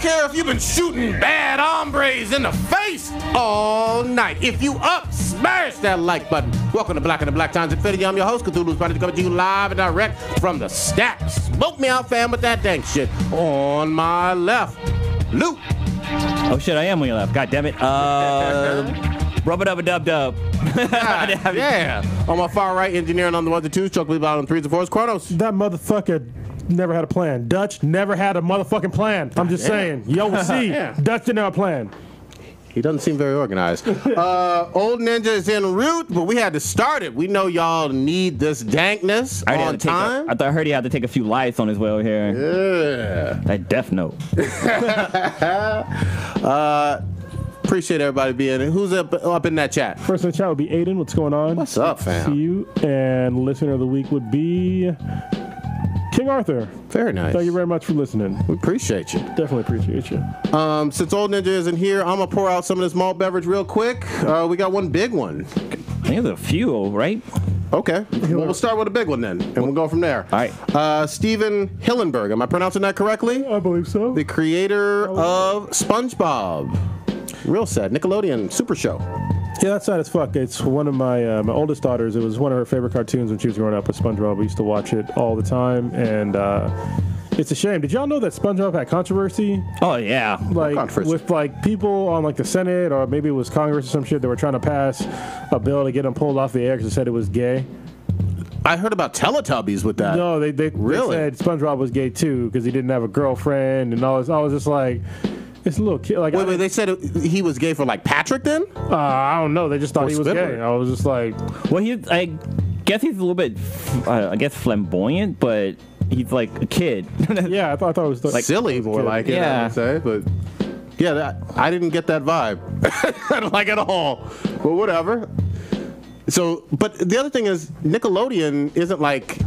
care if you've been shooting bad hombres in the face all night. If you up, smash that like button. Welcome to Black and the Black Times Infinity. I'm your host, Cthulhu's about to come to you live and direct from the stack. Smoke me out, fam, with that dang shit. On my left, Luke. Oh shit, I am on your left. God damn it. Rub-a-dub-a-dub-dub. Yeah. On my far right, engineering on the ones and twos, chocolate about on the threes and fours, Chronos. That motherfucker never had a plan. Dutch never had a motherfucking plan. I'm just saying. Yo, we'll see. Yeah. Dutch didn't have a plan. He doesn't seem very organized. Old Ninja is en route, but we had to start it. We know y'all need this dankness on time. I heard he had to take a few lights on his way over here. Yeah. That Death Note. Appreciate everybody being in. Who's up in that chat? First in the chat would be Aiden. What's going on? What's up, fam? See you. And listener of the week would be King Arthur. Very nice. Thank you very much for listening. We appreciate you. Definitely appreciate you. Since Old Ninja isn't here, I'm going to pour out some of this malt beverage real quick. We got one big one. I think there's a few, right? Okay. Well, we'll start with a big one then, and we'll go from there. All right. Steven Hillenburg. Am I pronouncing that correctly? I believe so. The creator of SpongeBob. Real sad. Nickelodeon Super Show. Yeah, that's sad as fuck. It's one of my my oldest daughters. It was one of her favorite cartoons when she was growing up with SpongeBob. We used to watch it all the time, and it's a shame. Did y'all know that SpongeBob had controversy? Oh yeah, like with like people on like the Senate or maybe it was Congress or some shit that were trying to pass a bill to get him pulled off the air because they said it was gay. I heard about Teletubbies with that. No, they really said SpongeBob was gay too because he didn't have a girlfriend and all this. I was just like. It's a little kid. Like, wait, they said he was gay for like Patrick then? I don't know. They just thought he was Spindler. gay. I was just like, well, I guess he's a little bit, flamboyant, but he's like a kid. Yeah, I thought it was like silly, more like it. Yeah, I would say, but yeah, I didn't get that vibe. I don't like it at all. But whatever. So, but the other thing is, Nickelodeon isn't like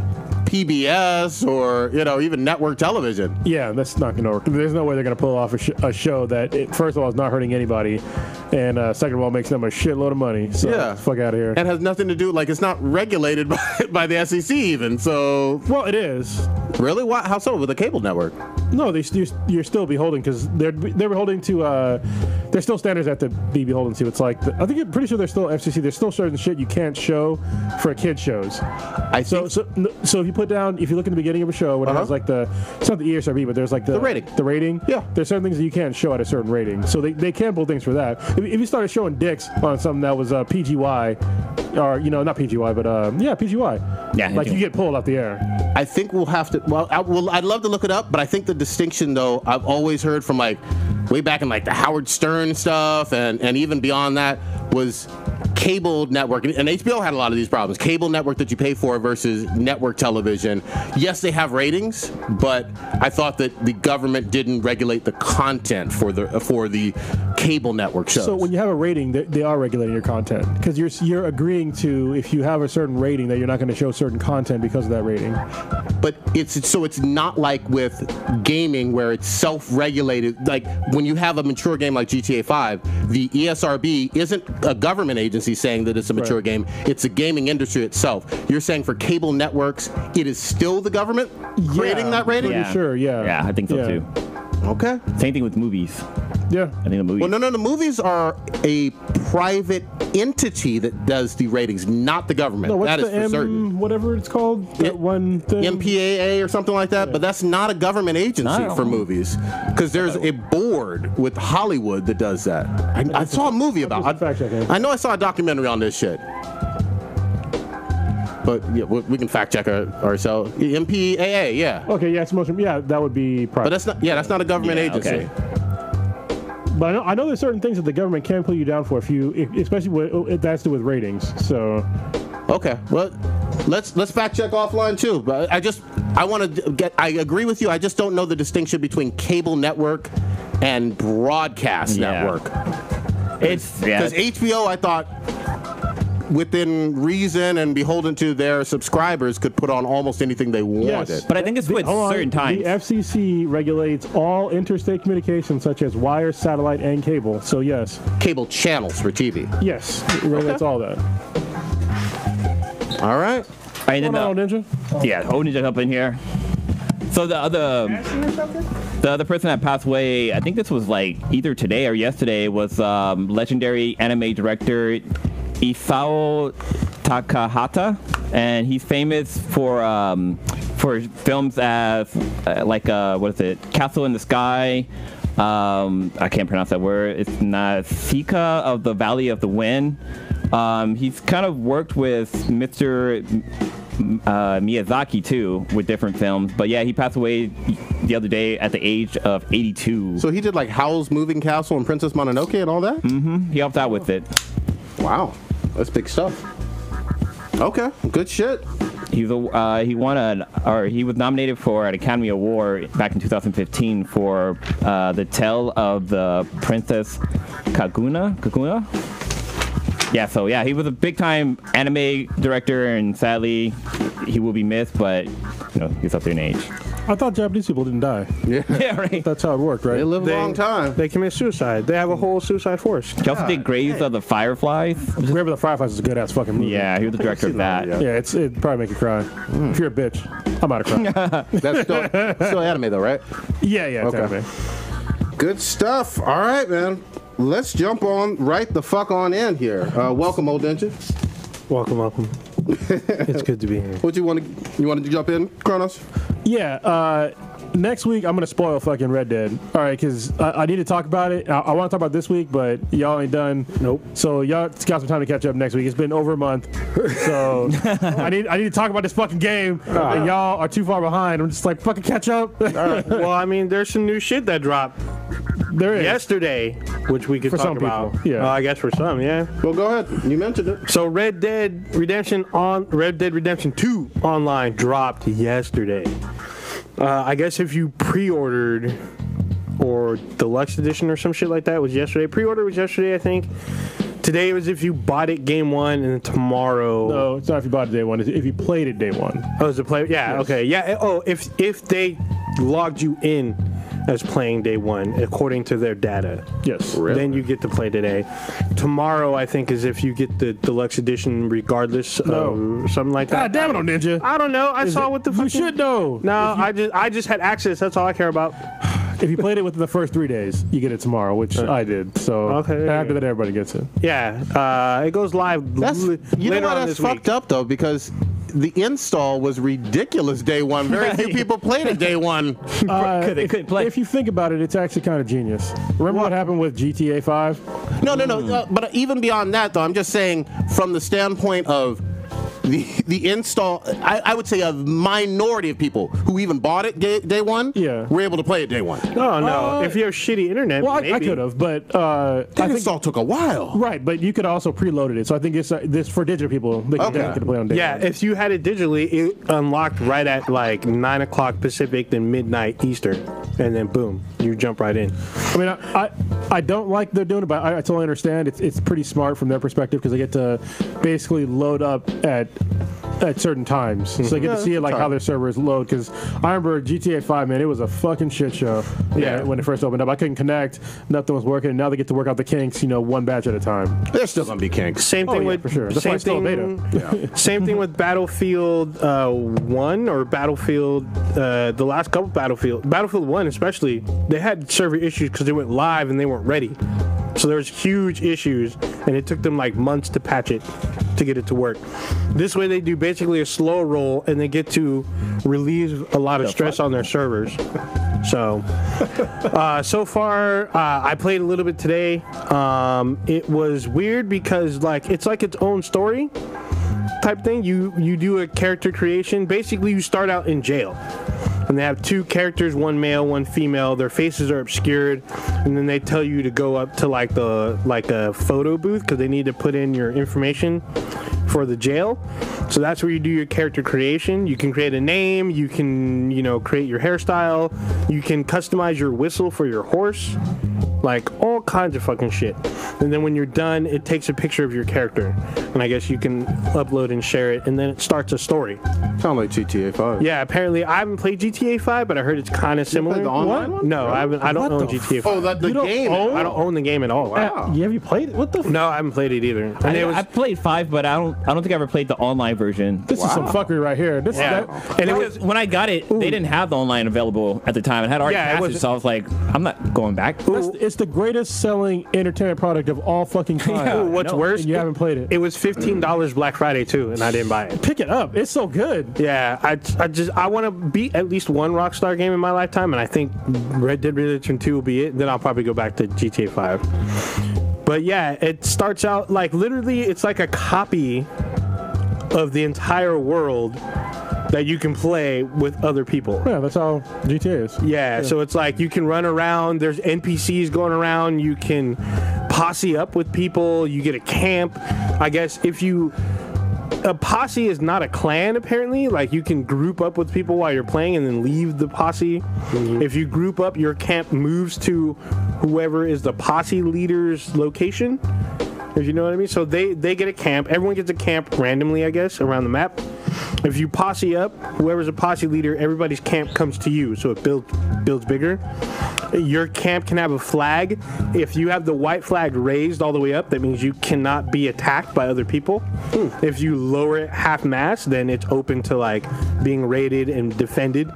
PBS or even network television. Yeah, that's not going to work. There's no way they're going to pull off a show that first of all is not hurting anybody, and second of all makes them a shitload of money. So yeah, fuck out of here. And has nothing to do it's not regulated by the SEC even. So well, it is. Really? Why? How so? With a cable network? No, you're still beholden because they're beholden to. There's still standards that to be beholden to. It's like I'm pretty sure there's still FCC. There's still certain shit you can't show for kid shows. So if you if you look in the beginning of a show when it has like it's not the ESRB, but there's like the rating. The rating. Yeah. There's certain things that you can't show at a certain rating. So they can pull things for that. If you started showing dicks on something that was PGY, or not PGY, but PGY. Yeah. Like you get pulled off the air. I think we'll have to. Well, I'd love to look it up, but I think the distinction though I've always heard from way back in the Howard Stern stuff and even beyond that was cable network, and HBO had a lot of these problems. Cable network that you pay for versus network television. Yes, they have ratings, but I thought that the government didn't regulate the content for the cable network shows. So when you have a rating, they are regulating your content because you're agreeing to, if you have a certain rating, that you're not going to show certain content because of that rating. But it's not like with gaming where it's self-regulated. Like when you have a mature game like GTA 5, the ESRB isn't a government agency saying that it's a mature game. It's a gaming industry itself. You're saying for cable networks, it is still the government creating that rating? Pretty sure, yeah. Yeah, I think so too. Okay. Same thing with movies. Yeah. I think the movies. Well, no, the movies are a private entity that does the ratings, not the government. No, what's that is for certain. Whatever it's called, that one thing. MPAA or something like that, but that's not a government agency for movies because there's a board with Hollywood that does that. I saw a movie about it. I know I saw a documentary on this shit. But yeah, we can fact check ourselves. MPAA, yeah. Okay, yeah, it's motion. Yeah, that would be private. But that's not a government agency. Okay. But I know there's certain things that the government can pull you down for especially when it has to do with ratings. So. Okay, well, let's fact check offline too. But I agree with you. I just don't know the distinction between cable network and broadcast network. It's because HBO, I thought, within reason and beholden to their subscribers, could put on almost anything they wanted. Yes. But I think it's with certain times. The FCC regulates all interstate communications such as wire, satellite, and cable. So yes. Cable channels for TV. Yes, it regulates all that. All right. I Ninja? Yeah, old Ninja up in here. So the other person that passed away, I think this was like either today or yesterday, was legendary anime director Isao Takahata, and he's famous for films as what is it, Castle in the Sky. I can't pronounce that word. It's Nausicaa of the Valley of the Wind. He's kind of worked with Mr. Miyazaki too with different films, but yeah, he passed away the other day at the age of 82. So he did like Howl's Moving Castle and Princess Mononoke and all that? Mm-hmm. He helped out with it. Wow, that's big stuff. Okay, good shit. He was nominated for an Academy Award back in 2015 for The Tale of the Princess Kaguna. Yeah, so yeah, he was a big-time anime director, and sadly, he will be missed. But he's up there in age. I thought Japanese people didn't die. Yeah, yeah, right. That's how it worked, right? They live a long time. They commit suicide. They have a whole suicide force. He also did Graves of the Fireflies. Graves of the Fireflies is a good ass fucking movie. Yeah, he was the director of that. Yeah, it'd probably make you cry. If you're a bitch, I'm out of cry. That's still anime though, right? Yeah, it's Okay. anime. Good stuff. All right, man. Let's jump on right the fuck on in here. Welcome, Old Denture. Welcome. It's good to be here. What you want to jump in, Kronos? Yeah, next week I'm gonna spoil fucking Red Dead. All right, because I need to talk about it. I want to talk about it this week, but y'all ain't done. Nope. So y'all got some time to catch up next week. It's been over a month, so I need to talk about this fucking game. And y'all are too far behind. I'm just like fucking catch up. Well, I mean, there's some new shit that dropped There is. yesterday, which we could For talk some about. people, yeah. I guess for some, yeah. Well, go ahead. You mentioned it. So Red Dead Redemption 2 online dropped yesterday. I guess if you pre-ordered or deluxe edition or some shit like that was yesterday. Pre-order was yesterday, I think. Today was if you bought it game one, and then tomorrow. No, it's not if you bought it day one. It's if you played it day one. Oh, is it play? Yeah. Yes. Okay. Yeah. Oh, if they logged you in as playing day one according to their data. Yes. Really? Then you get to play today. Tomorrow, I think, is if you get the deluxe edition, regardless of something like that. God damn it, on Ninja. I don't know. I saw what the fuck. You should know. No, I just had access. That's all I care about. If you played it within the first 3 days, you get it tomorrow, which I did. So Okay. after that, everybody gets it. Yeah. It goes live You know later what? on That's this week. fucked up though, because the install was ridiculous day one. Very few people played it day one. Because they couldn't play. If you think about it, it's actually kind of genius. Remember what happened with GTA 5? No. But even beyond that, though, I'm just saying from the standpoint of the install, I would say a minority of people who even bought it day one were able to play it day one. No. If you have shitty internet, Well, maybe. I could have, but The I think install took a while. right. But you could also preloaded it, so I think it's this for digital people. They can definitely play on day Yeah, one. if you had it digitally, it unlocked right at like 9 o'clock Pacific, then midnight Eastern, and then boom, you jump right in. I mean, I don't like they're doing it, but I totally understand. It's pretty smart from their perspective because they get to basically load up at certain times, so they get to see it like how their servers load. Because I remember GTA 5, man, it was a fucking shit show. Yeah, when it first opened up, I couldn't connect, nothing was working. And now they get to work out the kinks, one batch at a time. There's still gonna be kinks. Same thing with for sure. That's why same it's still a thing. beta. Same thing with Battlefield 1 or Battlefield the last couple Battlefield 1 especially. They had server issues because they went live and they weren't ready. So there was huge issues, and it took them like months to patch it to get it to work. This way, they do basically a slow roll, and they get to relieve a lot of stress on their servers. So, so far, I played a little bit today. It was weird because it's like its own story type thing. You do a character creation. Basically, you start out in jail. And they have two characters, one male, one female. Their faces are obscured, and then they tell you to go up to like a photo booth because they need to put in your information for the jail. So that's where you do your character creation. You can create a name. You can create your hairstyle. You can customize your whistle for your horse. Like all kinds of fucking shit. And then when you're done, it takes a picture of your character, and I guess you can upload and share it, and then it starts a story. Sound like GTA 5. Yeah, apparently I haven't played GTA 5, but I heard it's kind of similar. the online one? No, I haven't. I don't own GTA 5. Oh, the game. I don't own the game at all. Wow. Yeah, have you played it? What the? No, I haven't played it either. And it was, I played 5, but I don't think I ever played the online version. This is some fuckery right here. This yeah. that, And it was, When I got it, they didn't have the online available at the time. It had already Yeah, it passed was- it, so I was like, I'm not going back. it's the greatest selling entertainment product of all fucking time. Yeah. ooh, what's No. worse? And you haven't played it. It was $15 Black Friday too, and I didn't buy it. Pick it up. It's so good. Yeah, I want to beat at least one Rockstar game in my lifetime, and I think Red Dead Redemption 2 will be it. Then I'll probably go back to GTA 5. But yeah, it starts out like literally it's like a copy of the entire world that you can play with other people. Yeah, that's how GTA is. Yeah, so it's like you can run around, there's NPCs going around, you can posse up with people, you get a camp. I guess a posse is not a clan apparently, like you can group up with people while you're playing and then leave the posse. Mm-hmm. If you group up, your camp moves to whoever is the posse leader's location, if you know what I mean. So they get a camp, everyone gets a camp randomly, I guess, around the map. If you posse up, whoever's a posse leader, everybody's camp comes to you, so it builds bigger. Your camp can have a flag. If you have the white flag raised all the way up, that means you cannot be attacked by other people. If you lower it half mast, then it's open to like being raided and defended.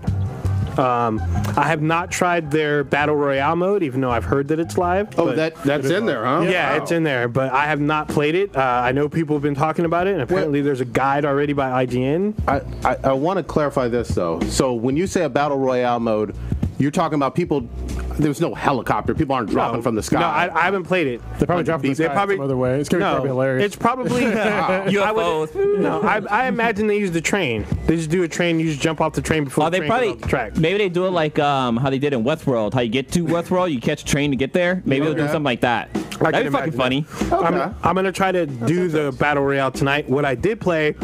I have not tried their Battle Royale mode, even though I've heard that it's live. Oh, that's in there, huh? Yeah, Wow. it's in there, but I have not played it. I know people have been talking about it, and apparently there's a guide already by IGN. I want to clarify this, though. So when you say a Battle Royale mode, you're talking about people... There's no helicopter. People aren't dropping from the sky. No, I haven't played it. They probably drop from the sky some other way. It's going to be probably hilarious. It's probably UFOs. I imagine they use the train. They just do a train. You just jump off the train before the they train probably goes off the track. maybe they do it like how they did in Westworld. How you get to Westworld, you catch a train to get there. Maybe they'll do something like that. That'd be fucking funny. I'm gonna try to do the battle royale tonight. What I did play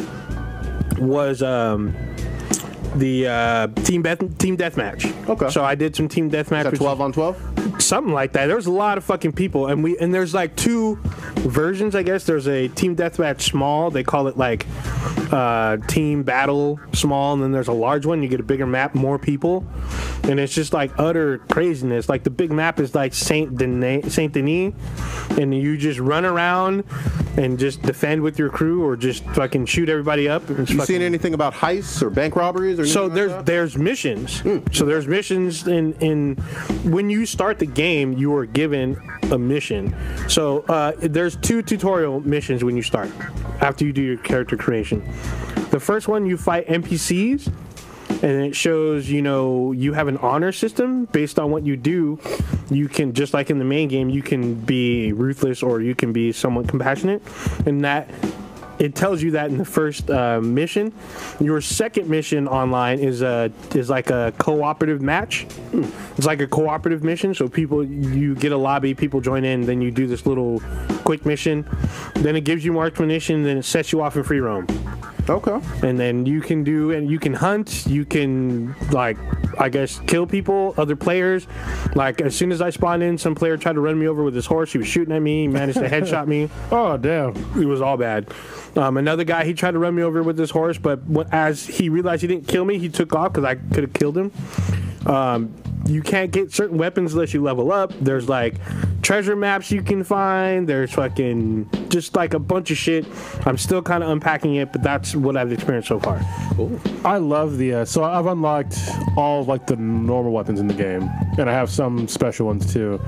was the team deathmatch. Okay. So I did some team deathmatch. Is that 12 on 12? Something like that. There was a lot of fucking people, and there's like two versions, I guess. There's a team deathmatch small. They call it like team battle small, and then there's a large one. You get a bigger map, more people, and it's just like utter craziness. Like the big map is like Saint Denis, and you just run around and just defend with your crew, or just fucking shoot everybody up. You seen anything about heists or bank robberies? Or So anything like that? there's missions. So there's missions in when you start the game, you are given a mission. So there's two tutorial missions when you start after you do your character creation. The first one, you fight NPCs, and it shows, you have an honor system based on what you do. You can, just like in the main game, you can be ruthless or you can be somewhat compassionate, and that it tells you that in the first mission. Your second mission online is like a cooperative match. It's like a cooperative mission. So you get a lobby, people join in, then you do this little quick mission. Then it gives you more ammunition, then it sets you off in free roam. Okay. And then you can hunt, you can, like, I guess, kill people, other players. Like, as soon as I spawned in, some player tried to run me over with his horse. He was shooting at me. He managed to headshot me. Oh, damn. It was all bad. Another guy, he tried to run me over with his horse, but as he realized he didn't kill me, he took off because I could have killed him. You can't get certain weapons unless you level up. There's like treasure maps you can find. There's fucking just like a bunch of shit. I'm still kind of unpacking it, but that's what I've experienced so far. Cool. I love so I've unlocked all of like the normal weapons in the game, and I have some special ones too.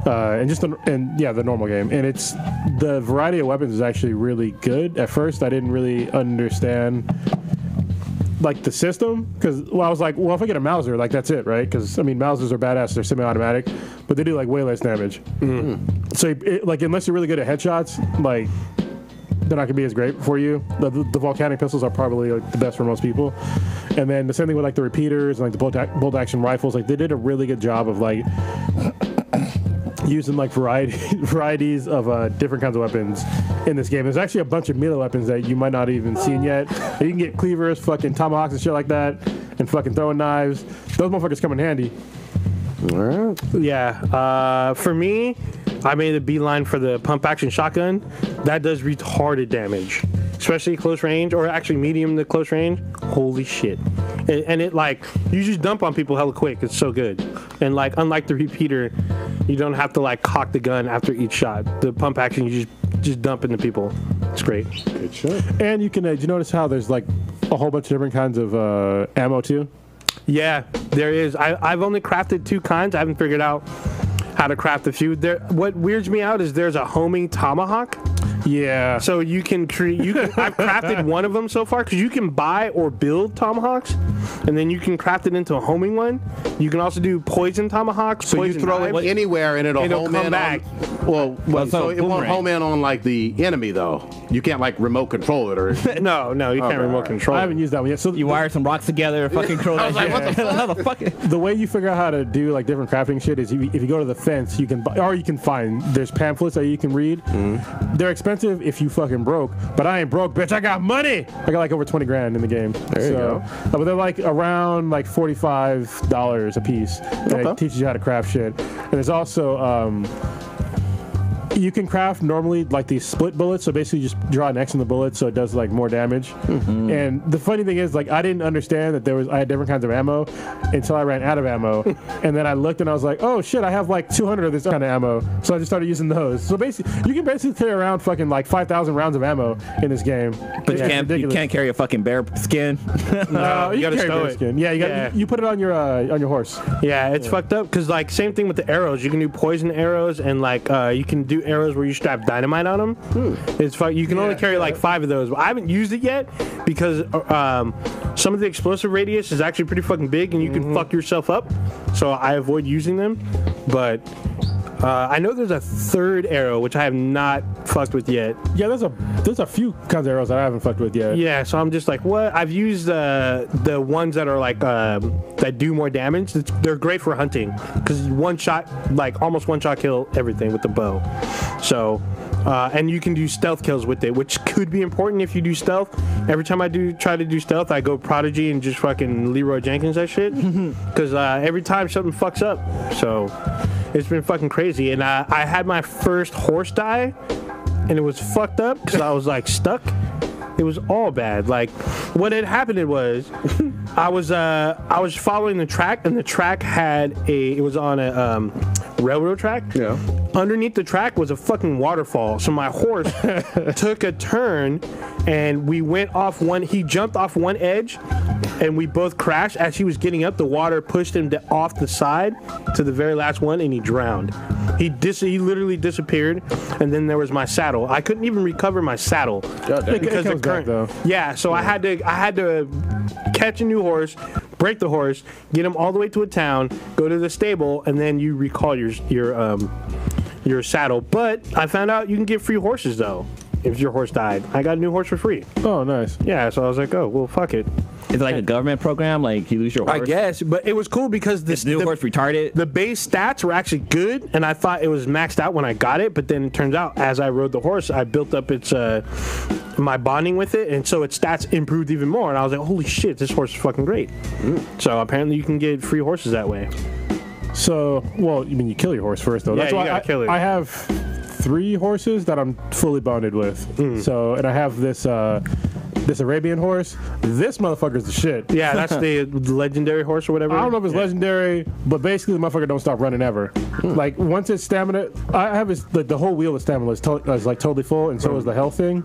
The normal game, and it's the variety of weapons is actually really good. At first, I didn't really understand like the system, because I was like, well, if I get a Mauser, like that's it, right? Because I mean, Mausers are badass; they're semi-automatic, but they do like way less damage. So like unless you're really good at headshots, like they're not gonna be as great for you. The volcanic pistols are probably like the best for most people. And then the same thing with like the repeaters and like the bolt action rifles. Like they did a really good job of like using like varieties of different kinds of weapons in this game. There's actually a bunch of melee weapons that you might not even seen yet. You can get cleavers, fucking tomahawks and shit like that, and fucking throwing knives. Those motherfuckers come in handy. Yeah. For me, I made a beeline for the pump action shotgun. That does retarded damage, especially close range, or actually medium to close range. Holy shit. And it, like, you just dump on people hella quick. It's so good. And, like, unlike the repeater, you don't have to, like, cock the gun after each shot. The pump action, you just dump into people. It's great. Good shit. And you can, did you notice how there's, like, a whole bunch of different kinds of ammo, too? Yeah, there is. I've only crafted 2 kinds. I haven't figured out how to craft a few. What weirds me out is there's a homing tomahawk. Yeah. So you can create. I've crafted one of them so far because you can buy or build tomahawks, and then you can craft it into a homing one. You can also do poison tomahawks. So poison you throw knives. it anywhere and it'll home come in back. Well, so it won't boomerang. home in on like the enemy though. You can't like remote control it or. No, you can't remote control. I haven't used that one yet. So You wire some rocks together, fucking throw that shit. What the fuck? the way you figure out how to do like different crafting shit is if you go to the fence, you can buy, or you can find. There's pamphlets that you can read. They're expensive if you fucking broke, but I ain't broke, bitch. I got money. I got like over 20 grand in the game. There you go. But they're like around like $45 a piece. And it teaches you how to craft shit. And there's also you can craft normally like these split bullets, so basically you just draw an X in the bullet so it does like more damage. And the funny thing is, like, I didn't understand that I had different kinds of ammo until I ran out of ammo. And then I looked and I was like, oh shit, I have like 200 of this kind of ammo. So I just started using those. So basically you can basically carry around fucking like 5,000 rounds of ammo in this game. But you can't carry a fucking bear skin. No, you gotta can carry stow bear it. skin. Yeah, you put it on your horse. Yeah, it's fucked up because like same thing with the arrows. You can do poison arrows and like you can do arrows where you strap dynamite on them. It's you can only carry like 5 of those. I haven't used it yet because some of the explosive radius is actually pretty fucking big and you can fuck yourself up. So I avoid using them. But I know there's a 3rd arrow which I have not fucked with yet. Yeah, there's a few kinds of arrows that I haven't fucked with yet. Yeah, so I'm just like, what? I've used the ones that are like that do more damage. They're great for hunting because one shot, like almost one shot kill everything with the bow. So, and you can do stealth kills with it, which could be important if you do stealth. Every time I try to do stealth, I go Prodigy and just fucking Leroy Jenkins that shit. Because every time something fucks up. So, it's been fucking crazy. And I had my first horse die, and it was fucked up because I was like stuck. It was all bad. Like, what had happened was, I was following the track, and the track it was on a railroad track. Yeah. Underneath the track was a fucking waterfall. So my horse took a turn, and he jumped off one edge, and we both crashed. As he was getting up, the water pushed him off the side to the very last one, and he drowned. He literally disappeared, and then there was my saddle. I couldn't even recover my saddle because the current. Though. Yeah, so I had to catch a new horse, break the horse, get him all the way to a town, go to the stable, and then you recall your saddle. But I found out you can get free horses though if your horse died. I got a new horse for free. Oh, nice. Yeah, so I was like, oh well, fuck it. Is it like a government program? Like you lose your horse? I guess, but it was cool because Is the new horse retarded? The base stats were actually good, and I thought it was maxed out when I got it. But then it turns out, as I rode the horse, I built up my bonding with it, and so its stats improved even more. And I was like, holy shit, this horse is fucking great. So apparently, you can get free horses that way. So, well, you kill your horse first, though. Yeah, That's you why gotta kill it. I have 3 horses that I'm fully bonded with. So, and I have this Arabian horse. This motherfucker's the shit. Yeah, that's the legendary horse or whatever. I don't know if it's legendary, but basically the motherfucker don't stop running ever. Like once it's stamina, I have the whole wheel of stamina is like totally full, and so is the health thing.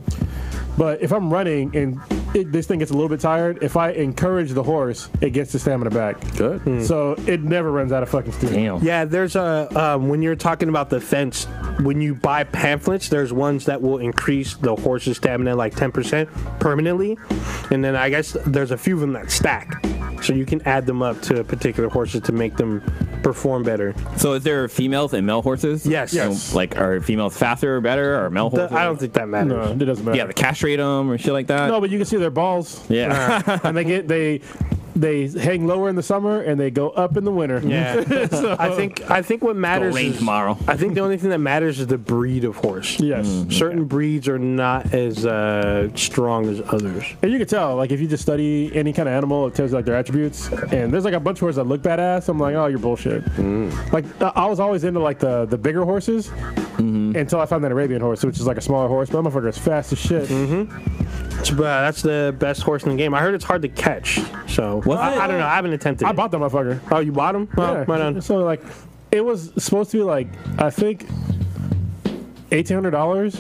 But if I'm running and this thing gets a little bit tired, if I encourage the horse, it gets the stamina back. Good. So it never runs out of fucking steam. Damn. Yeah, there's when you're talking about the fence, when you buy pamphlets, there's ones that will increase the horse's stamina like 10% permanently, and then I guess there's a few of them that stack, so you can add them up to particular horses to make them perform better. So is there females and male horses? Yes. So, like, are females faster or better, or male horses? I don't think that matters. No, it doesn't matter. Yeah, to castrate them or shit like that. No, but you can see their balls. Yeah. And they hang lower in the summer and they go up in the winter. Yeah. So- I think what matters rain is tomorrow. I think the only thing that matters is the breed of horse. Yes. Certain breeds are not as strong as others. And you can tell, like, if you just study any kind of animal, it tells you, like, their attributes. And there's, like, a bunch of horses that look badass. I'm like, oh, you're bullshit. Like, I was always into, like, the bigger horses until I found that Arabian horse, which is, like, a smaller horse. But that motherfucker is fast as shit. That's the best horse in the game. I heard it's hard to catch. So, I don't know. I haven't attempted I it. bought that motherfucker. Oh, you bought him? Oh, Yeah. right on. So, like, it was supposed to be, like, I think $1,800.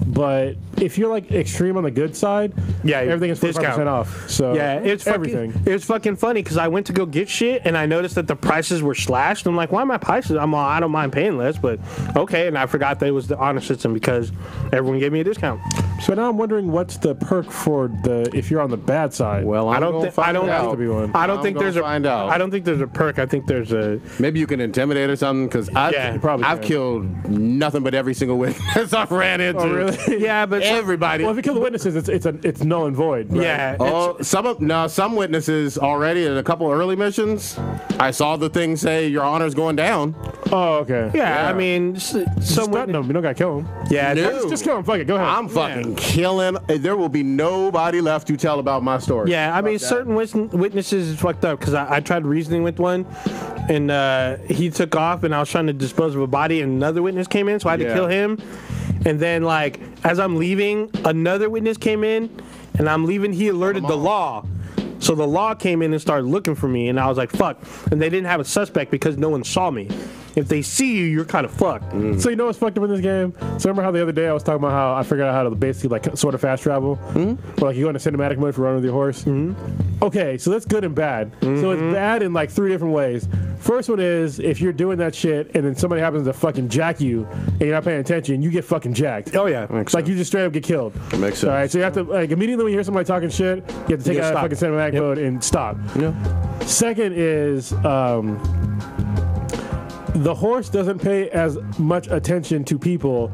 But if you're like extreme on the good side, Yeah, everything is 45% discount. off. So Yeah, it's everything. It was fucking funny because I went to go get shit and I noticed that the prices were slashed. I'm like, why are my prices? I'm all, I don't mind paying less, but okay. And I forgot that it was the honor system because everyone gave me a discount. So now I'm wondering what's the perk for the if you're on the bad side. Well, I don't think find Has to out. be one. I don't I'm think gonna there's a. find out. I don't think there's a perk. I think there's a. Maybe you can intimidate or something, because Yeah, you probably I've can. killed nothing but every single witness I've ran into. Oh, really? Yeah, but Everybody. Well, if you kill the witnesses, it's null and void. Right? yeah. Oh, some witnesses already in a couple early missions. I saw the thing say your honor's going down. Oh, okay. Yeah, I mean, Just some threaten them. You don't gotta kill them. Yeah, No. Just kill them. Fuck it. Go ahead. I'm fucking killing. There will be nobody left to tell about my story. yeah. I mean, certain witnesses is fucked up because I tried reasoning with one, and he took off, and I was trying to dispose of a body, and another witness came in, so I had to Yeah. kill him. And then, like, as I'm leaving, another witness came in, and I'm leaving. He alerted the law. So the law came in and started looking for me, and I was like, fuck. And they didn't have a suspect because no one saw me. If they see you, you're kind of fucked. So you know what's fucked up in this game? So remember how the other day I was talking about how I figured out how to basically like sort of fast travel? Where like you go into cinematic mode for running with your horse? Okay, so that's good and bad. So it's bad in like 3 different ways. First one is if you're doing that shit and then somebody happens to fucking jack you and you're not paying attention, you get fucking jacked. Oh, yeah. It's like you just straight up get killed. That makes sense. All right, so you have to like immediately when you hear somebody talking shit, you have to take gotta out stop. fucking cinematic mode and stop. Yeah. Second is the horse doesn't pay as much attention to people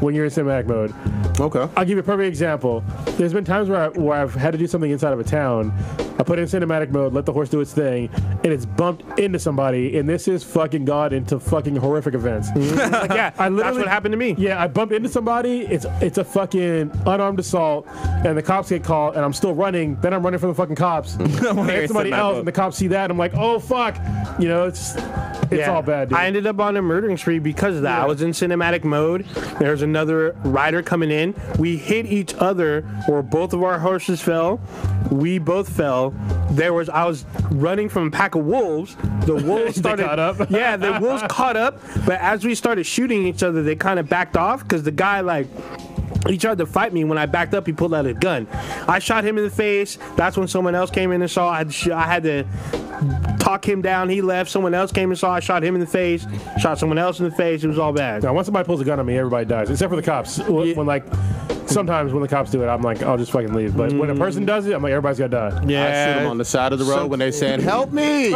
when you're in cinematic mode. Okay. I'll give you a perfect example. There's been times where I've had to do something inside of a town. I put it in cinematic mode, let the horse do its thing, and it's bumped into somebody, and this is fucking God into fucking horrific events. Like, yeah, I literally, that's what happened to me. Yeah, I bumped into somebody. It's a fucking unarmed assault, and the cops get called, and I'm still running. Then I'm running from the fucking cops. And I hit somebody else, and the cops see that, and I'm like, oh fuck, you know, it's all bad. Dude. I ended up on a murdering spree because of that. I was in cinematic mode. There was another rider coming in. We hit each other, or both of our horses fell. We both fell. I was running from a pack of wolves. The wolves started. caught up? Yeah, the wolves caught up. But as we started shooting each other, they kind of backed off because the guy he tried to fight me. When I backed up, he pulled out a gun. I shot him in the face. That's when someone else came in and saw. I had to talk him down. He left. Someone else came and saw. I shot him in the face. Shot someone else in the face. It was all bad. Now, once somebody pulls a gun on me, everybody dies, except for the cops. When like sometimes when the cops do it, I'm like, I'll just fucking leave. But when a person does it, I'm like, everybody's gotta die. I shoot them on the side of the road when they saying, "Help me!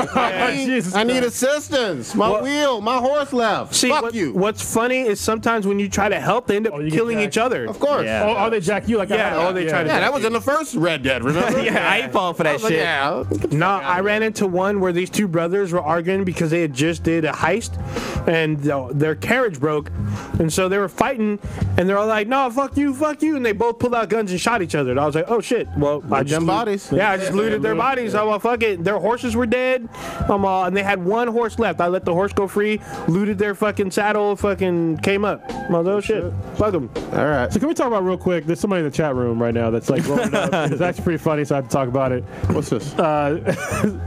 Jesus I need assistance. My horse left. See, Fuck you." What's funny is sometimes when you try to help, they end up you get killing jacked. each other. Of course. Yeah. Oh, they jack you like Yeah, they try to. Yeah, that was in the first Red Dead. Remember? Yeah, I ain't falling for that shit. Yeah. No, I ran into one where these two brothers were arguing because they had just did a heist, and their carriage broke, and so they were fighting, and they're all like, "No, fuck you," and they both pulled out guns and shot each other. And I was like, "Oh shit!" Well, I just them bodies. Yeah, I just looted their bodies. I'm all fuck it. Their horses were dead. And they had one horse left. I let the horse go free, looted their fucking saddle, fucking came up. Well, oh shit, fuck them. All right. So can we talk about real quick? There's somebody in the chat room right now that's like rolling up. It's actually pretty funny, so I have to talk about it. What's this?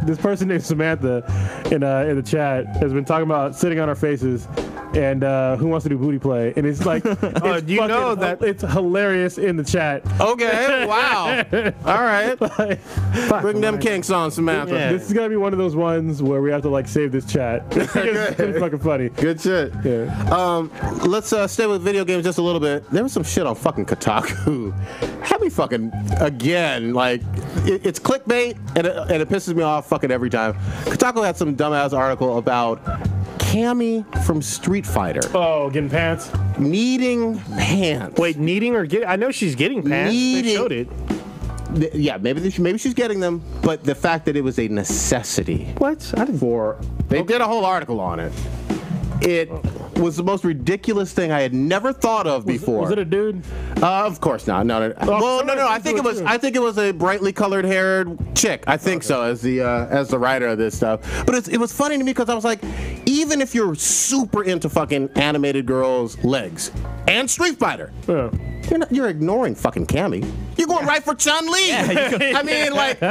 This person named Samantha in the chat has been talking about sitting on our faces and who wants to do booty play, and it's like, it's you know fucking- that- it's hilarious in the chat. Okay. Wow. All right. Like, Bring them kinks on, Samantha. Yeah. this is gonna be one of those ones where we have to like save this chat. It's pretty fucking funny. Good shit. Yeah. Let's stay with video games just a little bit. There was some shit on fucking Kotaku. Have me fucking again. Like, it's clickbait, and it pisses me off fucking every time. Kotaku had some dumbass article about Cammy from Street Fighter Oh, getting pants. needing pants. Wait, needing or getting? I know she's getting pants. They Needing. showed it. yeah, maybe she's getting them, but the fact that it was a necessity. What? I didn't. They did a whole article on it. It was the most ridiculous thing I had never thought of before. Was it a dude? Of course not. No. Well, no. I think it was a brightly colored haired chick. I think so, as the writer of this stuff. But it was funny to me because I was like, even if you're super into fucking animated girls' legs and Street Fighter, you're ignoring fucking Cammy. You're going right for Chun Li. I mean, like,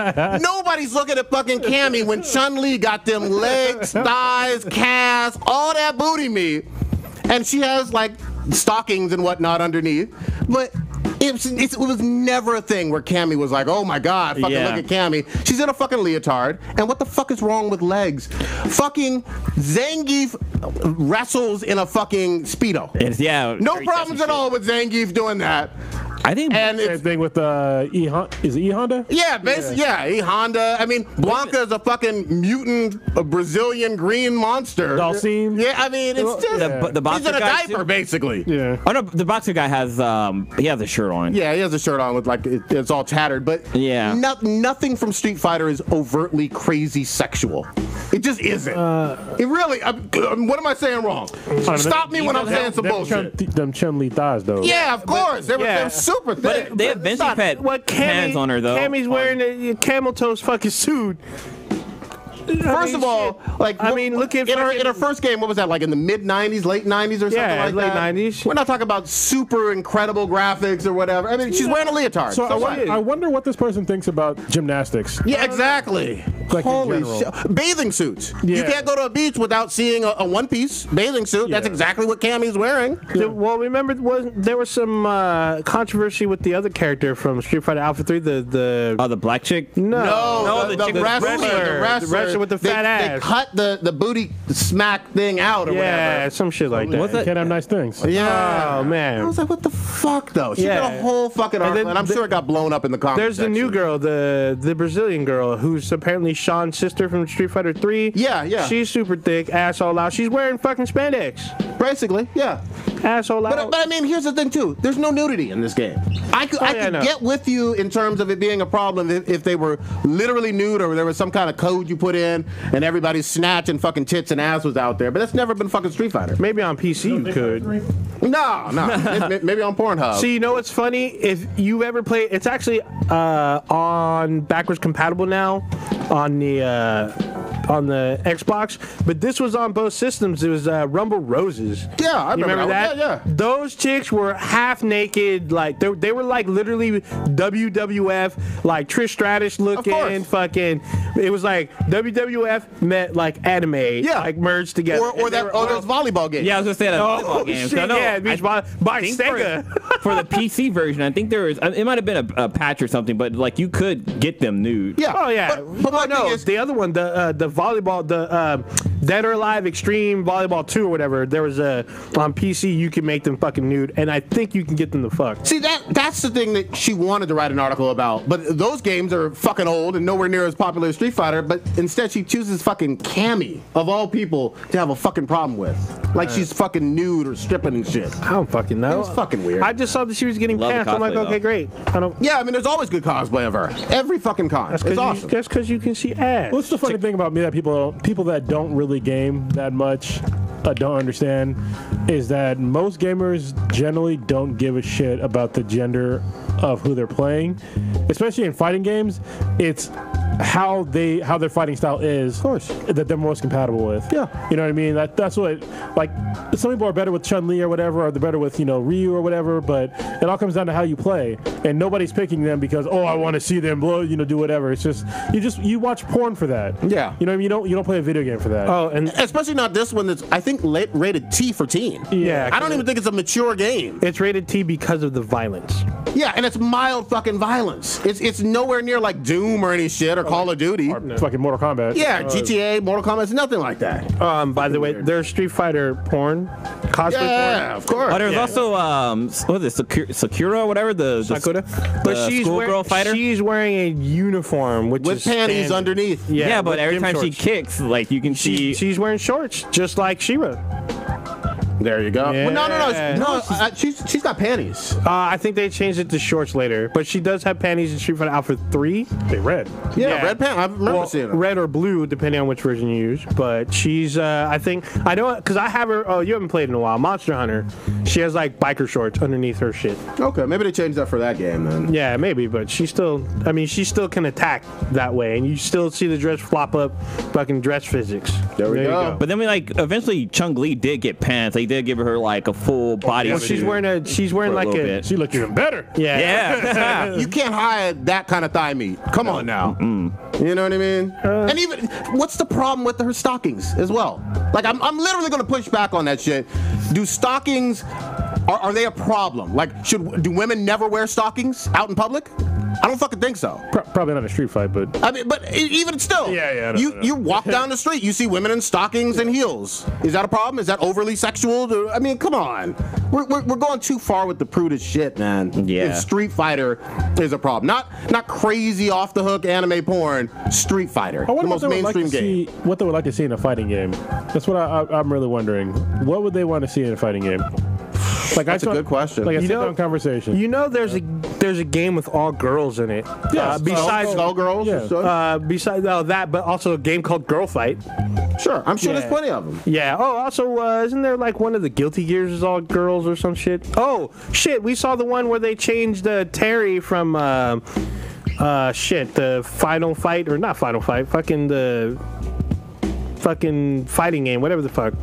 nobody's looking at fucking Cammy when Chun Li got them legs, thighs, calves, all that booty meat, and she has like stockings and whatnot underneath. But it was never a thing where Cammy was like, oh my god, fucking look at Cammy. She's in a fucking leotard, and what the fuck is wrong with legs? Fucking Zangief wrestles in a fucking Speedo. No problems at all with Zangief doing that. I think same thing with is it E Honda? Yeah, basically, E Honda. I mean, Blanca is a fucking mutant, a Brazilian green monster. Dalsim. Yeah, I mean, it's just the boxer he's in a guy diaper, too? basically. Yeah. Oh no, the boxer guy has a shirt on. Yeah, he has a shirt on with like it's all tattered, but nothing from Street Fighter is overtly crazy sexual. It just isn't. It really. What am I saying wrong? Stop me when I'm saying some bullshit. Them Chun Li thighs, though. Yeah, of course. They're super thick. But they have Vinci Pet hands on her though. Cammy's wearing a camel toes fucking suit. First of all, like look at in her first game. What was that, like in the mid '90s, late '90s, or something like late that? late '90s. We're not talking about super incredible graphics or whatever. I mean, she's wearing a leotard. So I wonder what this person thinks about gymnastics. Yeah, exactly. Like holy shit! Bathing suits. You can't go to a beach without seeing a one-piece bathing suit. That's exactly what Cammy's wearing. Well, remember there was some controversy with the other character from Street Fighter Alpha 3, the black chick. No, the wrestler with the fat ass. They cut the booty smack thing out or whatever. Yeah, some shit like that. You can't have nice things. Yeah. Oh man. I was like, what the fuck though? She did a whole fucking article, and I'm sure it got blown up in the comments. There's the new girl, the Brazilian girl, who's apparently Sean's sister from Street Fighter 3. Yeah. She's super thick, ass all out. She's wearing fucking spandex. Basically, yeah. Asshole out. But I mean, here's the thing too. There's no nudity in this game. I could get with you in terms of it being a problem if they were literally nude or there was some kind of code you put in and everybody's snatching fucking tits and ass was out there. But that's never been fucking Street Fighter. Maybe on PC you could. No. Maybe on Pornhub. See, you know what's funny? If you ever play, it's actually on backwards compatible now on the Xbox, but this was on both systems. It was Rumble Roses. Yeah, I remember that. Yeah. Those chicks were half naked, like they were like literally WWF, like Trish Stratus looking, fucking. It was like WWF met like anime, like merged together. Or those volleyball games. Yeah, I was gonna say that volleyball games. Shit, by Sega. For the PC version, I think there was. It might have been a patch or something, but like you could get them nude. Yeah. Oh yeah. But no, the other one, the volleyball, the Dead or Alive Extreme Volleyball 2 or whatever. There was on PC you can make them fucking nude, and I think you can get them to fuck. See, that's the thing that she wanted to write an article about. But those games are fucking old and nowhere near as popular as Street Fighter. But instead, she chooses fucking Cammy of all people to have a fucking problem with. Like she's fucking nude or stripping and shit. I don't fucking know. It's fucking weird. I just saw that she was getting passed. I'm like, okay, great. Yeah, I mean, there's always good cosplay of her. Every fucking con. It's awesome. That's because you can see ass. What's the funny thing about me that people that don't really game that much don't understand is that most gamers generally don't give a shit about the gender of who they're playing, especially in fighting games. It's how their fighting style is, of course, that they're most compatible with. Yeah, you know what I mean. That's what, like, some people are better with Chun Li or whatever, or they're better with Ryu or whatever. But it all comes down to how you play, and nobody's picking them because I want to see them blow, do whatever. It's just you watch porn for that. Yeah, you know what I mean? You don't play a video game for that. Oh, and especially not this one that's I think rated T for teen. Yeah, I don't even think it's a mature game. It's rated T because of the violence. Yeah, and it's mild fucking violence. It's nowhere near like Doom or any shit or Call of Duty. Or fucking Mortal Kombat. Yeah, GTA, Mortal Kombat, it's nothing like that. By the way, there's Street Fighter porn, cosplay porn. Yeah, of course. Oh, there's also what is it, Sakura or whatever, the but she's schoolgirl fighter. She's wearing a uniform with panties standard underneath. Yeah, but every time shorts. she kicks, like you can see she's wearing shorts, just like She-Ra. There you go. Yeah. Well, no. She's got panties. I think they changed it to shorts later, but she does have panties in Street Fighter Alpha 3. They red. Yeah, red pants. I remember seeing them. Red or blue, depending on which version you use. But she's, I know, because I have her. Oh, you haven't played in a while. Monster Hunter. She has like biker shorts underneath her shit. Okay, maybe they changed that for that game then. Yeah, maybe, but she still can attack that way, and you still see the dress flop up, fucking dress physics. There we go. But then eventually Chun Li did get pants. They did give her like a full body. Well, she's wearing like a. She looked even better. Yeah. You can't hide that kind of thigh meat. Come on now. You know what I mean? And even, what's the problem with her stockings as well? Like, I'm literally going to push back on that shit. Do stockings, are they a problem? Like, do women never wear stockings out in public? I don't fucking think so. Probably not a street fight, but I mean, but even still, you walk down the street, you see women in stockings and heels. Is that a problem? Is that overly sexual? I mean, come on, we're going too far with the prudish shit, man. Yeah. If Street Fighter is a problem, not crazy off the hook anime porn. Street Fighter, I wonder the most what they would like mainstream to game. see. What they would like to see in a fighting game. That's what I'm really wondering. What would they want to see in a fighting game? Like, That's a good question. Like a sit-down conversation. You know, there's a game with all girls in it. Yeah, besides Skullgirls. Yeah. besides that, but also a game called Girl Fight. Sure, I'm sure there's plenty of them. Yeah. Oh, also, isn't there like one of the Guilty Gears is all girls or some shit? Oh, shit. We saw the one where they changed Terry from the Final Fight, or not Final Fight, fucking fighting game, whatever the fuck.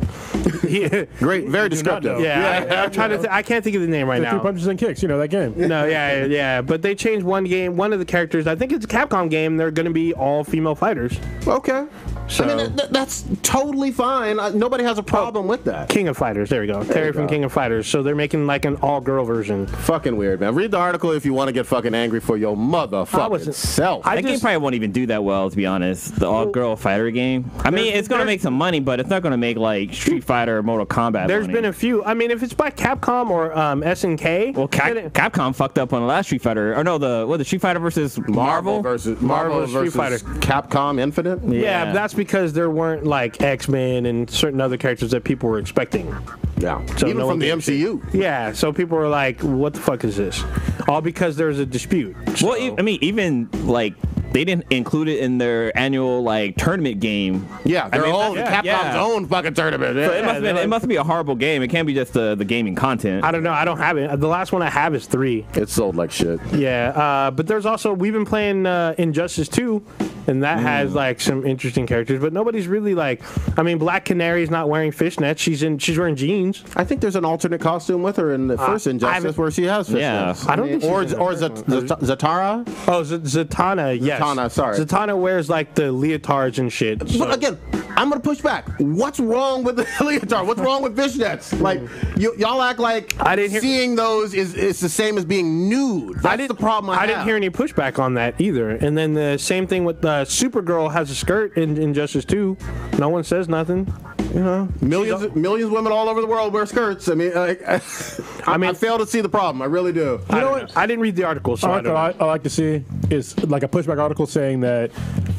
Great, very descriptive. Yeah, I'm trying to. I can't think of the name right now. 3 punches and kicks. You know that game. No, yeah. But they changed one game. One of the characters, I think it's a Capcom game. They're going to be all female fighters. Okay. So, I mean, that's totally fine. Nobody has a problem with that. King of Fighters. There we go. Terry from King of Fighters. So they're making like an all-girl version. Fucking weird, man. Read the article if you want to get fucking angry for your motherfucking self. That game probably won't even do that well, to be honest. The all-girl fighter game. I mean, it's going to make some money, but it's not going to make like Street Fighter or Mortal Kombat There's money. been a few. I mean, if it's by Capcom or SNK. Well, Capcom fucked up on the last Street Fighter. Or no, the Street Fighter versus Marvel versus Street Fighter. Capcom Infinite. Yeah, that's because there weren't like X-Men and certain other characters that people were expecting. Yeah. So even from the MCU. Yeah, so people were like, what the fuck is this? All because there's a dispute. So. Well, I mean, even like they didn't include it in their annual like tournament game. Yeah, their own Capcom's own fucking tournament. Yeah. So it must be a horrible game. It can't be just the gaming content. I don't know. I don't have it. The last one I have is 3. It's sold like shit. Yeah, but there's also, we've been playing Injustice 2, and that has like some interesting characters, but nobody's really like, I mean, Black Canary's not wearing fishnets. She's wearing jeans. I think there's an alternate costume with her in the first Injustice where she has fishnets. Yeah. I don't think or Zatara? Oh, Zatanna, yes. Zatanna, sorry. Zatanna wears like the leotards and shit. So. But again, I'm gonna push back. What's wrong with the leotard? What's wrong with fishnets? Like, y'all act like seeing those is the same as being nude. That's the problem I have. didn't hear any pushback on that either. And then the same thing with Supergirl has a skirt in Injustice 2. No one says nothing. You know, millions of women all over the world wear skirts. I mean, I fail to see the problem. I really do. You know what? I didn't read the article, so I like to see is like a pushback article saying that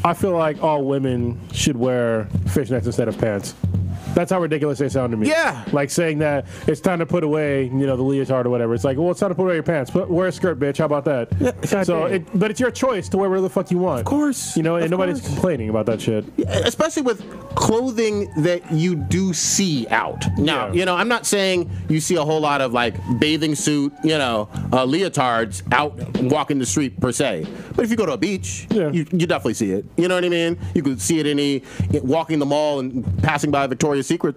I feel like all women should wear fishnets instead of pants. That's how ridiculous they sound to me. Yeah. Like saying that it's time to put away, the leotard or whatever. It's like, well, it's time to put away your pants. Wear a skirt, bitch. How about that? Yeah, but it's your choice to wear whatever the fuck you want. Of course. And nobody's complaining about that shit. Yeah, especially with clothing that you do see out. Now, I'm not saying you see a whole lot of like bathing suit, leotards out walking the street per se. But if you go to a beach, you definitely see it. You know what I mean? You could see it walking the mall and passing by Victoria's Secret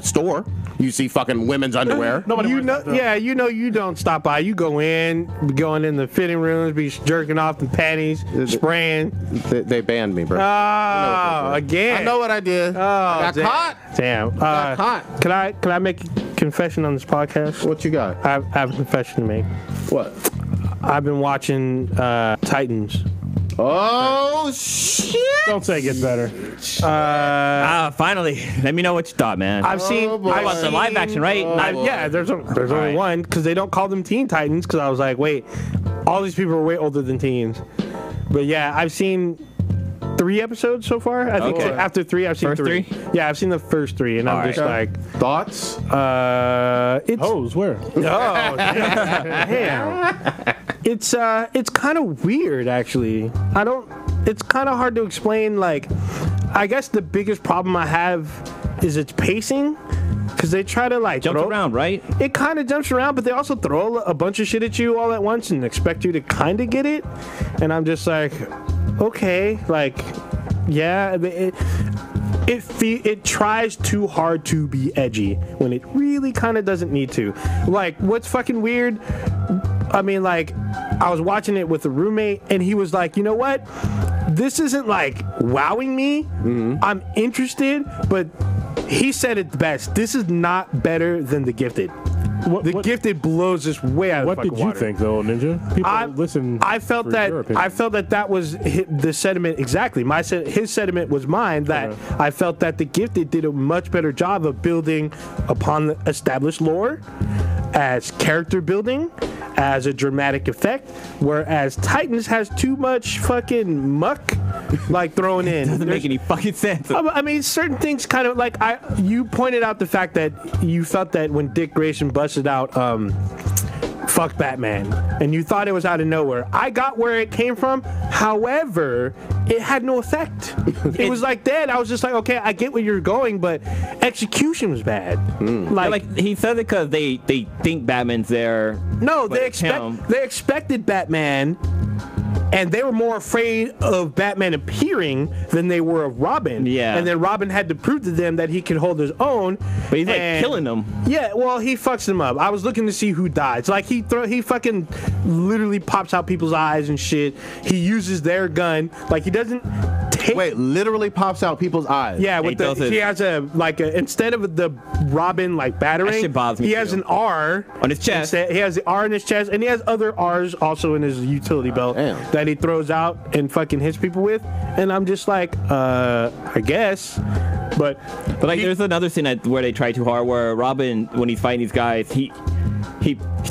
store. You see fucking women's underwear. You don't stop by. You go in the fitting rooms, be jerking off the panties, spraying. They banned me, bro. Oh, again. I know what I did. Oh, I got caught. Damn. Got caught. Can I make a confession on this podcast? What you got? I have a confession to make. What? I've been watching Titans. Oh shit! Don't say it gets better. Finally, let me know what you thought, man. I've seen the live action, right? There's only one because they don't call them Teen Titans. Because I was like, wait, all these people are way older than teens. But yeah, I've seen 3 episodes so far. I think Okay. after 3, I've seen First 3. three? Yeah, I've seen the first 3, and I'm Alright. just like, Thoughts? it's Hose, where? oh damn. It's kind of weird actually. It's kind of hard to explain. Like, I guess the biggest problem I have is its pacing. Because they try to like Jumps around, right? It kind of jumps around, but they also throw a bunch of shit at you all at once and expect you to kind of get it. And I'm just like, okay, like, yeah, it tries too hard to be edgy when it really kind of doesn't need to. Like, what's fucking weird? I mean, like, I was watching it with a roommate, and he was like, you know what? This isn't like wowing me. Mm-hmm. I'm interested, but. He said it best. This is not better than The Gifted. The Gifted blows this way out of What fucking did you water. think, though, Ninja? People listen. I felt that that was the sentiment exactly. His sentiment was mine. That I felt that The Gifted did a much better job of building upon the established lore, as character building, as a dramatic effect, whereas Titans has too much fucking muck like thrown in. Doesn't make any fucking sense. I mean, certain things kind of like you pointed out the fact that you felt that when Dick Grayson busted out fuck Batman, and you thought it was out of nowhere. I got where it came from. However, it had no effect. It was like that. I was just like, okay, I get where you're going, but execution was bad. Like he said it because they think Batman's there. No, but they it's him. expected Batman, and they were more afraid of Batman appearing than they were of Robin. Yeah. And then Robin had to prove to them that he could hold his own. But he's like killing them. Yeah, well, he fucks them up. I was looking to see who dies. Like he fucking literally pops out people's eyes and shit. He uses their gun. Like he doesn't take. Wait, literally pops out people's eyes. Yeah, He with does it. he has instead of the Robin like battering, That shit bothers me he has too. an R On his chest. He has the R in his chest, and he has other R's also in his utility belt damn. that he throws out and fucking hits people with. And I'm just like, I guess, but But like, there's another scene where they try too hard, where Robin, when he's fighting these guys, he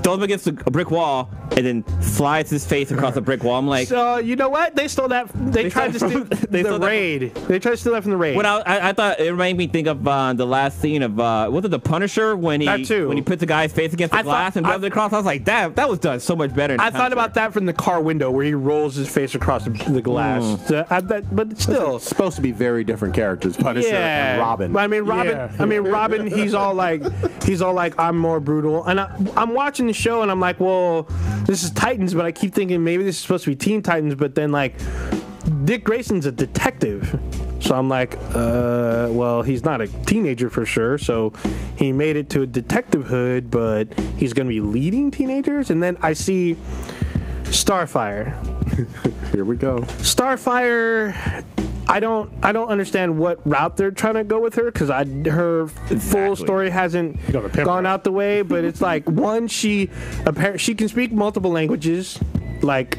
throws him against a brick wall and then slides his face across a brick wall. I'm like, so you know what? They stole that. They tried to stole steal from- they the stole that raid. They tried to steal that from the raid. when I thought it made me think of the last scene of was it The Punisher when That too. he puts the guy's face against the I glass thought- and rubs it across. I was like, that was done so much better. In I The thought about Punisher. that from the car window where he rolls his face across the glass. But still. It's supposed to be very different characters, Punisher and Robin. But I mean, Robin. Yeah. I mean, Robin. He's all like, I'm more brutal. And I'm watching the show, and I'm like, well, this is Titans, but I keep thinking maybe this is supposed to be Teen Titans. But then like, Dick Grayson's a detective, so I'm like, well, he's not a teenager for sure. So he made it to a detective hood, but he's gonna be leading teenagers. And then I see Starfire. Here we go. Starfire, I don't understand what route they're trying to go with her, because her full story hasn't Go the pimp gone route. out the way. But it's like, one, she can speak multiple languages, like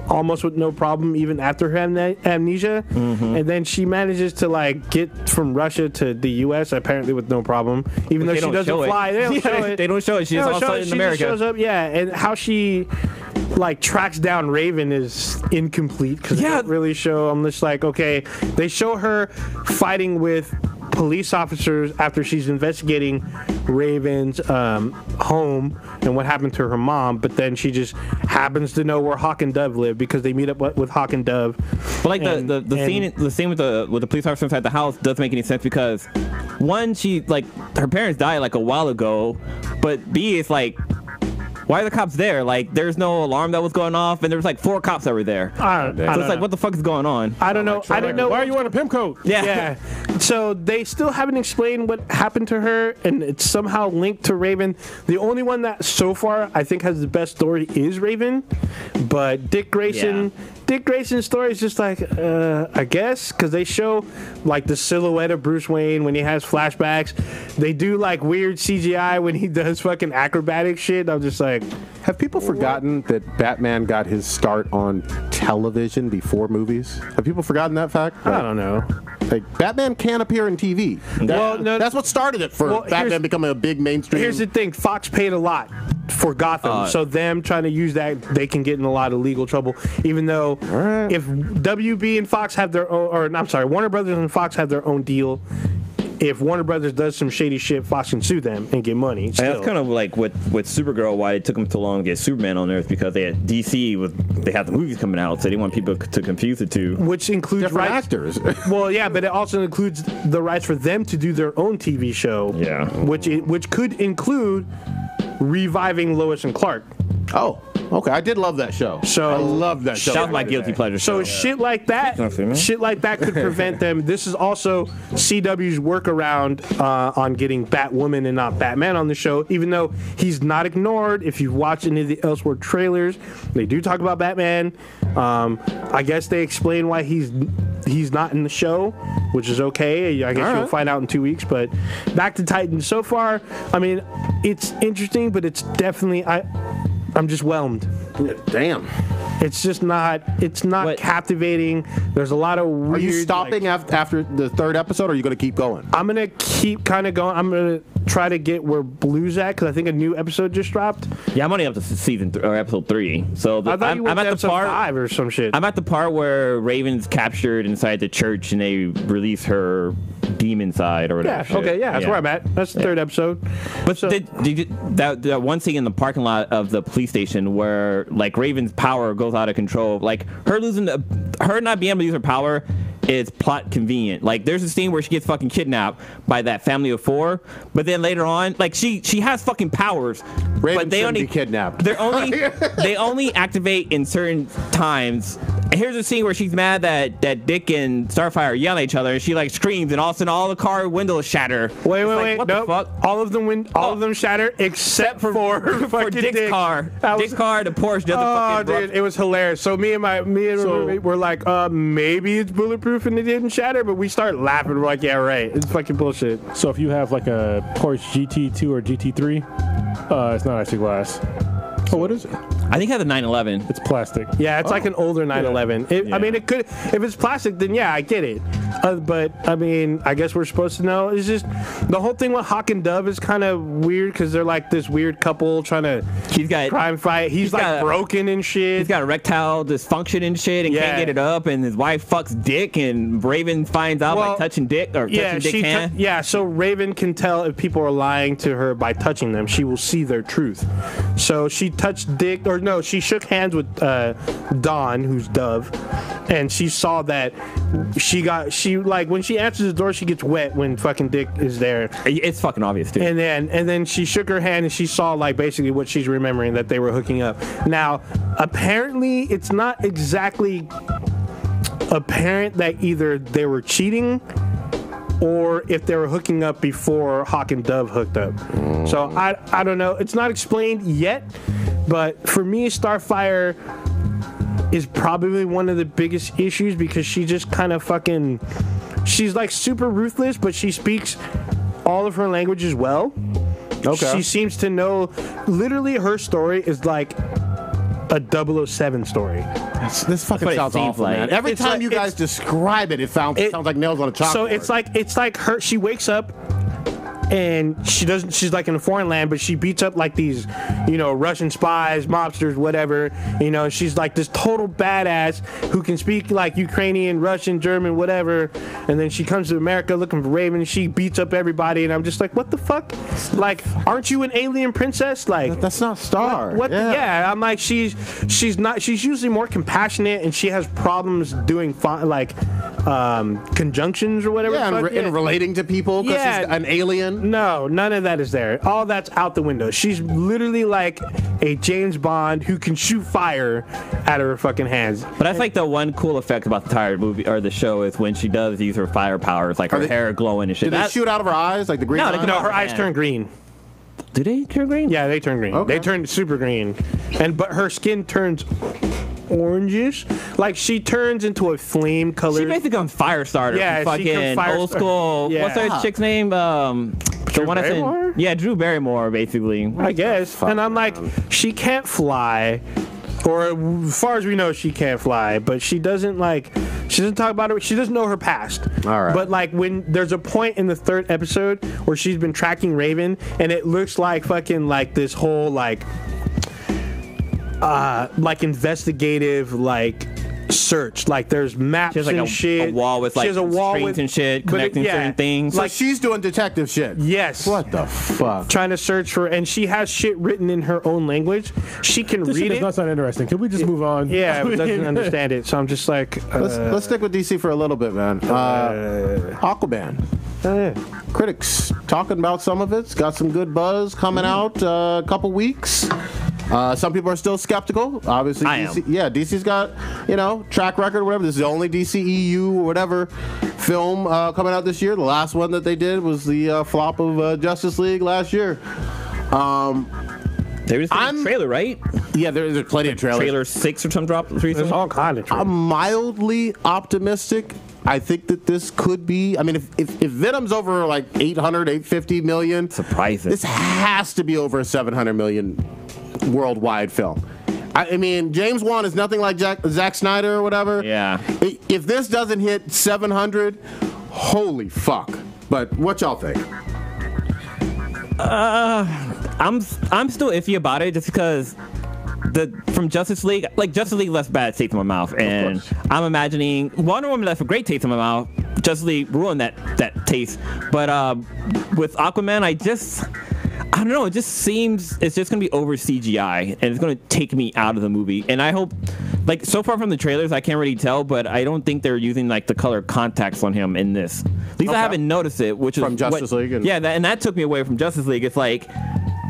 almost with no problem, even after her amnesia. And then she manages to like get from Russia to the U.S. apparently with no problem, even though They she don't doesn't show it. fly. They don't Yeah, show it. they don't show it. She's They don't also show it. in She America. just shows up, yeah. And how she like tracks down Raven is incomplete, because they don't really show. I'm just like, okay, they show her fighting with police officers after she's investigating Raven's home and what happened to her mom, but then she just happens to know where Hawk and Dove live because they meet up with Hawk and Dove. But like the scene with the police officer inside the house doesn't make any sense, because one, she like her parents died like a while ago, but B, it's like, why are the cops there? Like, there's no alarm that was going off, and there was like 4 cops that were there. I don't So it's know. like, what the fuck is going on? I don't know. I don't know. Why are you wearing a pimp coat? Yeah. So they still haven't explained what happened to her, and it's somehow linked to Raven. The only one that so far I think has the best story is Raven, but Dick Grayson's story is just like, I guess, because they show like the silhouette of Bruce Wayne when he has flashbacks. They do like weird CGI when he does fucking acrobatic shit. I'm just like, Have people forgotten that Batman got his start on television before movies? Have people forgotten that fact? I don't know. Like, Batman can appear in TV. Well, no, That's what started it for Well, Batman here's- becoming a big mainstream. Here's the thing: Fox paid a lot for Gotham. So them trying to use that, they can get in a lot of legal trouble. Even though if WB and Fox have their own, or I'm sorry, Warner Brothers and Fox have their own deal. If Warner Brothers does some shady shit, Fox can sue them and get money. And that's kind of like with Supergirl, why it took them so long to get Superman on Earth, because they had DC they had the movies coming out, so they didn't want people to confuse the two. Which includes Different rights. actors. Well, yeah, but it also includes the rights for them to do their own TV show. Yeah. Which could include reviving Lois and Clark. Oh, okay. I did love that show. So I love that show. That was my guilty pleasure So show. shit like that, could prevent them. This is also CW's workaround on getting Batwoman and not Batman on the show, even though he's not ignored. If you watch any of the Elseworld trailers, they do talk about Batman. I guess they explain why he's not in the show, which is okay. I guess you'll find out in 2 weeks. But back to Titans. So far, I mean, it's interesting, but it's definitely I'm just whelmed. Damn. It's just not. It's not captivating. There's a lot of weird. Are you stopping after the third episode, or are you going to keep going? I'm gonna keep kind of going. I'm gonna try to get where Blue's at, because I think a new episode just dropped. Yeah, I'm only up to or episode 3. So I thought you went I'm to at the episode part 5 or some shit. I'm at the part where Raven's captured inside the church and they release her demon side or whatever. Yeah. Okay. Yeah. That's where I'm at. That's the third episode. But that one scene in the parking lot of the police station where like Raven's power goes out of control, like her not being able to use her power is plot convenient. Like there's a scene where she gets fucking kidnapped by that family of 4, but then later on, like she has fucking powers. Raven but they only be kidnapped. They only activate in certain times. And here's a scene where she's mad that Dick and Starfire are yelling at each other, and she like screams, and all of a sudden all the car windows shatter. Wait. What Nope. the fuck? All of them shatter except for Dick's car. Dick's car, the Porsche doesn't fucking dude, it was hilarious. So me and my roommate were like, maybe it's bulletproof and it didn't shatter, but we start laughing. We're like, yeah, right. It's fucking bullshit. So if you have like a Porsche GT2 or GT3, it's not actually glass. Oh, what is it? I think it has a 911. It's plastic. Yeah, it's like an older 911. I mean, it could. If it's plastic, then yeah, I get it. But I mean, I guess we're supposed to know. It's just the whole thing with Hawk and Dove is kind of weird, because they're like this weird couple trying to crime fight. He's like broken and shit. He's got erectile dysfunction and shit, and can't get it up. And his wife fucks Dick, and Raven finds out by touching Dick or touching Dick's hand. So Raven can tell if people are lying to her by touching them. She will see their truth. So she touched Dick, or no, she shook hands with Dawn, who's Dove, and she saw that she like when she answers the door, she gets wet when fucking Dick is there. It's fucking obvious, dude. And then she shook her hand and she saw like basically what she's remembering, that they were hooking up. Now, apparently, it's not exactly apparent that either they were cheating or if they were hooking up before Hawk and Dove hooked up. So I don't know. It's not explained yet, but for me, Starfire is probably one of the biggest issues, because she just kind of she's like super ruthless, but she speaks all of her languages well. Okay. She seems to know, literally her story is like a 007 story. This fucking sounds awful, man. Every time you guys describe it, it sounds like nails on a chalkboard. So it's like her. She wakes up and she's like in a foreign land, but she beats up like these, Russian spies, mobsters, whatever. She's like this total badass who can speak like Ukrainian, Russian, German, whatever. And then she comes to America looking for Raven. She beats up everybody, and I'm just like, what the fuck? Like, aren't you an alien princess? Like, that's not Star. What? Yeah, I'm like, she's not. She's usually more compassionate, and she has problems doing conjunctions or whatever. Yeah, and relating to people because she's an alien. No, none of that is there. All that's out the window. She's literally like a James Bond who can shoot fire out of her fucking hands. But that's like the one cool effect about the entire movie or the show is when she does use her fire powers, like her hair glowing and shit. Did they shoot out of her eyes like the green? No, her eyes turn green. Do they turn green? Yeah, they turn green. Okay. They turn super green, but her skin turns orangish. Like, she turns into a flame color. She basically becomes Firestarter. Yeah, fucking old school. Yeah. What's that chick's name? Drew Barrymore? Yeah, Drew Barrymore, basically. I guess. And I'm like, she can't fly. Or as far as we know, she can't fly, but she doesn't She doesn't talk about it. She doesn't know her past. All right. But like when there's a point in the 3rd episode where she's been tracking Raven, and it looks like fucking like this whole like investigative like search. Like there's maps She has like and shit. a wall with like she has a wall strings with, and shit but it- connecting yeah, certain things. Like she's doing detective shit. Yes. What the fuck? Trying to search for, and she has shit written in her own language. She can This shit read does it. not sound interesting. Could we just move on? Yeah, but doesn't understand it. So I'm just like, Let's stick with DC for a little bit, man. Aquaman. Critics talking about some of it. It's got some good buzz coming out a couple weeks. Some people are still skeptical. Obviously, I DC, am. yeah, DC's got, track record or whatever. This is the only DCEU or whatever film coming out this year. The last one that they did was the flop of Justice League last year. There was a trailer, right? Yeah, there's plenty of trailers. Trailer 6 or some drop recently. there's all kind of I'm mildly optimistic. I think that this could be. I mean, if Venom's over like 850 million, Surprising. this has to be over a 700 million worldwide film. I mean, James Wan is nothing like Zack Snyder or whatever. Yeah. If this doesn't hit 700, holy fuck. But what y'all think? I'm still iffy about it just because from Justice League, like Justice League left bad taste in my mouth, and I'm imagining Wonder Woman left a great taste in my mouth. Justice League ruined that taste, but with Aquaman, I don't know. It just seems it's just gonna be over CGI, and it's gonna take me out of the movie. And I hope, like so far from the trailers, I can't really tell, but I don't think they're using like the color contacts on him in this. At least I haven't noticed it, which is From Justice League. and that took me away from Justice League. It's like,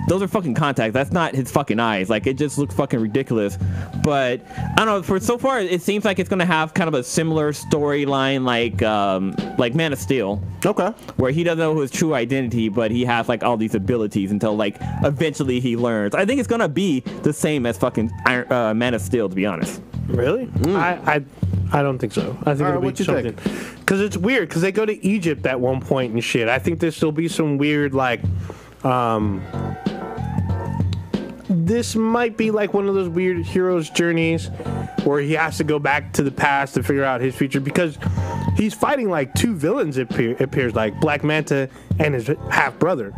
those are fucking contacts. That's not his fucking eyes. Like, it just looks fucking ridiculous. But I don't know. For so far, it seems like it's gonna have kind of a similar storyline, like Man of Steel. Okay. Where he doesn't know his true identity, but he has like all these abilities until like eventually he learns. I think it's gonna be the same as fucking Man of Steel, to be honest. Really? I don't think so. I think it'll be what you something. Because it's weird. Because they go to Egypt at one point and shit. I think there'll still be some weird like. This might be like one of those weird hero's journeys where he has to go back to the past to figure out his future, because he's fighting like two villains. It appears like Black Manta and his half brother.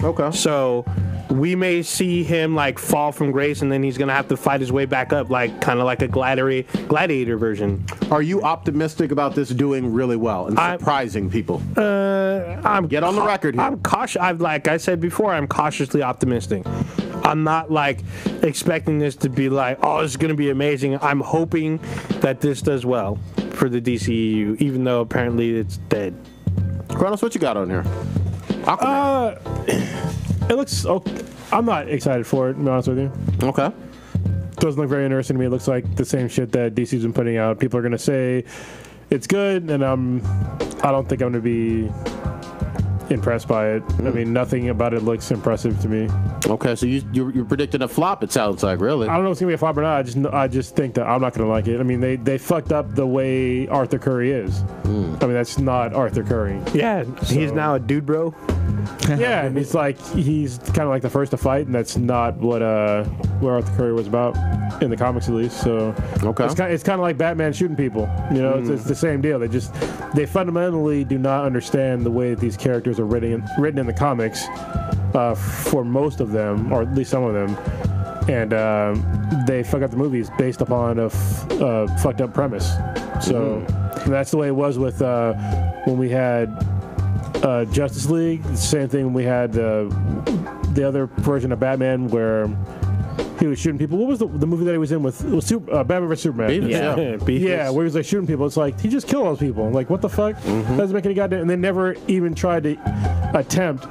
Okay. So we may see him like fall from grace, and then he's gonna have to fight his way back up, like kind of like a gladiator version. Are you optimistic about this doing really well and surprising people? I'm Get on the record here. I'm cautious. Like I said before, I'm cautiously optimistic. I'm not like expecting this to be like, oh, this is going to be amazing. I'm hoping that this does well for the DCEU, even though apparently it's dead. Kronos, what you got on here? Aquaman. It looks. I'm not excited for it, to be honest with you. Okay. Doesn't look very interesting to me. It looks like the same shit that DC's been putting out. People are going to say it's good, and I don't think I'm going to be impressed by it. I mean, nothing about it looks impressive to me. Okay, so you're predicting a flop, it sounds like, really. I don't know if it's gonna be a flop or not. I just think that I'm not gonna like it. I mean, they fucked up the way Arthur Curry is. I mean, that's not Arthur Curry. Yeah, he's now a dude, bro. Yeah, and he's kind of like the first to fight, and that's not what Arthur Curry was about in the comics, at least. So Okay. it's kind of like Batman shooting people. You know, it's the same deal. They fundamentally do not understand the way that these characters are written in the comics, for most of them, or at least some of them, and they fuck up the movies based upon a fucked up premise. So that's the way it was with when we had Justice League. The same thing when we had the other version of Batman where he was shooting people. What was the movie that he was in with? It was Batman vs Superman. Yeah. Where he was like shooting people. It's like he just killed all those people. Like, what the fuck? Doesn't make any goddamn. And they never even tried to attempt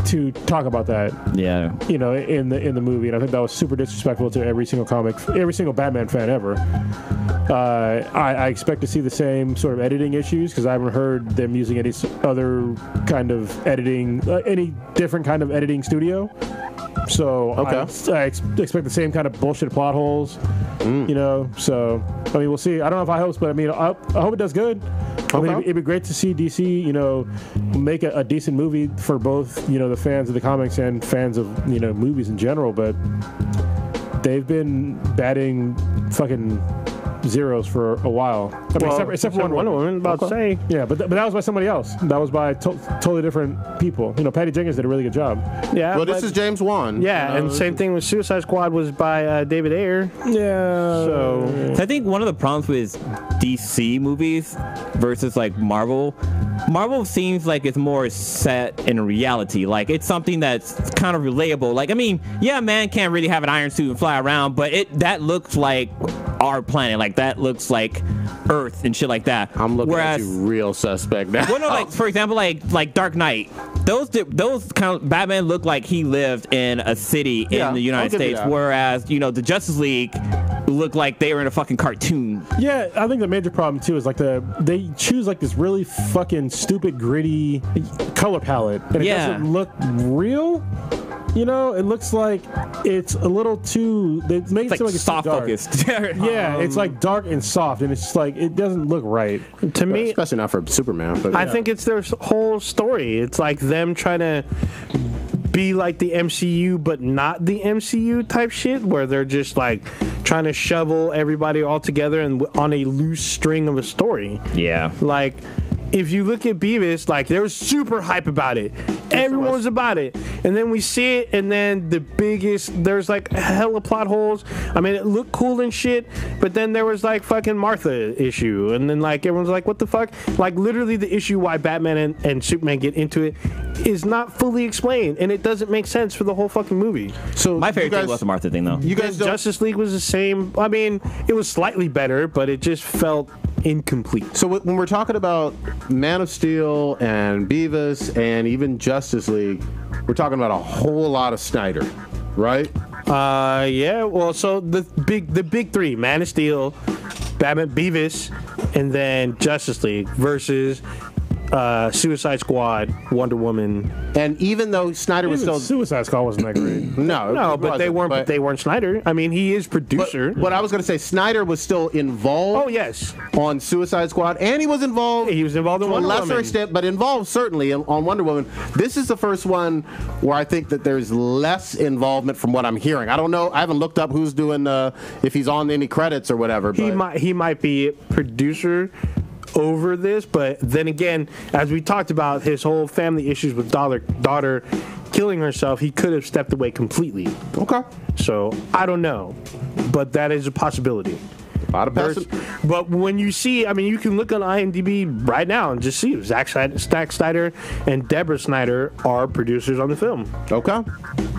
to talk about that. Yeah. You know, in the movie, and I think that was super disrespectful to every single Batman fan ever. I expect to see the same sort of editing issues because I haven't heard them using any other kind of editing, any different kind of editing studio. So I expect the same kind of bullshit plot holes, you know. So I mean, we'll see. I don't know if I hope, but I mean, I hope it does good. I mean, it'd be great to see DC, you know, make a decent movie for both, you know, the fans of the comics and fans of, you know, movies in general. But they've been batting fucking zeros for a while. I mean, except for Wonder Woman. About to say. Yeah, but that was by somebody else. That was by totally different people. You know, Patty Jenkins did a really good job. Yeah. Well, this is James Wan. Yeah, and same thing with Suicide Squad was by David Ayer. Yeah. So I think one of the problems with DC movies versus like Marvel seems like it's more set in reality. Like it's something that's kind of relatable. Like, I mean, yeah, man can't really have an iron suit and fly around, but that looks like our planet. Like that looks like Earth and shit like that. I'm looking at you real suspect now. Well, no, like for example, like Dark Knight. Those kind of Batman looked like he lived in a city in the United States, whereas you know the Justice League looked like they were in a fucking cartoon. Yeah, I think the major problem too is like they choose like this really fucking stupid gritty color palette, and it doesn't look real. You know, it looks like it's a little too. It makes it seem like it's soft dark. focused. Yeah, it's like dark and soft, and it's just like it doesn't look right. to me, Especially not for Superman. But I think it's their whole story. It's like them trying to be like the MCU, but not the MCU type shit, where they're just like trying to shovel everybody all together and on a loose string of a story. Yeah. Like, if you look at Beavis, like, there was super hype about it. Everyone was about it. And then we see it, and then there's like hella plot holes. I mean, it looked cool and shit, but then there was like fucking Martha issue. And then like everyone's like, what the fuck? Like, literally the issue why Batman and Superman get into it is not fully explained, and it doesn't make sense for the whole fucking movie. So My favorite thing was the Martha thing, though. You guys don't, Justice League was the same. I mean, it was slightly better, but it just felt incomplete. So when we're talking about Man of Steel and Beavis and even Justice League, we're talking about a whole lot of Snyder, right? Yeah. Well, so the big three: Man of Steel, Batman, Beavis, and then Justice League versus Suicide Squad, Wonder Woman. And even though Snyder was still Suicide Squad wasn't that great. no, But they weren't Snyder. I mean, he is producer. But I was going to say Snyder was still involved. Oh yes, on Suicide Squad, and he was involved. he was involved in to a Wonder lesser Woman. extent, but involved certainly on Wonder Woman. This is the first one where I think that there's less involvement from what I'm hearing. I don't know. I haven't looked up who's doing if he's on any credits or whatever. But He might be producer over this, but then again, as we talked about his whole family issues with daughter killing herself, he could have stepped away completely. Okay. So I don't know, but that is a possibility. But when you see, I mean, you can look on IMDb right now and just see Zack Snyder and Deborah Snyder are producers on the film. Okay.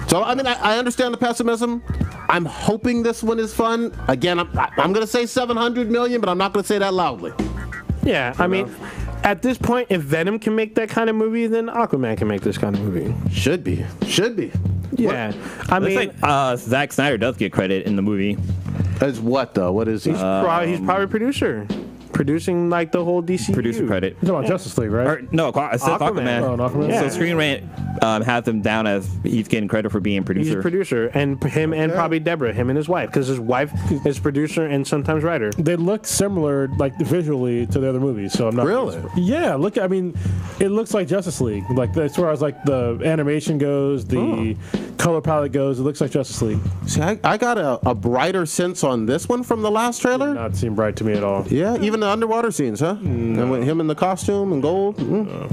So, I mean, I understand the pessimism. I'm hoping this one is fun. Again, I'm going to say 700 million, but I'm not going to say that loudly. Yeah, I mean, at this point, if Venom can make that kind of movie, then Aquaman can make this kind of movie. Should be. Yeah. I mean, Looks like Zack Snyder does get credit in the movie. As what, though? What is he? he's probably producer. Producing like the whole DC Producer credit. You're talking about Justice League, right? Or, no, it says Aquaman. Oh, Aquaman. Yeah. So Screen Rant has him down as he's getting credit for being producer. He's a producer, and him and probably Deborah, him and his wife, because his wife is producer and sometimes writer. They look similar, like visually, to the other movies. So I'm not Really? Yeah. Look, I mean, it looks like Justice League. Like as far as like the animation goes, the color palette goes, it looks like Justice League. See, I got a brighter sense on this one from the last trailer. Not seem bright to me at all. Yeah, even the underwater scenes, huh? And with him in the costume and gold.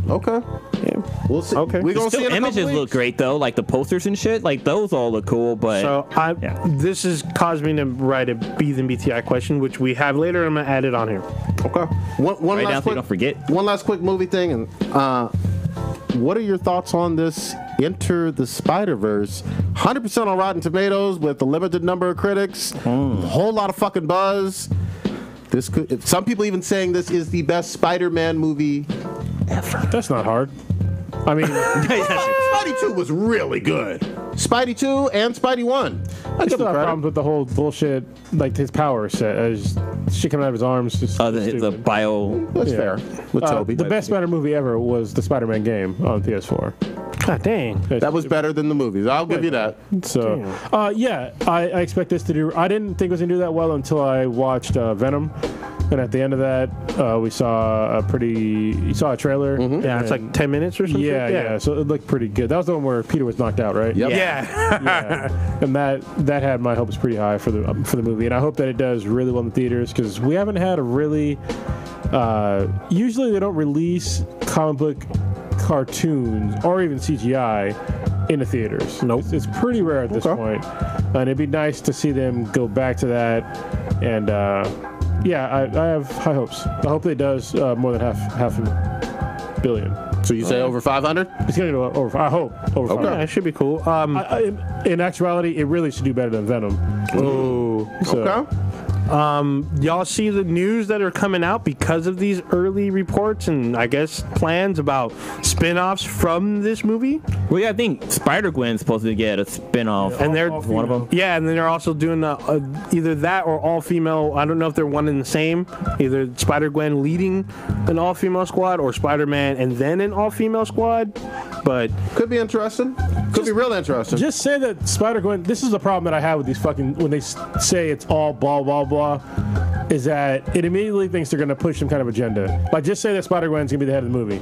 Okay. Yeah. We'll see. Okay. We're going to see Still, in a couple images weeks. look great though, like the posters and shit. Like those all look cool, but So this has caused me to write a B than BTI question, which we have later. I'm gonna add it on here. Okay. One right last now so quick, you don't forget. One last quick movie thing, and what are your thoughts on this Enter the Spider-Verse? 100% on Rotten Tomatoes with a limited number of critics, a whole lot of fucking buzz. This could, some people even saying this is the best Spider-Man movie ever. That's not hard. I mean, Spidey 2 was really good. Spidey 2 and Spidey 1. I I give still him have credit. problems with the whole bullshit, like his power set. As shit coming out of his arms. Just the stupid. bio. That's Yeah. fair. With Toby. The best Spider movie ever was the Spider-Man game on PS4. God dang. That was better than the movies. I'll give you that. So, yeah, I expect this to do. I didn't think it was gonna do that well until I watched Venom, And at the end of that, we saw you saw a trailer. Yeah, it's like 10 minutes or something. Yeah. So it looked pretty good. That was the one where Peter was knocked out, right? Yep. Yeah. And that had my hopes pretty high for the movie, and I hope that it does really well in the theaters because we haven't had a really. Usually they don't release comic book cartoons or even CGI in the theaters. Nope. It's pretty rare at this point, and it'd be nice to see them go back to that. And I have high hopes. I hope it does more than half a billion. So you say over 500? It's gonna go over. I hope over. Okay. 500. Yeah, it should be cool. In actuality, it really should do better than Venom. Oh. So, Okay. Y'all see the news that are coming out because of these early reports and I guess plans about spin-offs from this movie? Well, yeah, I think Spider-Gwen's supposed to get a spin-off. And they're one of them. Yeah, and then they're also doing either that or all-female. I don't know if they're one and the same. Either Spider-Gwen leading an all-female squad or Spider-Man and then an all-female squad. But Could be interesting. Could be real interesting. just say that Spider-Gwen. This is the problem that I have with these fucking when they say it's all blah blah blah. Is that it immediately thinks they're going to push some kind of agenda. Like, just say that Spider-Gwen's going to be the head of the movie.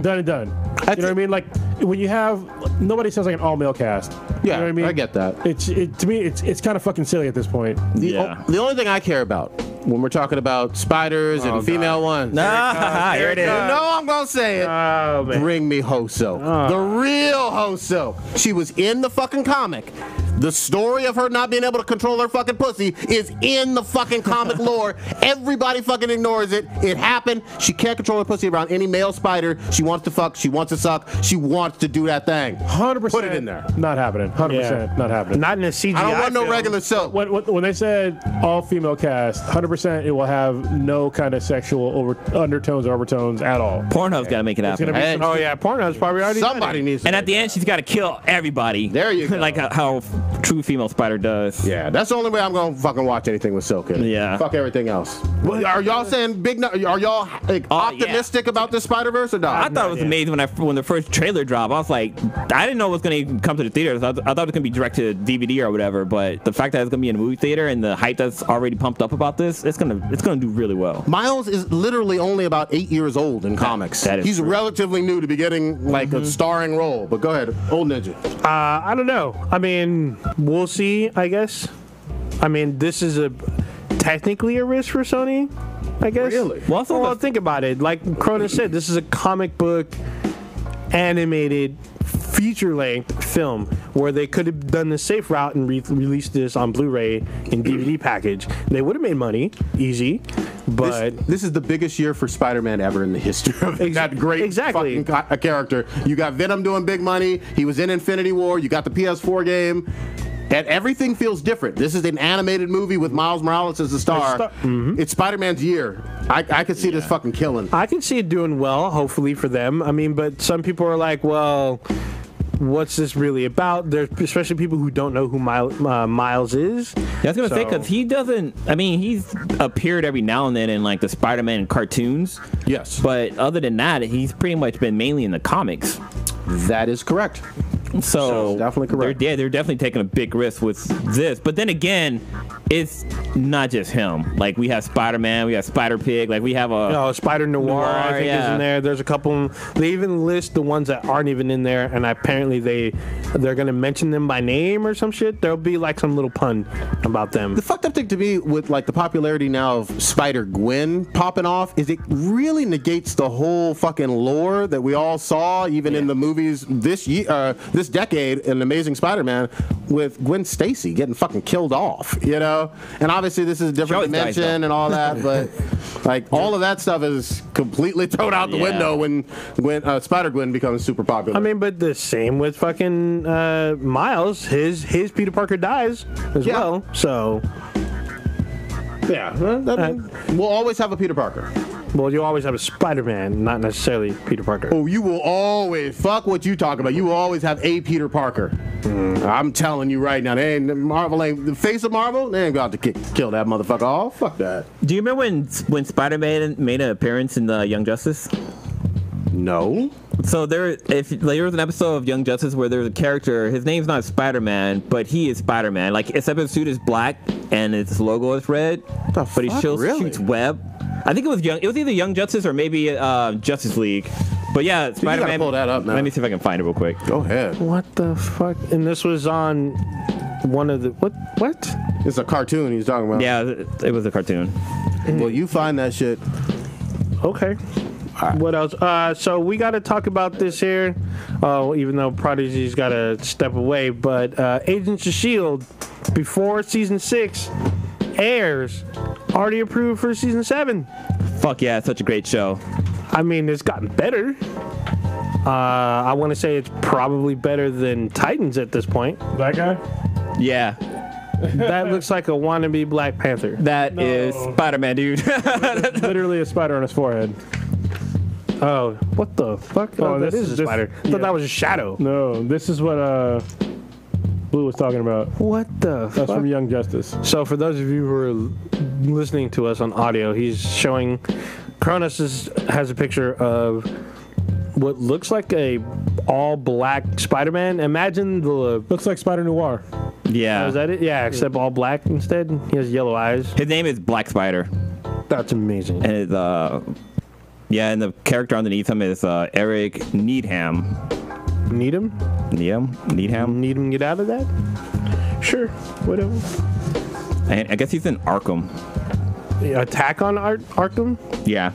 Done and done. You know what I mean? Like, when you have... Nobody sounds like an all-male cast. Yeah, you know what I mean? I get that. To me, it's kind of fucking silly at this point. The only thing I care about when we're talking about spiders and female ones. Nah, here it is. You know I'm going to say it. oh man, Bring me Hoso. The real Hoso. She was in the fucking comic. The story of her not being able to control her fucking pussy is in the fucking comic lore. Everybody fucking ignores it. It happened. She can't control her pussy around any male spider. She wants to fuck. She wants to suck. She wants to do that thing. 100%. Put it in there. Not happening. 100% not happening. not in a CGI. I don't want no film. regular soap. When they said all-female cast, 100% it will have no kind of sexual undertones or overtones at all. Pornhub's got to make it happen. gonna be Hey, Oh yeah, Pornhub's probably already done somebody it. needs to. And at the end, she's got to kill everybody. There you go. Like how true female spider does. Yeah, that's the only way I'm gonna fucking watch anything with Silk in it. Yeah. Fuck everything else. Well, are y'all saying are y'all like, optimistic about this Spider-Verse or not? I thought it was amazing when the first trailer dropped. I was like, I didn't know it was going to come to the theaters. I thought it was going to be direct to DVD or whatever. But the fact that it's going to be in a movie theater and the hype that's already pumped up about this, it's gonna do really well. Miles is literally only about 8 years old in comics. that is He's true. relatively new to be getting like a starring role. But go ahead, old ninja. I don't know. I mean, we'll see, I guess. I mean, this is technically a risk for Sony, I guess. Really? Well, think about it. Like Cronin said, this is a comic book animated feature-length film where they could have done the safe route and released this on Blu-ray and DVD package. They would have made money, easy, but... This is the biggest year for Spider-Man ever in the history of that great fucking character. You got Venom doing big money. He was in Infinity War. You got the PS4 game. And everything feels different. This is an animated movie with Miles Morales as the star. It's Spider-Man's year. I could see this fucking killing. I can see it doing well, hopefully for them. I mean, but some people are like, well, what's this really about? There's especially people who don't know who Miles is. Yeah, I was gonna say because he doesn't. I mean, he's appeared every now and then in like the Spider-Man cartoons. Yes. But other than that, he's pretty much been mainly in the comics. That is correct. So definitely correct. They're definitely taking a big risk with this. But then again, it's not just him. Like we have Spider-Man, we have Spider-Pig, like we have Spider Noir, I think is in there. There's a couple. They even list the ones that aren't even in there, and apparently they're gonna mention them by name or some shit. There'll be like some little pun about them. The fucked up thing to me with like the popularity now of Spider-Gwen popping off is it really negates the whole fucking lore that we all saw even in the movies this year, this decade in Amazing Spider-Man with Gwen Stacy getting fucking killed off, you know? And obviously this is a different dimension and all that, but like all of that stuff is completely thrown out the window when Spider-Gwen becomes super popular. I mean, but the same with fucking Miles. His Peter Parker dies as well, so... Yeah, we'll always have a Peter Parker. Well, you always have a Spider-Man, not necessarily Peter Parker. Oh, you will always, fuck what you talk about, you will always have a Peter Parker. I'm telling you right now, Marvel ain't, the face of Marvel, they ain't about to kill that motherfucker off. Fuck that. Do you remember when Spider-Man made an appearance in the Young Justice? No. So there was an episode of Young Justice where there's a character, his name's not Spider-Man, but he is Spider-Man. Like, except his suit is black and its logo is red, but he shoots web. I think it was Young. It was either Young Justice or maybe Justice League. But yeah, Spider-Man. pull that up now. Let me see if I can find it real quick. Go ahead. What the fuck? And this was on one of the what? It's a cartoon he's talking about. Yeah, it was a cartoon. Well, you find that shit. Okay. Right. What else? So we got to talk about this here. Even though Prodigy's got to step away, but Agents of S.H.I.E.L.D. before season 6 airs, already approved for season 7. Fuck yeah, it's such a great show. I mean, it's gotten better. I want to say it's probably better than Titans at this point. That guy? Yeah, That looks like a wannabe Black Panther. that is Spider-Man, dude. Literally a spider on his forehead. Oh, what the fuck? Oh, that is a this- spider. I thought that was a shadow. No, this is what Blue was talking about. What the That's fuck? from Young Justice. So for those of you who are listening to us on audio, he's showing Cronus has a picture of what looks like a all black Spider-Man. Imagine the Looks like Spider Noir. Yeah. is that it? Yeah, except all black instead. He has yellow eyes. His name is Black Spider. That's amazing. And his, and the character underneath him is Eric Needham. Need him? Needham? Need him to get out of that? Sure, whatever. And I guess he's in Arkham. Attack on Arkham? Yeah.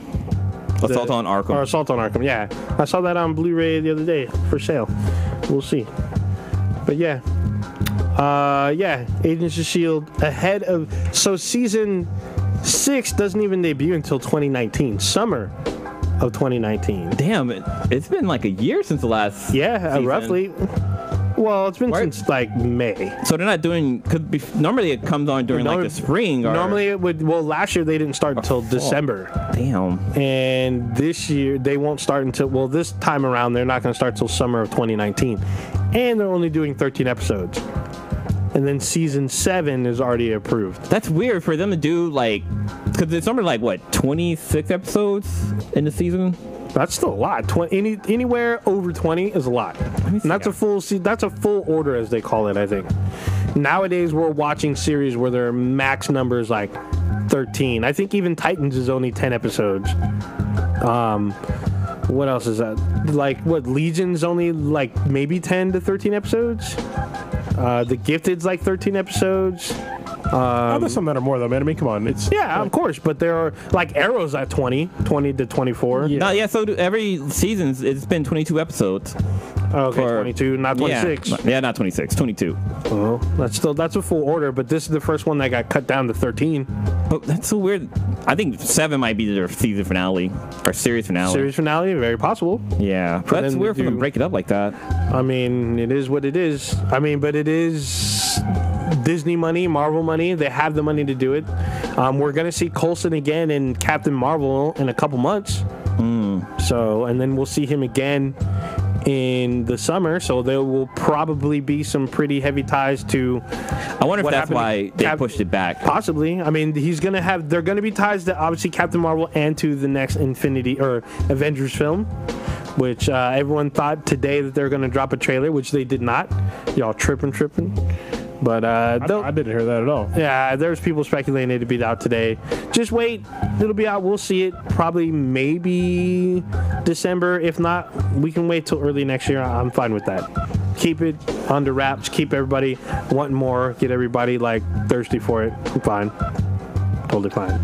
Assault on Arkham. Or Assault on Arkham, yeah. I saw that on Blu-ray the other day for sale. We'll see. But yeah. Agents of S.H.I.E.L.D. ahead of... So season 6 doesn't even debut until 2019. Summer of 2019. Damn, it's been like a year since the last Yeah, season. roughly. Well, it's been Where- since like May. So they're not doing... Cause normally it comes on during like the spring. Or, Normally it would... Well, last year they didn't start until December. Damn. And this year they won't start until... Well, this time around they're not going to start until summer of 2019. And they're only doing 13 episodes. And then season 7 is already approved. That's weird for them to do like... Because it's normally like, what, 26 episodes in the season? That's still a lot. Anywhere over 20 is a lot. And that's a full that's a full order, as they call it, I think. Nowadays, we're watching series where their max number is like 13. I think even Titans is only 10 episodes. What else is that? Like, what, Legion's only like maybe 10 to 13 episodes? The Gifted's like 13 episodes. There's some that are more though, man. I mean, come on. It's Yeah, of course, but there are like Arrow's at 20 to 24. Yeah. So every season it's been 22 episodes. Okay, For- 22, not 26. Yeah, not 26, 22. Oh, that's a full order, but this is the first one that got cut down to 13. But that's so weird. I think 7 might be their season finale or series finale. Series finale, very possible. Yeah, but that's them weird to for them to do- break it up like that. I mean, it is what it is. I mean, but it is Disney money, Marvel money. They have the money to do it. We're gonna see Coulson again in Captain Marvel in a couple months. So, and then we'll see him again in the summer. So there will probably be some pretty heavy ties to. I wonder if What that's happened to why they Cap- pushed it back. Possibly. I mean, they're gonna be ties to obviously Captain Marvel and to the next Infinity or Avengers film, which everyone thought today that they're gonna drop a trailer, which they did not. Y'all tripping. But I didn't hear that at all. yeah, there's people speculating it'd be out today. Just wait, it'll be out. We'll see it probably maybe December. If not, we can wait till early next year. I'm fine with that. Keep it under wraps. Keep everybody wanting more. Get everybody like thirsty for it. I'm fine. Totally fine.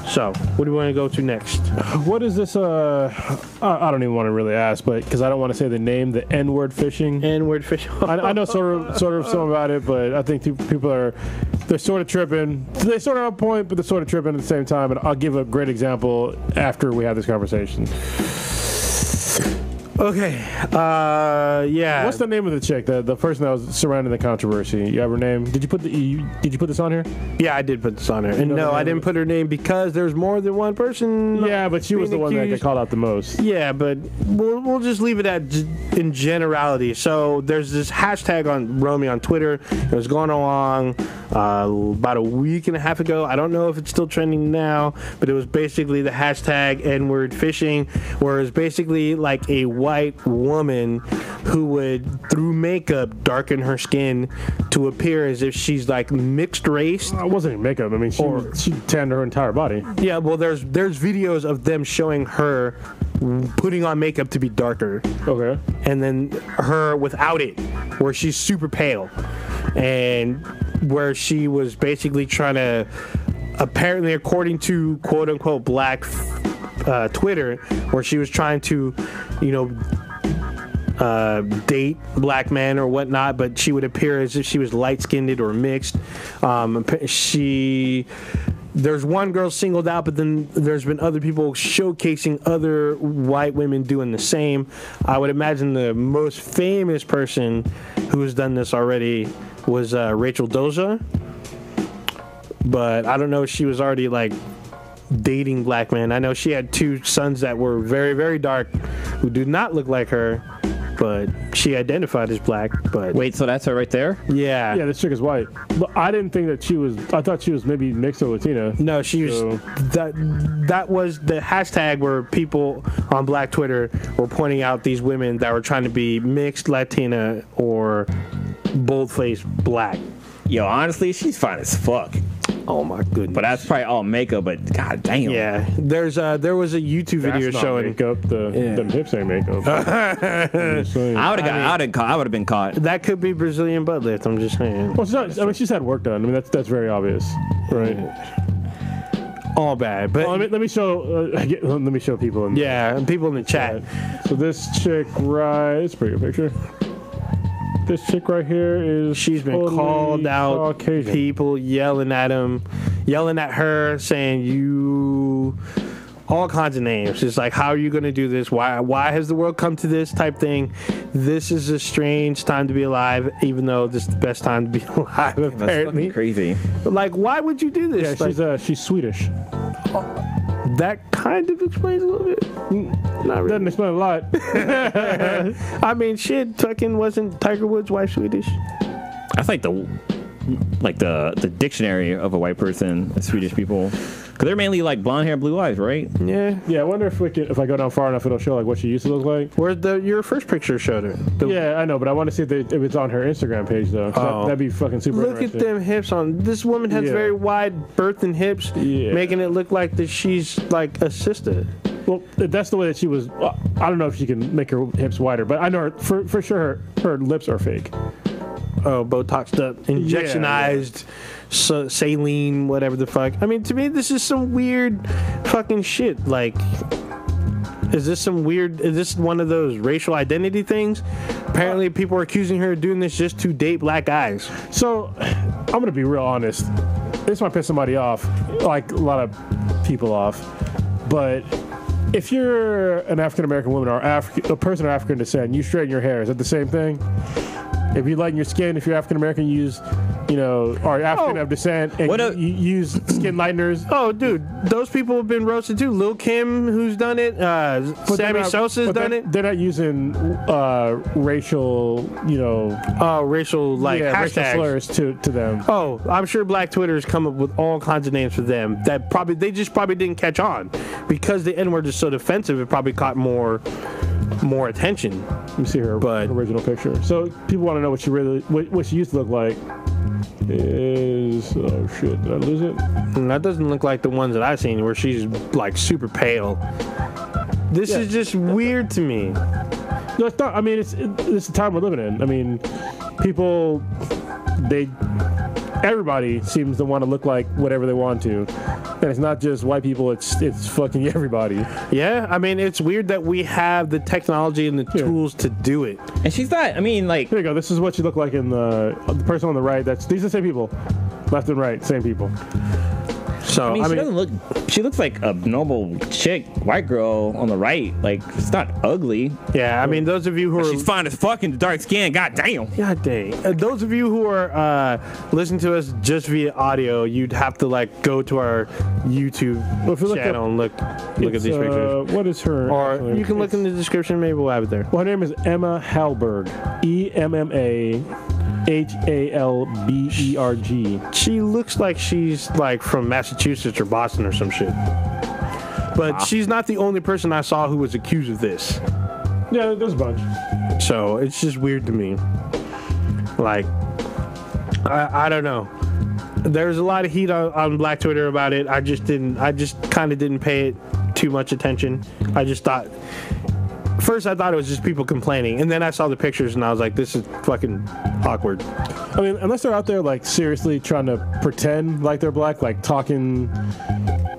So, what do we want to go to next? What is this? I don't even want to really ask, but because I don't want to say the name, the N-word fishing. N-word fish. I know sort of some about it, but I think people they're sort of tripping. They sort of have a point, but they're sort of tripping at the same time. And I'll give a great example after we have this conversation. Okay. Yeah. What's the name of the chick? The person that was surrounding the controversy. You have her name? Did you put this on here? Yeah, I did put this on her. And no, I didn't put her name because there's more than one person. Yeah, but she was the being one that got accused. called out the most. Yeah, but we'll just leave it at in generality. So there's this hashtag on Romy on Twitter. It was going along about a week and a half ago. I don't know if it's still trending now, but it was basically the hashtag N-word fishing, where it's basically like a white woman who would, through makeup, darken her skin to appear as if she's like mixed race. It wasn't even makeup. I mean, she tanned her entire body. Yeah, well, there's videos of them showing her putting on makeup to be darker. Okay. And then her without it, where she's super pale. And where she was basically trying to, apparently according to quote unquote black Twitter, where she was trying to, date black men or whatnot, but she would appear as if she was light-skinned or mixed. There's one girl singled out, but then there's been other people showcasing other white women doing the same. I would imagine the most famous person who has done this already was Rachel Doja. But I don't know if she was already like dating black men. I know she had 2 sons that were very, very dark who do not look like her, but she identified as black. But Wait, so that's her right there? yeah. Yeah, this chick is white. But I didn't think that she was. I thought she was maybe mixed or Latina. No, she was. So- That was the hashtag where people on Black Twitter were pointing out these women that were trying to be mixed Latina or bold-faced black. Yo, honestly, she's fine as fuck. Oh my goodness! But that's probably all makeup. But god damn. Yeah, there was a YouTube video That's not showing. makeup. Them hips ain't makeup. I'm just saying. I would have been caught. That could be Brazilian butt lift. I'm just saying. Well, she's had work done. I mean, that's very obvious, right? All bad, but Let me show. Let me show people. yeah, and people in the chat. So this chick, right? It's a pretty good picture. This chick right here is. She's been totally called out. Caucasian. People yelling at her, saying you. All kinds of names. It's like, how are you going to do this? Why has the world come to this type thing? This is a strange time to be alive, even though this is the best time to be alive, That's apparently. fucking crazy. But like, why would you do this? Yeah, Like, she's Swedish. that kind of explains a little bit. Not really. Doesn't explain a lot. I mean, shit, fucking wasn't Tiger Woods' wife Swedish? That's like the dictionary of a white person, Swedish people. Because they're mainly like blonde hair, blue eyes, right? Yeah. Yeah, I wonder if I go down far enough, it'll show like what she used to look like. Where's your first picture showed her? Yeah, I know, but I want to see if it's on her Instagram page though. 'Cause Oh. that'd be fucking super. Look at interesting. them hips on. This woman has Yeah. very wide birthing hips, Yeah. making it look like that she's like a sister. Well, that's the way that she was. I don't know if she can make her hips wider, but I know for sure her lips are fake. Oh, Botoxed up, injectionized, saline, whatever the fuck. I mean, to me, this is some weird fucking shit. Like, is this one of those racial identity things? Apparently, people are accusing her of doing this just to date black guys. So, I'm gonna be real honest. This might piss somebody off, like a lot of people off, but if you're an African American woman or a person of African descent, and you straighten your hair. Is it the same thing? If you lighten your skin, if you're African American, or African of descent, and you use skin lighteners. Oh, dude, those people have been roasted too. Lil Kim, who's done it. Sammy Sosa's done it. They're not using racial, Racial racial hashtags. slurs to them. Oh, I'm sure Black Twitter has come up with all kinds of names for them that they just probably didn't catch on because the N-word is so defensive. It probably caught more attention. Let me see her original picture. So people want to know what she used to look like. Oh shit, did I lose it? And that doesn't look like the ones that I've seen where she's like super pale. This is just weird to me. No, it's not. I mean, it's the time we're living in. I mean, people, everybody seems to want to look like whatever they want to, and it's not just white people. It's fucking everybody. Yeah, I mean, it's weird that we have the technology and the tools to do it. And she's not. I mean, like. Here you go. This is what you look like in the person on the right. These are the same people, left and right, same people. So I mean, she doesn't look. She looks like a normal chick, white girl on the right. Like, it's not ugly. Yeah, I mean, those of you who are She's fine as fuck in the dark skin. God damn. God dang. Those of you who are listening to us just via audio, you'd have to like go to our YouTube channel and look at these pictures. What is her? Or you can look in the description. Maybe we'll have it there. Well, her name is Emma Hallberg. EMMAHALBERG. She looks like she's like from Massachusetts or Boston or some shit. But she's not the only person I saw who was accused of this. Yeah, there's a bunch. So it's just weird to me. Like, I don't know. There's a lot of heat on Black Twitter about it. I just kind of didn't pay it too much attention. I just thought, first I thought it was just people complaining, and then I saw the pictures and I was like, this is fucking awkward. I mean, unless they're out there like seriously trying to pretend like they're black, like talking,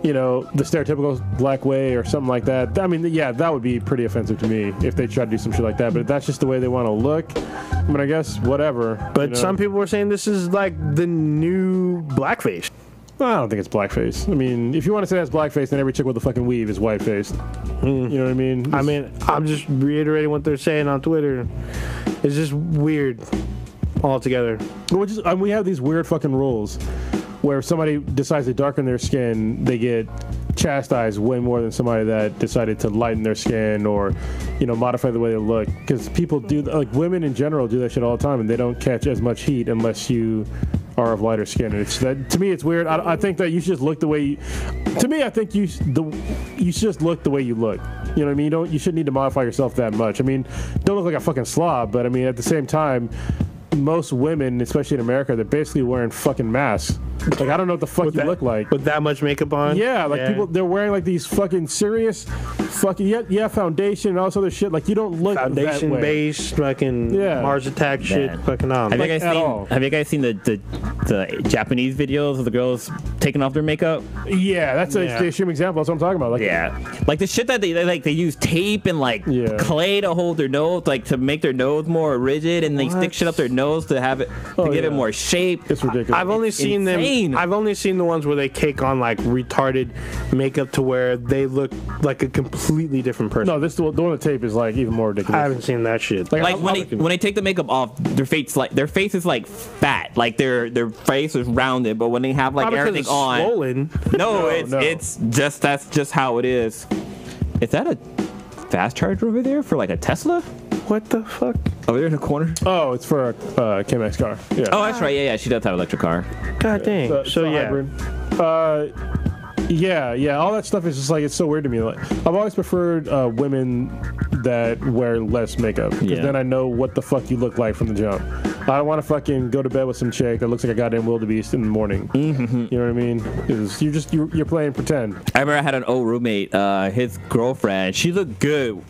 you know, the stereotypical black way or something like that. I mean, yeah, that would be pretty offensive to me if they tried to do some shit like that. But if that's just the way they want to look, I mean, I guess whatever. But you know? some people were saying this is like the new blackface. Well, I don't think it's blackface. I mean, if you want to say that's blackface, then every chick with a fucking weave is whiteface. You know what I mean? I mean, I'm just reiterating what they're saying on Twitter. It's just weird altogether. We have these weird fucking rules where if somebody decides to darken their skin, they get chastised way more than somebody that decided to lighten their skin or, you know, modify the way they look. Because people do, like women in general do that shit all the time, and they don't catch as much heat unless you are of lighter skin. And it's that, to me, it's weird. I think that you should just look the way you. To me, I think you should just look the way you look. You know what I mean? You shouldn't need to modify yourself that much. I mean, don't look like a fucking slob, but I mean, at the same time, most women, especially in America, they're basically wearing fucking masks. Like, I don't know what the fuck you look like with that much makeup on. Yeah, like people, they're wearing like these fucking serious, fucking foundation and all this other shit. Like, you don't look foundation that way. based, fucking Mars Attack shit, fucking on. Have you guys seen the Japanese videos of the girls taking off their makeup? Yeah, that's the extreme example. That's what I'm talking about. Like, like the shit that they use tape and like clay to hold their nose, like to make their nose more rigid, and they stick shit up their nose to have it give it more shape. It's ridiculous. I've only seen them. I've only seen the ones where they take on like retarded makeup to where they look like a completely different person. No, the one with tape is like even more ridiculous. I haven't seen that shit. Like when they take the makeup off, their face is like fat, like their face is rounded. But when they have like everything on, swollen. No, it's just that's just how it is. Is that a fast charger over there for like a Tesla? What the fuck? Over there in the corner? Oh, it's for a KMX car. Yeah. Oh, that's right. Yeah, she does have an electric car. God dang. So yeah. Yeah. All that stuff is just like, it's so weird to me. Like, I've always preferred women that wear less makeup because then I know what the fuck you look like from the jump. I don't want to fucking go to bed with some chick that looks like a goddamn wildebeest in the morning. Mm-hmm. You know what I mean? You're playing pretend. I remember I had an old roommate. His girlfriend, she looked good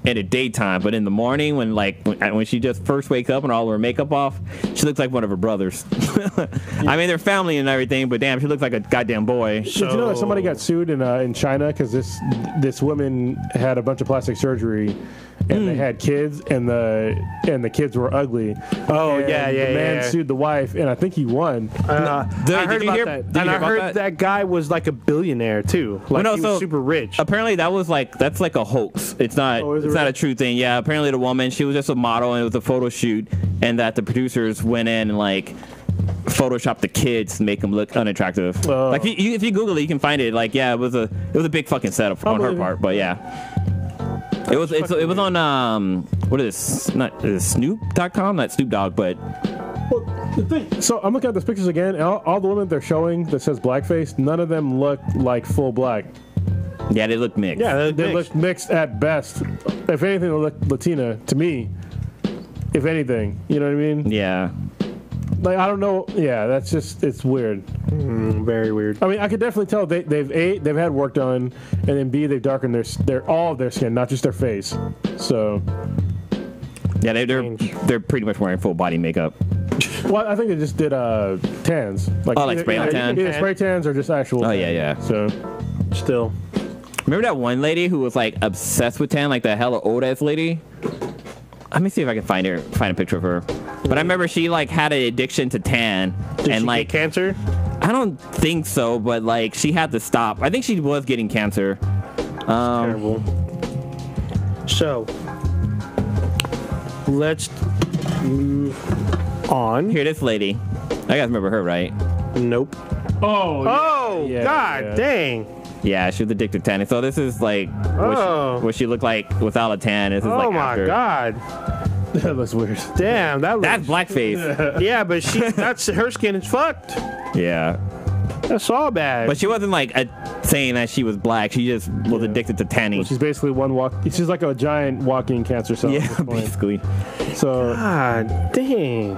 in the daytime, but in the morning when she just first wakes up and all her makeup off, she looks like one of her brothers. I mean, they're family and everything, but damn, she looks like a goddamn boy. So, did you know that somebody got sued in China because this woman had a bunch of plastic surgery and they had kids and the kids were ugly. Oh, and the man sued the wife and I think he won. I heard about that. And I heard that guy was like a billionaire too. Like he was super rich. Apparently that's like a hoax. It's not it's not a true thing. Yeah, apparently the woman, she was just a model and it was a photo shoot, and that the producers went in and like Photoshop the kids to make them look unattractive. Like if you Google it, you can find it. Like it was a big fucking setup on her part, but yeah. It was on what is this? Not Snoop.com, not Snoop Dogg, but the thing. So I'm looking at these pictures again, and all the women they're showing that says blackface, none of them look like full black. Yeah, they look mixed. Yeah, they look mixed at best. If anything, they look Latina to me. If anything, you know what I mean? Yeah. Like, I don't know. Yeah, that's just, it's weird. Very weird. I mean, I could definitely tell they've had work done, and then B, they've darkened their all of their skin, not just their face. So. Yeah, they're pretty much wearing full body makeup. Well, I think they just did tans. Like spray on tan? Either spray tans or just actual. Oh, tan. yeah. So. Still. Remember that one lady who was like obsessed with tan, like that hella old ass lady? Let me see if I can find a picture of her. But I remember she like had an addiction to tan. Did she like get cancer? I don't think so, but like she had to stop. I think she was getting cancer. Terrible. So let's move on. Here, this lady. I guys remember her, right? Nope. Oh, God dang. Yeah, she was addicted to tanning. So this is like what she looked like without a tan. This is like my after. God. That looks weird. Damn, that's blackface. Yeah, but that's her skin is fucked. Yeah. That's all bad. But she wasn't like saying that she was black. She just was addicted to tanning. Well, she's basically she's like a giant walking cancer cell. Yeah, basically. So God dang.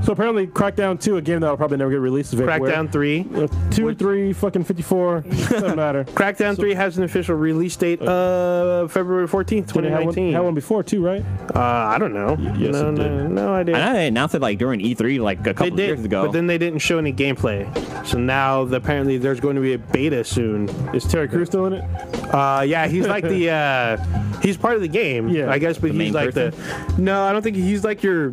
So apparently, Crackdown 2, a game that'll probably never get released. Crackdown 3. 2, 3, fucking 54. Doesn't matter. Crackdown 3 has an official release date of February 14th, 2019. Had one before, too, right? I don't know. Yes, No idea. I know they announced it like during E3 like a couple of years ago. But then they didn't show any gameplay. So now apparently there's going to be a beta soon. Is Terry Crews still in it? Yeah, he's like the he's part of the game, Yeah. I guess, but The he's main like person? no, I don't think he's like your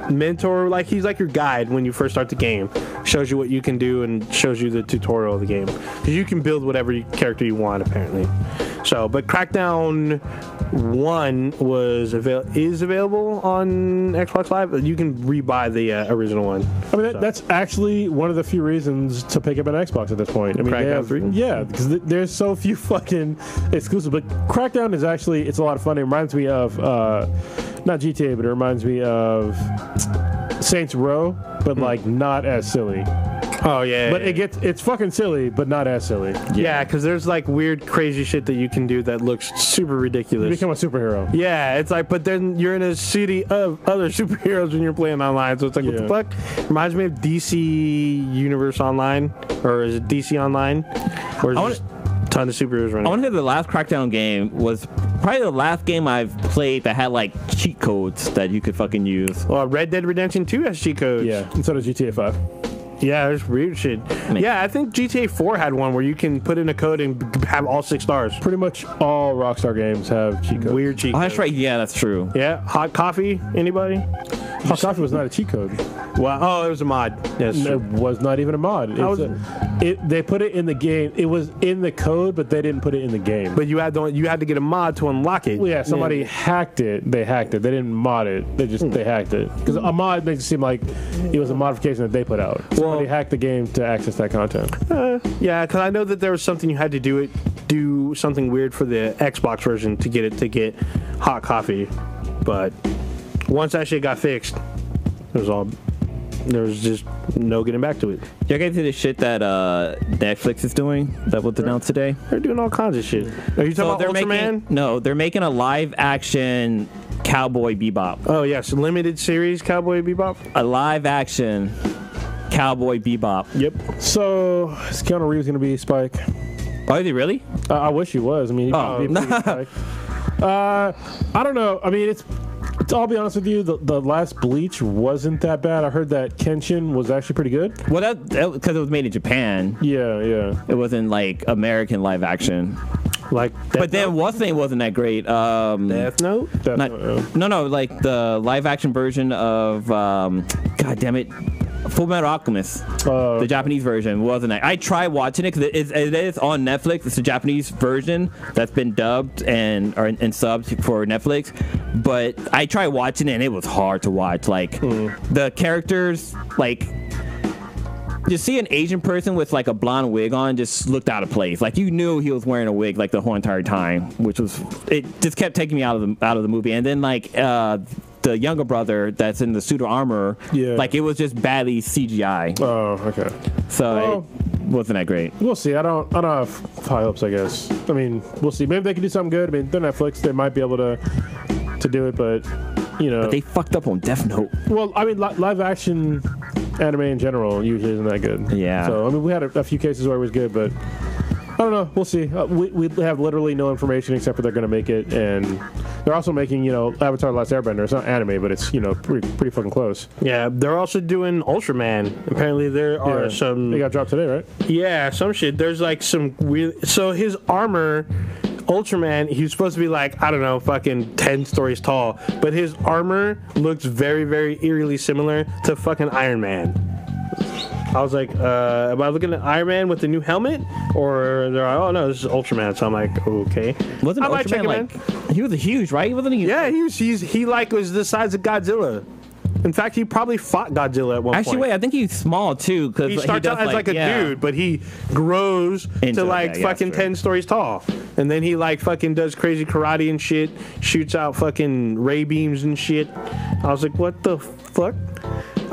mentor, like he's like your guide when you first start the game. Shows you what you can do and shows you the tutorial of the game. Because you can build whatever character you want apparently. So, but Crackdown 1 is available on Xbox Live, but you can rebuy the original one. I mean, that's actually one of the few reasons to pick up an Xbox at this point. I mean, Crackdown 3? Yeah, because there's so few fucking exclusives. But Crackdown is actually, it's a lot of fun. It reminds me of, not GTA, but it reminds me of Saints Row, but like not as silly. Oh yeah, But it's fucking silly, but not as silly. yeah, because there's like weird, crazy shit that you can do that looks super You ridiculous. become a superhero. Yeah, it's like, but then you're in a city of other superheroes when you're playing online, so it's like, what the fuck? Reminds me of DC Universe Online, or is it DC Online? Or is it just a ton of superheroes running? I want to say the last Crackdown game was probably the last game I've played that had like cheat codes that you could fucking use. Well, Red Dead Redemption 2 has cheat codes. Yeah, and so does GTA 5. Yeah, there's weird shit. Yeah, I think GTA 4 had one where you can put in a code and have all 6 stars. Pretty much all Rockstar games have cheat codes. Weird cheat Oh, codes. that's right. Yeah, that's true. Yeah, hot coffee, anybody? Hot Coffee was not a cheat code. Well, oh, it was a mod. Yes. It was not even a mod. They put it in the game. It was in the code, but they didn't put it in the game. But you had to get a mod to unlock it. Well, yeah, somebody hacked it. They hacked it. They didn't mod it. They hacked it. Because a mod makes it seem like it was a modification that they put out. Somebody hacked the game to access that content. Yeah, because I know that there was something you had to do something weird for the Xbox version to get hot coffee. But once that shit got fixed, there was just no getting back to it. Y'all guys see the shit that Netflix is doing that was announced today? They're doing all kinds of shit. Are you talking about Ultraman? They're making a live action Cowboy Bebop. Oh yes, limited series Cowboy Bebop. A live action Cowboy Bebop. Yep. So, is Keanu Reeves going to be Spike? Oh, is he really? I wish he was. I mean, he Oh. could be Spike. I don't know. I mean, I'll be honest with you, the last Bleach wasn't that bad. I heard that Kenshin was actually pretty good. Well, that because it was made in Japan. Yeah. It wasn't like American live action. Like, But then what's name wasn't that great. Death Note. No, like the live action version of God damn it, Full Metal Alchemist. The Japanese version wasn't that. I tried watching it because it is on Netflix. It's a Japanese version that's been dubbed and subbed for Netflix. But I tried watching it and it was hard to watch. Like the characters, like. You see an Asian person with like a blonde wig on just looked out of place. Like you knew he was wearing a wig like the whole entire time, which was it just kept taking me out of the movie. And then like the younger brother that's in the suit of armor, like it was just badly CGI. Oh, okay. So it wasn't that great. We'll see. I don't have high hopes, I guess. I mean, we'll see. Maybe they can do something good. I mean, they're Netflix. They might be able to do it, but you know. But they fucked up on Death Note. Well, I mean, live action anime in general usually isn't that good. Yeah. So I mean, we had a few cases where it was good, but I don't know. We'll see. We have literally no information except for they're going to make it, and they're also making Avatar: The Last Airbender. It's not anime, but it's pretty fucking close. Yeah, they're also doing Ultraman. Apparently, there are some. They got dropped today, right? Yeah, some shit. There's like some weird. So his armor. Ultraman, he's supposed to be like, I don't know, fucking 10 stories tall, but his armor looks very, very eerily similar to fucking Iron Man. I was like, am I looking at Iron Man with the new helmet? Or they're like, oh no, this is Ultraman. So I'm like, okay. Wasn't I might check Ultraman it, man. he was huge, right? Wasn't he? Yeah, he like was the size of Godzilla. In fact, he probably fought Godzilla at one point. Actually, wait, I think he's small too. Cause he starts out as like a dude, but he grows to like fucking 10 stories tall. And then he like fucking does crazy karate and shit, shoots out fucking ray beams and shit. I was like, what the fuck?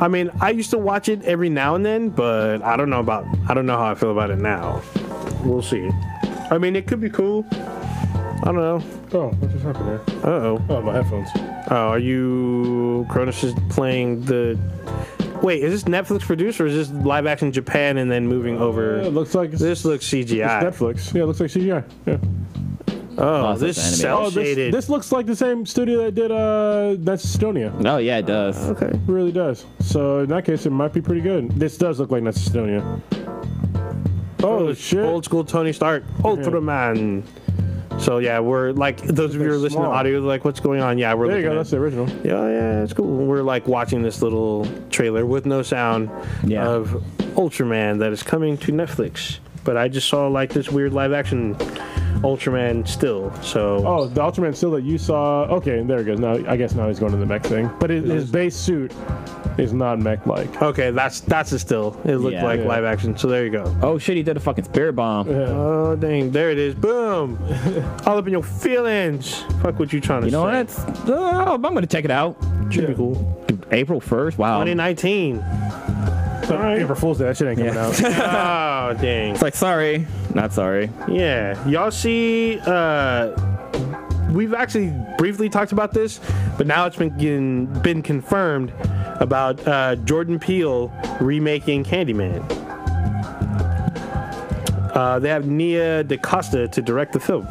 I mean, I used to watch it every now and then, but I don't know how I feel about it now. We'll see. I mean, it could be cool. I don't know. Oh, what just happened there? Uh-oh. Oh, my headphones. Oh, are you... Cronus is playing the... Wait, is this Netflix produced or is this live action Japan and then moving over? It looks like This looks CGI. It's Netflix. Yeah, it looks like CGI. Yeah. Oh, this it's is animated. cel shaded. This looks like the same studio that did that's Estonia. Oh yeah, it does. Okay. It really does. So in that case, it might be pretty good. This does look like That's Estonia. Oh shit! Old school Tony Stark, Ultraman. So yeah, we're like those of you who are listening small. to audio, like what's going on? Yeah, we're There you looking go. at- That's the original. Yeah, it's cool. We're like watching this little trailer with no sound of Ultraman that is coming to Netflix. But I just saw like this weird live action Ultraman still. So Oh, the Ultraman still that you saw. Okay, there it goes. Now I guess now he's going to the mech thing. But his base suit is not mech-like. okay, that's a still. It looked Yeah. like Yeah. live action. So there you go. Oh shit, he did a fucking spirit bomb. Oh dang, there it is. Boom. All up in your feelings. Fuck what you trying to You know say. what? I'm gonna check it out. Should be cool. April 1st. Wow. 2019. April Fool's Day. That shit ain't coming out. Oh dang. It's like sorry, not sorry. Yeah, y'all see, we've actually briefly talked about this, but now it's been confirmed about Jordan Peele remaking Candyman. They have Nia DaCosta to direct the film.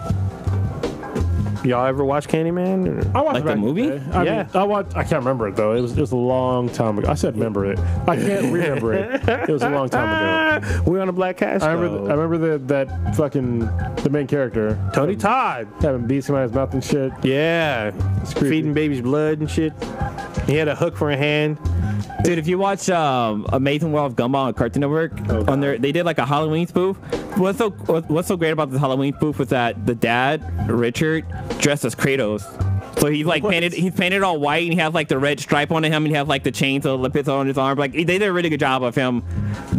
Y'all ever watch Candyman? Or? I watched Like it the back in movie? day. I Yeah. mean, I can't remember it though. It was a long time ago. I said remember it. I can't remember it. It was a long time ago. We're on a black cast. I remember that fucking the main character Tony Todd. having beats come out of his mouth and shit. Yeah, creepy. feeding babies blood and shit. He had a hook for a hand. Dude, if you watch Amazing World of Gumball on Cartoon Network, they did like a Halloween spoof. What's so great about this Halloween spoof was that the dad, Richard, dressed as Kratos. So he's like painted all white, and he has like the red stripe on him, and he has like the chainsaw Olympics on his arm. Like they did a really good job of him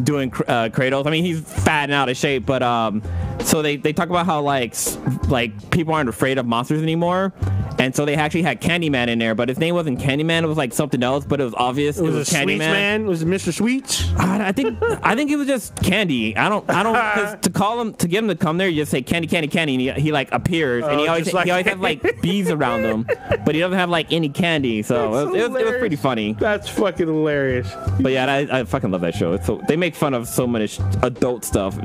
doing Kratos. I mean, he's fat and out of shape, but so they talk about how like people aren't afraid of monsters anymore. And so they actually had Candyman in there, but his name wasn't Candyman. It was like something else, but it was obvious. It was a Sweets Candyman. man? Was it Mr. Sweets? I think it was just Candy. I don't. Cause to get him to come there, you just say Candy, and he like appears, and he always has like bees around him, but he doesn't have like any candy. So it was pretty funny. That's fucking hilarious. But yeah, I fucking love that show. They make fun of so much adult stuff.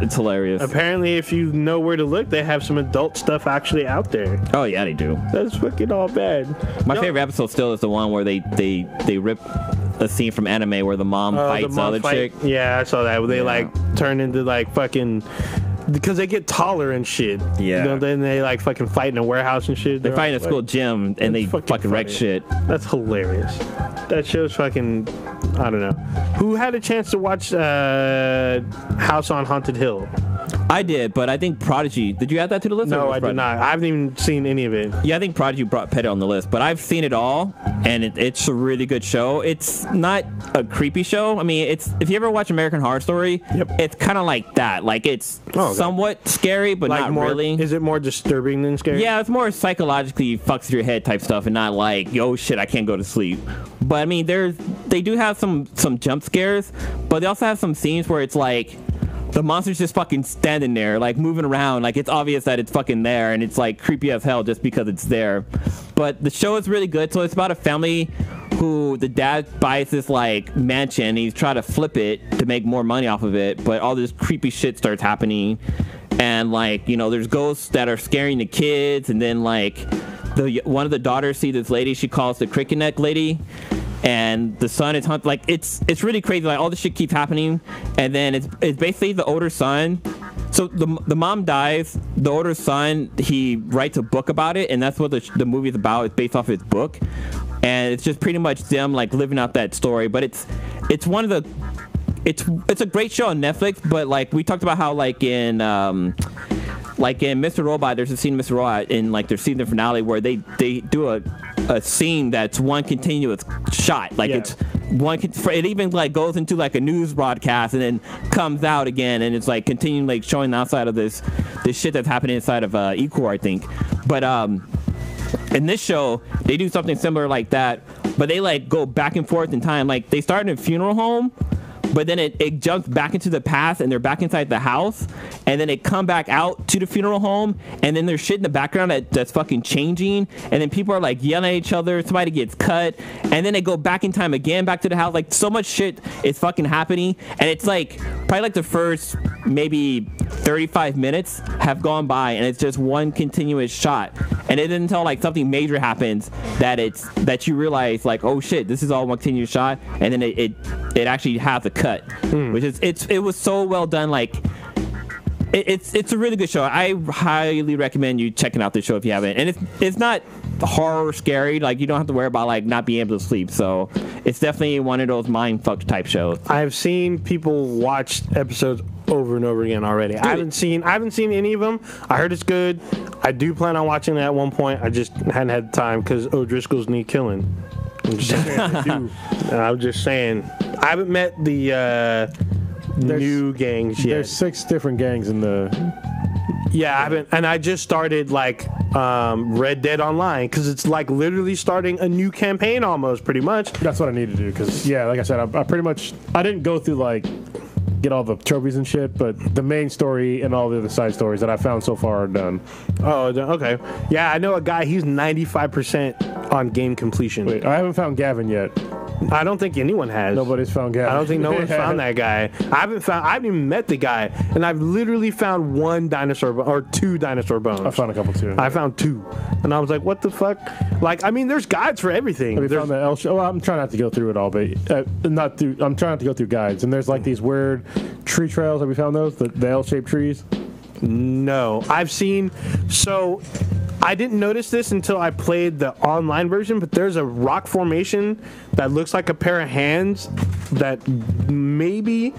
It's hilarious. Apparently, if you know where to look, they have some adult stuff actually out there. Oh yeah, they do. That's fucking all bad. My favorite episode still is the one where they rip a scene from anime where the mom fights the other chick. Yeah, I saw that. Where they like turn into like fucking. Because they get taller and shit. Yeah. You know, then they like fucking fight in a warehouse and shit. They They're fight in a like- school gym and they fucking wreck funny. shit. That's hilarious. That show's fucking. I don't know. Who had a chance to watch House on Haunted Hill? I did, but I think Prodigy. Did you add that to the list? or No, was I did Prodigy? not. I haven't even seen any of it. Yeah, I think Prodigy put it on the list, but I've seen it all, and it's a really good show. It's not a creepy show. I mean, if you ever watch American Horror Story, it's kind of like that. Like it's somewhat scary, but Like not more, really. Is it more disturbing than scary? Yeah, it's more psychologically fucks your head type stuff, and not like, yo, shit, I can't go to sleep. But I mean, they do have some jump scares, but they also have some scenes where it's like the monster's just fucking standing there, like moving around, like it's obvious that it's fucking there, and it's like creepy as hell just because it's there. But the show is really good. So it's about a family who the dad buys this like mansion, and he's trying to flip it to make more money off of it, but all this creepy shit starts happening, and like, you know, there's ghosts that are scaring the kids, and then like one of the daughters see this lady she calls the cricket neck lady, and the son is hunting. Like it's really crazy. Like all this shit keeps happening, and then it's basically the older son. So the mom dies. The older son, he writes a book about it, and that's what the movie is about. It's based off his book, and it's just pretty much them like living out that story. But it's one of the it's a great show on Netflix. But like we talked about how like in Mr. Robot, there's a scene in Mr. Robot in like their season finale where they do a scene that's one continuous shot. Like it's one. It even like goes into like a news broadcast and then comes out again, and it's like continuing like showing the outside of this shit that's happening inside of Ecor, I think. But in this show, they do something similar like that, but they like go back and forth in time. Like they start in a funeral home, but then it jumps back into the past and they're back inside the house, and then they come back out to the funeral home, and then there's shit in the background that's fucking changing, and then people are like yelling at each other, somebody gets cut, and then they go back in time again back to the house. Like so much shit is fucking happening, and it's like probably like the first maybe 35 minutes have gone by and it's just one continuous shot, and it isn't until like something major happens that you realize like, oh shit, this is all one continuous shot, and then it actually has a cut, which is it was so well done. Like it's a really good show. I highly recommend you checking out this show if you haven't. And it's not horror scary. Like you don't have to worry about like not being able to sleep. So it's definitely one of those mind fucked type shows. I've seen people watch episodes over and over again already. I haven't seen any of them. I heard it's good. I do plan on watching it at one point. I just hadn't had the time because O'Driscoll's need killing. I'm just saying. I haven't met the new gangs yet. There's 6 different gangs in the. Yeah, I haven't, and I just started like Red Dead Online because it's like literally starting a new campaign almost, pretty much. That's what I need to do because like I said, I pretty much I didn't go through like get all the trophies and shit, but the main story and all the other side stories that I found so far are done. Oh, okay. Yeah, I know a guy. He's 95% on game completion. Wait, I haven't found Gavin yet. I don't think anyone has. Nobody's found Gavin. I don't think no one's found that guy. I haven't even met the guy, and I've literally found 1 dinosaur or 2 dinosaur bones. I found a couple too. I found 2, and I was like, "What the fuck?" Like, I mean, there's guides for everything. Have you found the L shape? Well, I'm trying not to go through it all, but I'm trying not to go through guides. And there's like these weird tree trails. Have you found those? The L-shaped trees? No, I've seen. So I didn't notice this until I played the online version, but there's a rock formation that looks like a pair of hands that maybe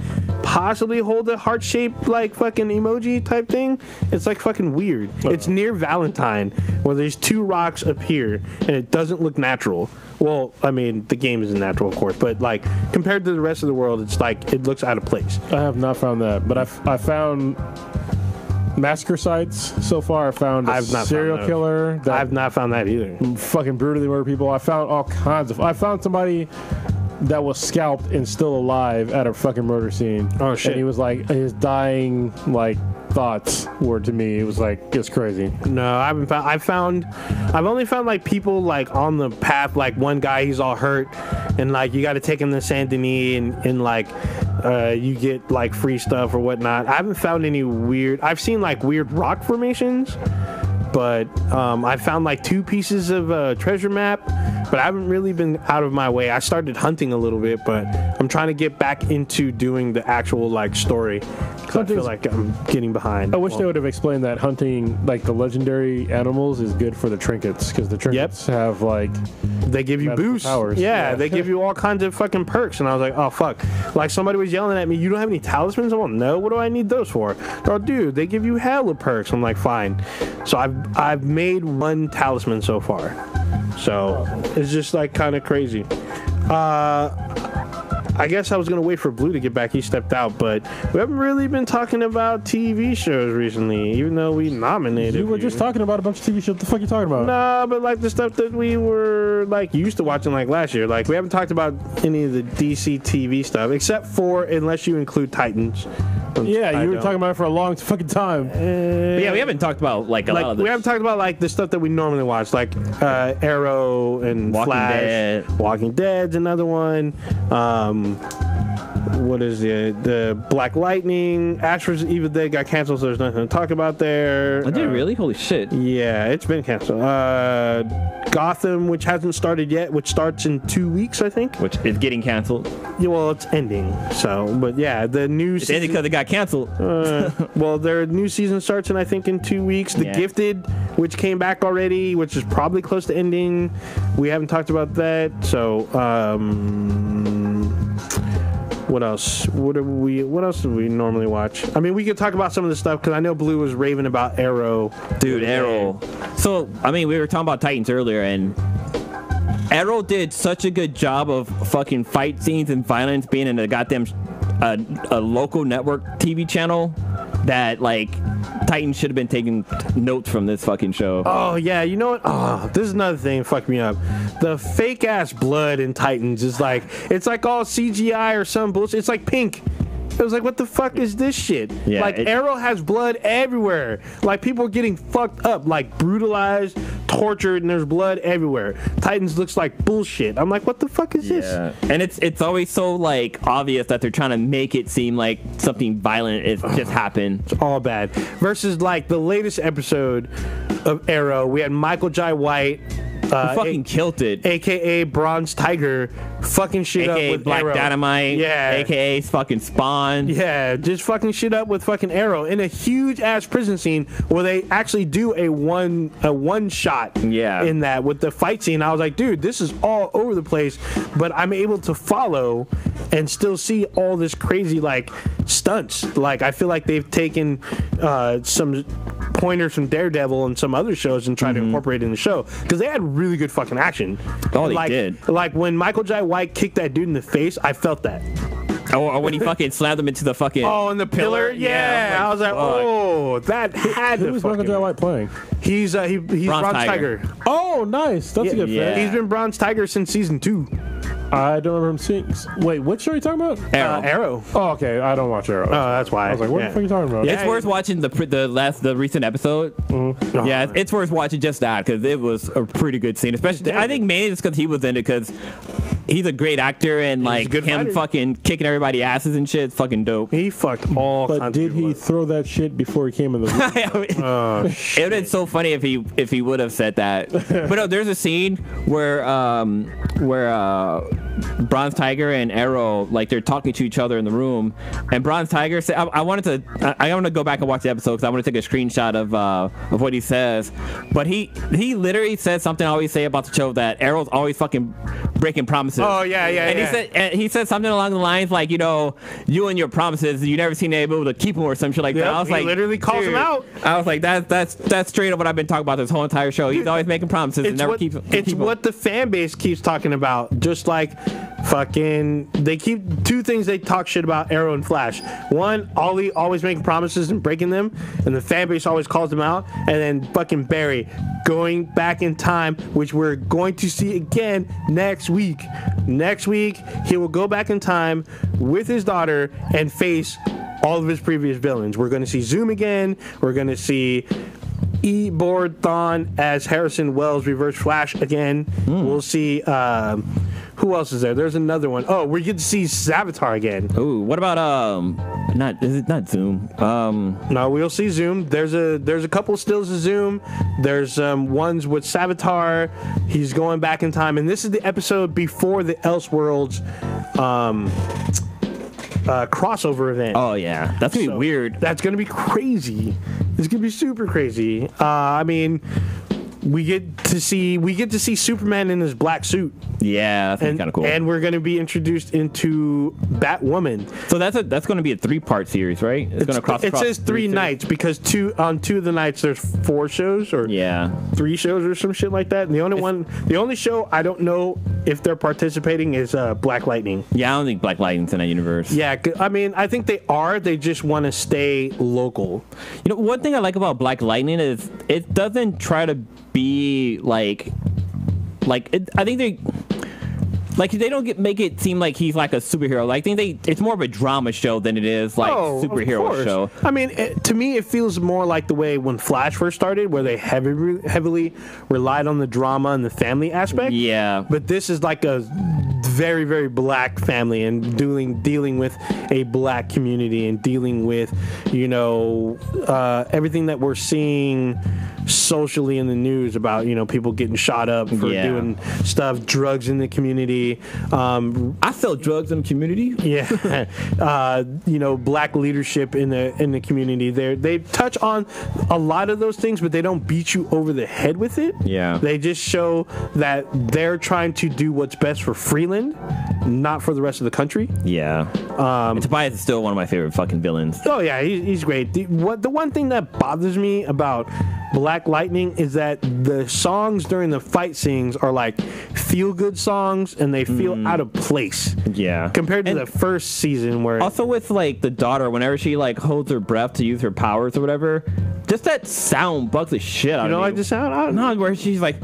possibly hold a heart-shaped like fucking emoji type thing. It's like fucking weird. It's near Valentine where there's 2 rocks appear and it doesn't look natural. Well, I mean, the game isn't natural, of course, but like compared to the rest of the world, it's like it looks out of place. I have not found that, but I found massacre sites so far. I found a serial killer. I've not found that either. Fucking brutally murder people. I found all kinds of. I found somebody that was scalped and still alive at a fucking murder scene. Oh shit! And he was like, his dying like thoughts were to me. It was like, it's crazy. No, I haven't found. I've only found like people like on the path. Like one guy, he's all hurt, and like you got to take him to Saint Denis, and like you get like free stuff or whatnot. I haven't found any weird. I've seen like weird rock formations, but I found like 2 pieces of treasure map. But I haven't really been out of my way. I started hunting a little bit, but I'm trying to get back into doing the actual like story. I feel like I'm getting behind. I wish they would have explained that hunting like the legendary animals is good for the trinkets, because the trinkets have like they give you boosts. Powers. Yeah, they give you all kinds of fucking perks. And I was like, oh fuck. Like somebody was yelling at me, you don't have any talismans? I'm like, no, what do I need those for? Oh dude, they give you hella perks. I'm like, fine. So I've made 1 talisman so far. So it's just like kind of crazy. I guess I was gonna wait for Blue to get back. He stepped out, but we haven't really been talking about TV shows recently, even though we nominated. You were just talking about a bunch of TV shows. What the fuck are you talking about? Nah, but like the stuff that we were like used to watching like last year. Like we haven't talked about any of the DC TV stuff, except for unless you include Titans. Yeah, you were talking about it for a long fucking time. Yeah, we haven't talked about like a lot of this. We haven't talked about like the stuff that we normally watch, like Arrow and Flash. Walking Dead's another one. What is the Black Lightning? Ash vs. Evil Dead got canceled, so there's nothing to talk about there. I did really? Holy shit. Yeah, it's been canceled. Gotham, which hasn't started yet, which starts in 2 weeks, I think. Which is getting canceled. Yeah, well, it's ending. So, but yeah, the new season. It's ending because it got canceled. Well, their new season starts in, I think, in 2 weeks. The Gifted, which came back already, which is probably close to ending. We haven't talked about that. So, what else? What else do we normally watch? I mean, we could talk about some of the stuff because I know Blue was raving about Arrow. Dude, Arrow. So, I mean, we were talking about Titans earlier, and Arrow did such a good job of fucking fight scenes and violence being in a goddamn a local network TV channel that like Titans should have been taking notes from this fucking show. Oh yeah, you know what? Oh, this is another thing that fucked me up. The fake ass blood in Titans is like, it's like all CGI or some bullshit. It's like pink. It was like, what the fuck is this shit? Yeah, like Arrow has blood everywhere. Like people are getting fucked up, like brutalized, tortured, and there's blood everywhere. Titans looks like bullshit. I'm like, what the fuck is this? And it's always so like obvious that they're trying to make it seem like something violent is just happened. It's all bad. Versus like the latest episode of Arrow, we had Michael Jai White. Fucking killed it. AKA Bronze Tiger, fucking shit AKA up with Black Arrow. Dynamite. Yeah. AKA fucking Spawn. Yeah, just fucking shit up with fucking Arrow in a huge ass prison scene where they actually do a one shot. Yeah. In that with the fight scene, I was like, dude, this is all over the place, but I'm able to follow and still see all this crazy like stunts. Like I feel like they've taken some pointers from Daredevil and some other shows and tried to incorporate it in the show because they had really good fucking action. Oh, they like, did. Like when Michael Jai White kicked that dude in the face, I felt that. Or when he fucking slammed him into the fucking and the pillar. Yeah, I was like, oh, that had to. Who was Michael Jai White playing? He's Bronze Tiger. Oh, nice. That's a good yeah. fan. He's been Bronze Tiger since season 2. I don't remember him seeing. Wait, what show are you talking about? Arrow. Oh, okay. I don't watch Arrow. Oh, that's why. I was like, what the fuck are you talking about? It's worth watching the recent episode. Yeah, it's worth watching just that because it was a pretty good scene. Especially, I think mainly just because he was in it because he's a great actor and like good him fighter. Fucking kicking everybody asses and shit. It's fucking dope. He fucked all But kinds did of he people up. throw that shit before he came in the room? It would have been so funny if he would have said that. But no, there's a scene where Bronze Tiger and Arrow, like they're talking to each other in the room, and Bronze Tiger said, I want to go back and watch the episode because I want to take a screenshot of what he says. But he literally said something I always say about the show, that Arrow's always fucking breaking promises. Oh yeah. And he said something along the lines like, you know, you and your promises, you never seen able to keep them or some shit like that. I was he like, literally calls him dude. out. I was like, that's straight up what I've been talking about this whole entire show. He's always making promises and never keeps. It's what the fan base keeps talking about. Just like fucking, they keep two things they talk shit about Arrow and Flash. One, Ollie always making promises and breaking them, and the fan base always calls them out. And then fucking Barry going back in time, which we're going to see again next week. Next week, he will go back in time with his daughter and face all of his previous villains. We're going to see Zoom again. We're going to see Eobard Thawne as Harrison Wells Reverse Flash again. We'll see who else is there? There's another one. Oh, we get to see Savitar again. Ooh, what about not Zoom? No, we'll see Zoom. There's a couple stills of Zoom. There's ones with Savitar. He's going back in time, and this is the episode before the Elseworlds crossover event. Oh yeah, that's gonna be weird. That's gonna be crazy. It's gonna be super crazy. I mean, we get to see Superman in his black suit. Yeah, that's kind of cool. And we're gonna be introduced into Batwoman. So that's going to be a 3-part series, right? It's going to cross. It says 3 nights because two of the nights there's 4 shows or 3 shows or some shit like that. And the only show I don't know if they're participating is Black Lightning. Yeah, I don't think Black Lightning's in that universe. Yeah, I mean, I think they are. They just want to stay local. You know, one thing I like about Black Lightning is it doesn't try to be like it, I think they don't make it seem like he's like a superhero. Like, I think it's more of a drama show than it is like superhero show. I mean, to me, it feels more like the way when Flash first started, where they heavily relied on the drama and the family aspect. Yeah. But this is like a very, very black family and dealing with a black community and dealing with, you know, everything that we're seeing socially in the news about, you know, people getting shot up for doing stuff, drugs in the community. I sell drugs in the community. Yeah. You know, black leadership in the community. They touch on a lot of those things, but they don't beat you over the head with it. Yeah. They just show that they're trying to do what's best for Freeland, not for the rest of the country. Yeah. Tobias is still one of my favorite fucking villains. Oh yeah, he's great. The one thing that bothers me about Black Lightning is that the songs during the fight scenes are like feel-good songs, and they feel out of place. Yeah. Compared to the first season where... Also with, like, the daughter, whenever she, like, holds her breath to use her powers or whatever, just that sound bugs the shit out of me. You don't like the sound? I don't know. No, where she's like...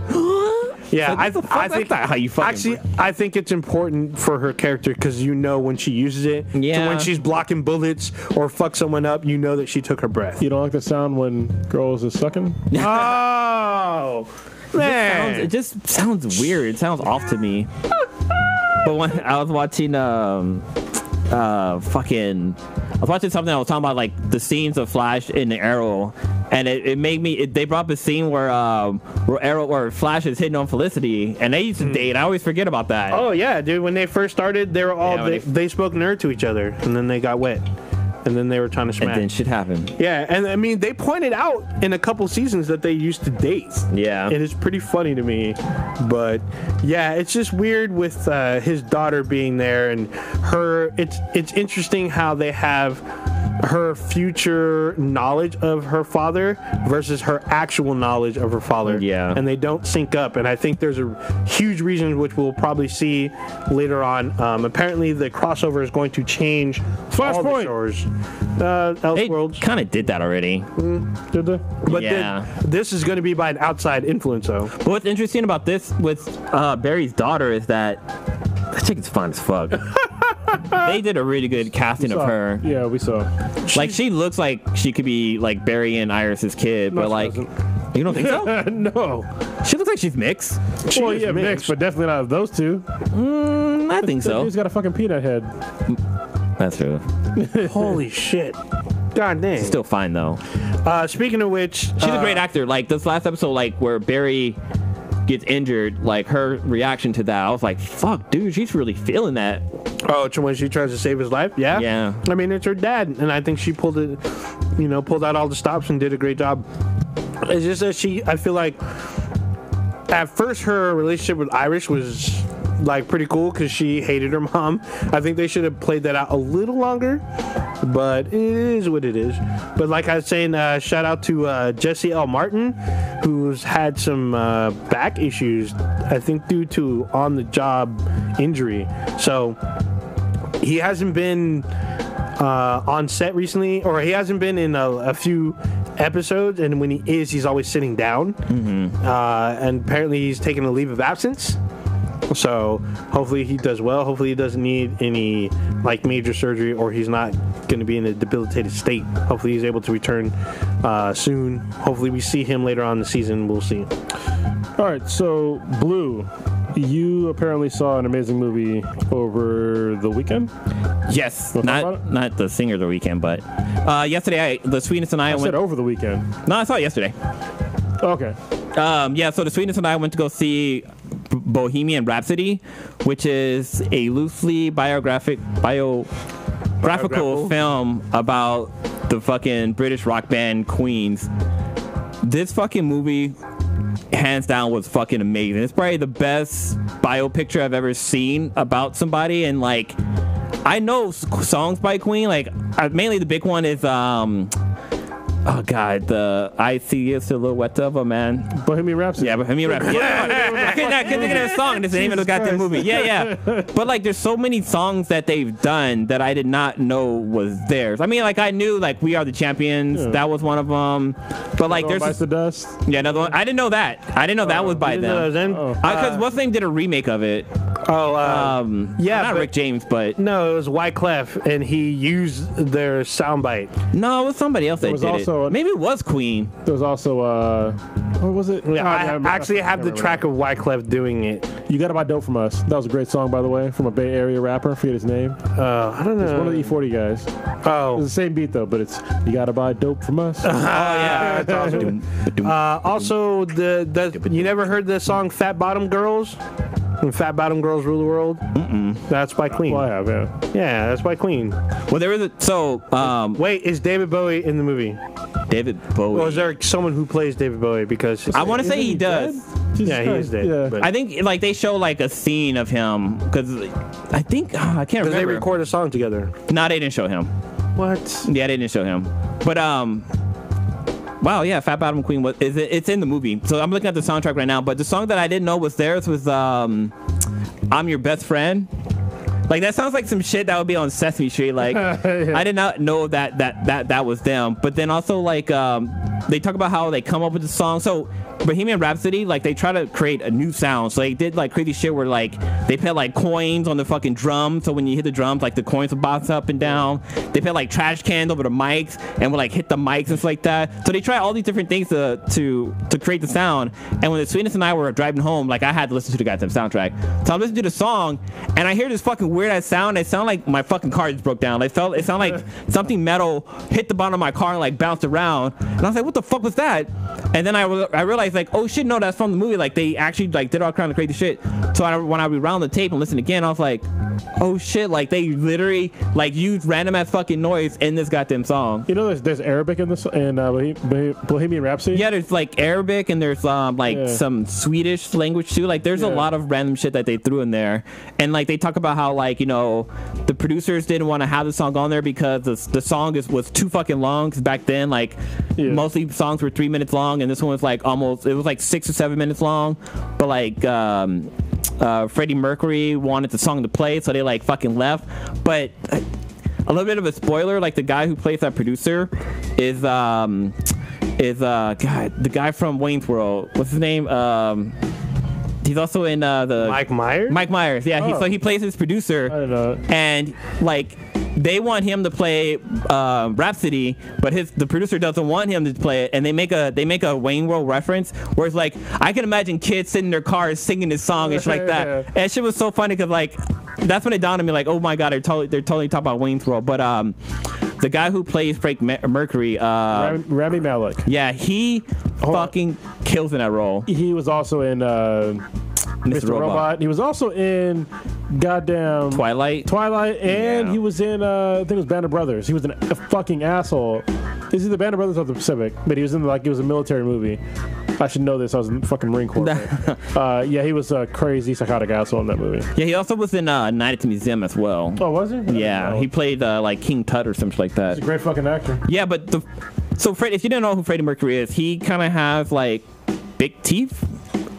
Yeah, like, I think that's how you fucking actually, I think it's important for her character because you know when she uses it. Yeah. So when she's blocking bullets or fuck someone up, you know that she took her breath. You don't like the sound when girls is sucking? Oh, man. It just sounds weird. It sounds off to me. But when I was watching I was watching something I was talking about, like the scenes of Flash in the Arrow, and it made me. They brought up a scene where Flash is hitting on Felicity, and they used to date. I always forget about that. Oh yeah, dude. When they first started, they were all they spoke nerd to each other, and then they got wet, and then they were trying to smash. And then shit happened. Yeah, and I mean they pointed out in a couple seasons that they used to date. Yeah, and it's pretty funny to me, but yeah, it's just weird with his daughter being there and her. It's interesting how they have her future knowledge of her father versus her actual knowledge of her father. Yeah. And they don't sync up. And I think there's a huge reason, which we'll probably see later on. Apparently, the crossover is going to change Flashpoint. Elseworlds. They kind of did that already. Did they? But Yeah. this is going to be by an outside influence, though. But what's interesting about this with Barry's daughter is that chick is fine as fuck. They did a really good casting of her. Yeah, we saw. Like, she looks like she could be like Barry and Iris's kid, No, but she like, doesn't. you don't think so? No. She looks like she's mixed. Well, yeah, mixed, but definitely not of those two. I think That so. dude's got a fucking peanut head. That's true. Holy shit. God damn. Still fine though. Speaking of which, She's a great actor. Like this last episode, like where Barry gets injured, like her reaction to that, I was like, "Fuck, dude, she's really feeling that." oh, when she tries to save his life, yeah, Yeah. I mean, it's her dad, and I think she pulled out all the stops and did a great job. It's just that I feel like, at first her relationship with Irish was like pretty cool because she hated her mom. I think they should have played that out a little longer, but it is what it is. But like I was saying, shout out to Jesse L. Martin, who's had some back issues, I think due to on-the-job injury. So he hasn't been on set recently, or he hasn't been in a few episodes, and when he is, he's always sitting down. And apparently he's taking a leave of absence. So hopefully he does well. Hopefully he doesn't need any like major surgery, or he's not going to be in a debilitated state. Hopefully he's able to return soon. Hopefully we see him later on in the season. We'll see. All right, so Blue, you apparently saw an amazing movie over the weekend. Yes, Wanna talk about not the singer of the weekend, but yesterday, the Sweetness and I I went. said over the weekend. No, I saw it yesterday. Okay. Yeah, so the Sweetness and I went to go see Bohemian Rhapsody, which is a loosely biographical film about the fucking British rock band Queens. This fucking movie, hands down, was fucking amazing. It's probably the best bio picture I've ever seen about somebody. And like, I know songs by Queen. Like, mainly the big one is oh god, the I See a Silhouette of a Man. Bohemian Rhapsody. Yeah, Bohemian Rhapsody. Yeah, I couldn't think of that song. It's the name of the goddamn movie. Yeah. But like, there's so many songs that they've done that I did not know was theirs. I mean, like, I knew like We Are the Champions. Yeah. That was one of them. But like, Going there's Bites the Dust. yeah, another one. I didn't know that. I didn't know that was by them. Because what's name did a remake of it? Yeah, not but- Rick James, but No, it was Wyclef, and he used their soundbite. no, it was somebody else that was did also it. Maybe it was Queen. There was also what was it? Yeah, I can't actually have the remember. track of Wyclef doing it. You Gotta Buy Dope From Us. That was a great song, by the way, from a Bay Area rapper. I forget his name. I don't know. One of the E40 guys. It's Oh, the same beat though, but it's You Gotta Buy Dope From Us. Yeah, that's awesome. Also, you never heard the song "Fat Bottom Girls"? When Fat Bottom Girls Rule the World. That's by Queen. Well, I have, yeah. Yeah, that's by Queen. well, there was Wait, is David Bowie in the movie? David Bowie. Or is there someone who plays David Bowie? Because I want to say Isn't he does. dead? Jesus yeah, he Christ. is dead. Yeah. But I think like they show like a scene of him because I think I can't because they remember. record a song together. No, they didn't show him. What? Yeah, they didn't show him. But Wow, yeah, Fat Bottom Queen it's in the movie. So I'm looking at the soundtrack right now, but the song that I didn't know was theirs was I'm Your Best Friend. Like, that sounds like some shit that would be on Sesame Street. Like, yeah. I did not know that was them. But then also, like, they talk about how they come up with the song. So Bohemian Rhapsody, like, they try to create a new sound. So they did, like, crazy shit where, like, they put, like, coins on the fucking drums. So when you hit the drums, like, the coins would bounce up and down. They put, like, trash cans over the mics and would, like, hit the mics and stuff like that. So they try all these different things to create the sound. And when the Sweetness and I were driving home, like, I had to listen to the goddamn soundtrack. So I'm listening to the song, and I hear this fucking weird-ass sound. It sounded like my fucking car just broke down. It sounded like something metal hit the bottom of my car and, like, bounced around. And I was like, what the fuck was that? And then I realized, like, oh shit, no, that's from the movie. Like, they actually, like, did all kind of crazy shit. So when I rewound the tape and listened again, I was like, oh shit, like, they literally, like, used random ass fucking noise in this goddamn song. You know, there's Arabic in this in Bohemian Rhapsody. Yeah, there's like Arabic and there's some Swedish language too. Like, there's a lot of random shit that they threw in there. And like, they talk about how, like, you know, the producers didn't want to have the song on there because the song was too fucking long. Because back then, like, mostly songs were 3 minutes long, and this one was like it was like 6 or 7 minutes long. But like Freddie Mercury wanted the song to play, so they like fucking left. But a little bit of a spoiler, like, the guy who plays that producer is God, the guy from Wayne's World. What's his name? He's also in the Mike Myers. Mike Myers, yeah. So he plays his producer. I don't know. And like, they want him to play Rhapsody, but the producer doesn't want him to play it, and they make a Wayne World reference where it's like, I can imagine kids sitting in their cars singing this song and shit like that. And that shit was so funny because, like, that's when it dawned on me, like, oh my god, they're totally talking about Wayne's World. But the guy who plays Freddie Mercury, Rami Malek. Yeah, he fucking kills in that role. He was also in Mr. Robot. He was also in goddamn Twilight, and he was in I think it was Band of Brothers. He was a fucking asshole. Is he the Band of Brothers or the Pacific? But he was in, like, it was a military movie. I should know this. I was in the fucking Marine Corps. Yeah, he was a crazy psychotic asshole in that movie. Yeah, he also was in Night at the Museum as well. Oh, was he? Yeah, he played like King Tut or something like that. He's a great fucking actor. Yeah, but if you didn't know who Freddie Mercury is, he kind of has like big teeth,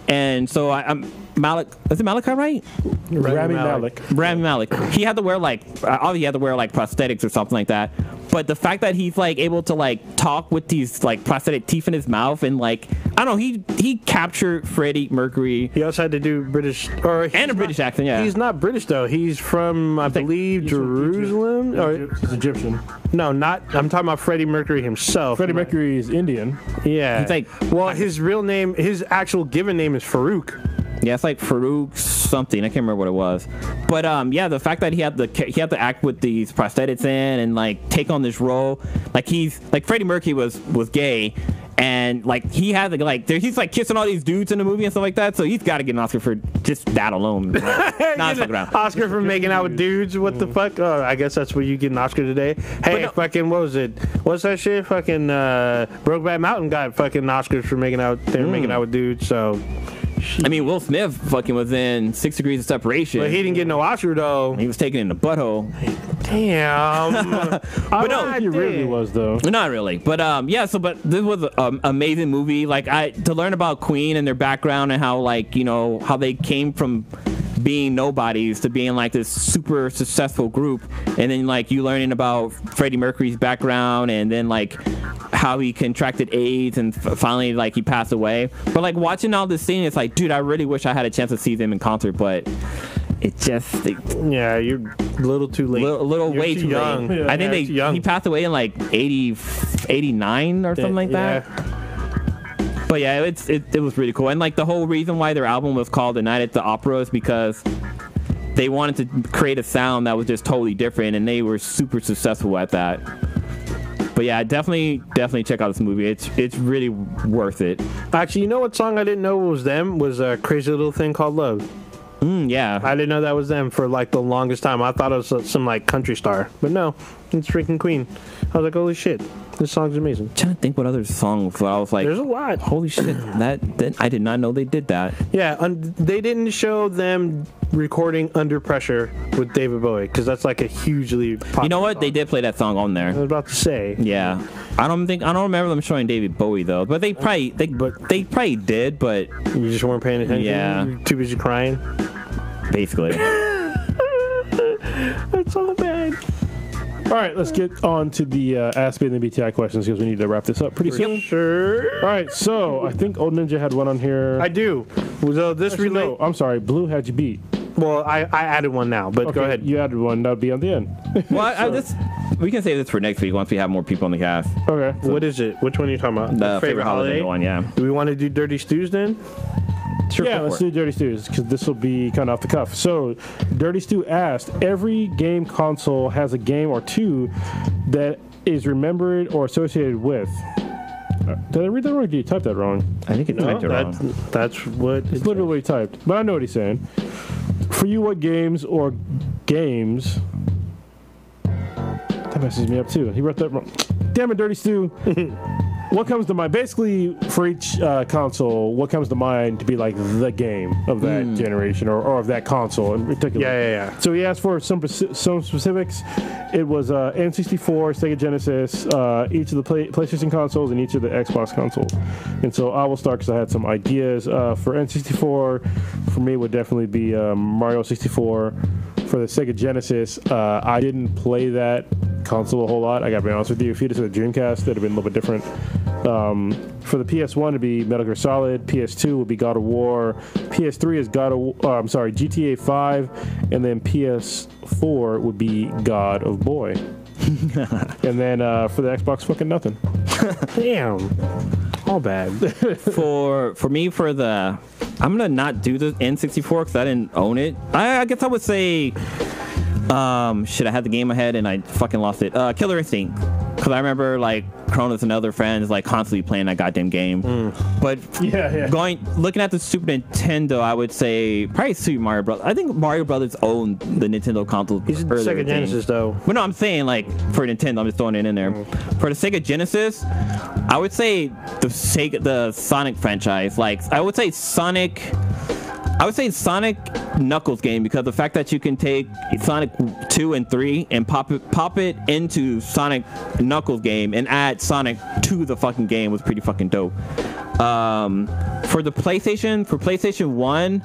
and so I'm Malik. Is it Malachi, right? Rami Malek. Rami Malek. He had to wear like prosthetics or something like that. But the fact that he's like able to like talk with these like prosthetic teeth in his mouth, and like, I don't know, he captured Freddie Mercury. He also had to do British and a British accent. Yeah, he's not British though. He's from I believe Jerusalem. He's Egyptian. No, not. I'm talking about Freddie Mercury himself. Freddie Mercury is Indian. Yeah. He's like, well, his real name, his actual given name is Farouk. Yeah, it's like Farouk something. I can't remember what it was. But yeah, the fact that he had to act with these prosthetics in and like take on this role, like he's like Freddie Mercury was gay, and like he had to like he's like kissing all these dudes in the movie and stuff like that. So he's got to get an Oscar for just that alone. Not fucking around. Oscar for making out with dudes. What the fuck? Oh, I guess that's where you get an Oscar today. Hey, fucking what was it? What's that shit? Fucking Brokeback Mountain got fucking Oscars for making out. They were making out with dudes. So. I mean, Will Smith fucking was in 6 Degrees of Separation. But he didn't get no Oscar, though. He was taken in the butthole. Damn. But no, he really was, though. Not really. But yeah, but this was an amazing movie. Like, to learn about Queen and their background and how, like, you know, how they came from being nobodies to being like this super successful group, and then like you learning about Freddie Mercury's background, and then like how he contracted AIDS and finally like he passed away. But like watching all this scene, it's like, dude, I really wish I had a chance to see them in concert, but it just yeah, you're a little too late. A little way too young. Late. Yeah, I think he passed away in like 89 or something like that. Yeah. But yeah, it was really cool. And like the whole reason why their album was called The Night at the Opera is because they wanted to create a sound that was just totally different, and they were super successful at that. But yeah, definitely check out this movie. It's really worth it. Actually, you know what song I didn't know was them? Was a Crazy Little Thing Called Love. Yeah. I didn't know that was them for like the longest time. I thought it was some like country star. But no, it's freaking Queen. I was like, holy shit. This song's amazing. I'm trying to think what other songs. I was like, There's a lot. Holy shit! I did not know they did that. Yeah, they didn't show them recording Under Pressure with David Bowie because that's like a hugely popular You know what? song. They did play that song on I there. was about to say. Yeah, I don't remember them showing David Bowie though. But they probably did. But You just weren't paying attention. Yeah. You were too busy crying. basically, That's all bad. All right, let's get on to the Ask Me and the BTI questions because we need to wrap this up pretty soon. Sure. All right, so I think Old Ninja had one on here. I do. So this Actually, relate. no, I'm sorry. Blue had you beat. Well, I added one now, but go ahead. You added one. That would be on the end. well, we can save this for next week once we have more people on the cast. Okay. So What is it? Which one are you talking about? The favorite holiday one, yeah. Do we want to do Dirty Stews then? Sure, yeah, go let's for it. do Dirty Stews because this will be kind of off the cuff. So, Dirty Stew asked, every game console has a game or two that is remembered or associated with. Did I read that wrong or did you type that wrong? I think it's typed it wrong. That's what It's literally what he typed, but I know what he's saying. For you, what games or games... That messes me up too. He wrote that wrong. Damn it, Dirty Stew. What comes to mind? Basically, for each console, what comes to mind to be like the game of that generation or of that console in particular? Yeah. So he asked for some specifics. It was N64, Sega Genesis, each of the PlayStation consoles, and each of the Xbox consoles. And so I will start because I had some ideas. For N64, for me, would definitely be Mario 64. For the Sega Genesis, I didn't play that console a whole lot. I gotta be honest with you. If you just had a Dreamcast, that'd have been a little bit different. For the PS1, it'd be Metal Gear Solid. PS2 would be God of War. PS3 is GTA 5, and then PS4 would be God of Boy. And then for the Xbox, fucking nothing. Damn. All bad. For me, I'm gonna not do the N64 because I didn't own it. I guess I would say, I had the game ahead and I fucking lost it. Killer Instinct, because I remember like Cronus and other friends like constantly playing that goddamn game. But looking at the Super Nintendo, I would say probably Super Mario Bros. I think Mario Brothers owned the Nintendo console. He's the Sega Genesis though. But no, I'm saying like for Nintendo, I'm just throwing it in there. For the Sega Genesis, I would say the Sonic franchise. Like I would say Sonic Knuckles game, because the fact that you can take Sonic 2 and 3 and pop it into Sonic Knuckles game and add Sonic to the fucking game was pretty fucking dope. For PlayStation 1,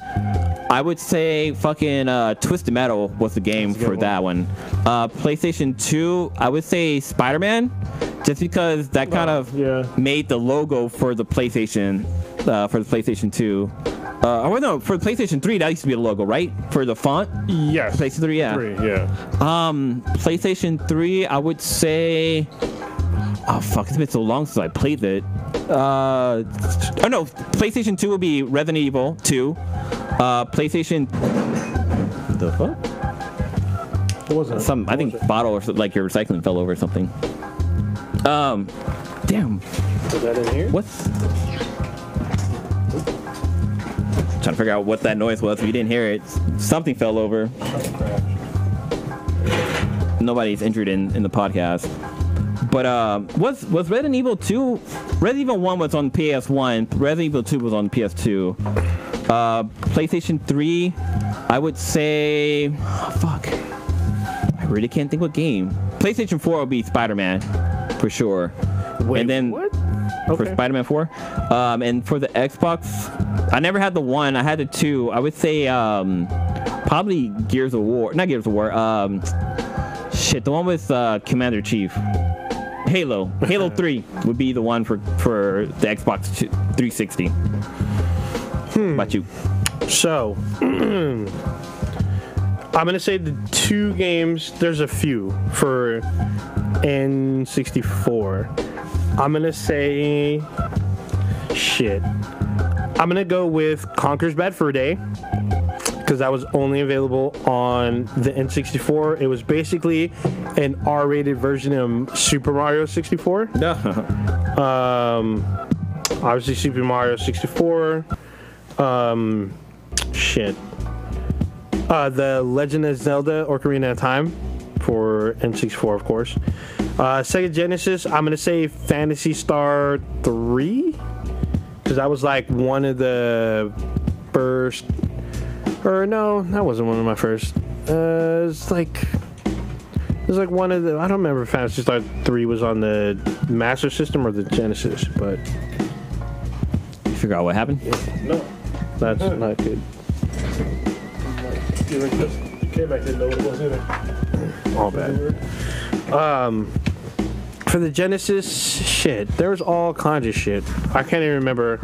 I would say fucking Twisted Metal was the game for that one. PlayStation 2, I would say Spider-Man, just because that kind of made the logo for the PlayStation 2. For the PlayStation 3, that used to be a logo, right? For the font? Yes. PlayStation 3, yeah. PlayStation 3, I would say... Oh, fuck, it's been so long since I played it. PlayStation 2 would be Resident Evil 2. PlayStation... The fuck? What was that? I think bottle or like your recycling fell over or something. Damn. Put that in here? What's... Trying to figure out what that noise was. If you didn't hear it, something fell over. Nobody's injured in the podcast. But was Resident Evil 2? Resident Evil 1 was on PS1. Resident Evil 2 was on PS2. PlayStation 3, I would say... Oh, fuck. I really can't think what game. PlayStation 4 would be Spider-Man, for sure. Wait, and then what? For Spider-Man 4. And for the Xbox, I never had the 1. I had the 2. I would say probably Gears of War. Not Gears of War. The one with Commander Chief. Halo 3 would be the one for the Xbox 360. What about you? So, I'm gonna say the two games. There's a few for N64. I'm gonna say I'm gonna go with Conker's Bad Fur Day, because that was only available on the N64. It was basically an R-rated version of Super Mario 64. Obviously Super Mario 64. The Legend of Zelda Ocarina of Time for N64, of course. Sega Genesis, I'm gonna say Phantasy Star 3, because that was like one of the first. Or no, that wasn't one of my first. It's like one of the. I don't remember if Phantasy Star 3 was on the Master System or the Genesis, but. You figure out what happened? No, that's not good. Came back, didn't know what it was either. All bad. For the Genesis, shit, there was all kinds of shit. I can't even remember.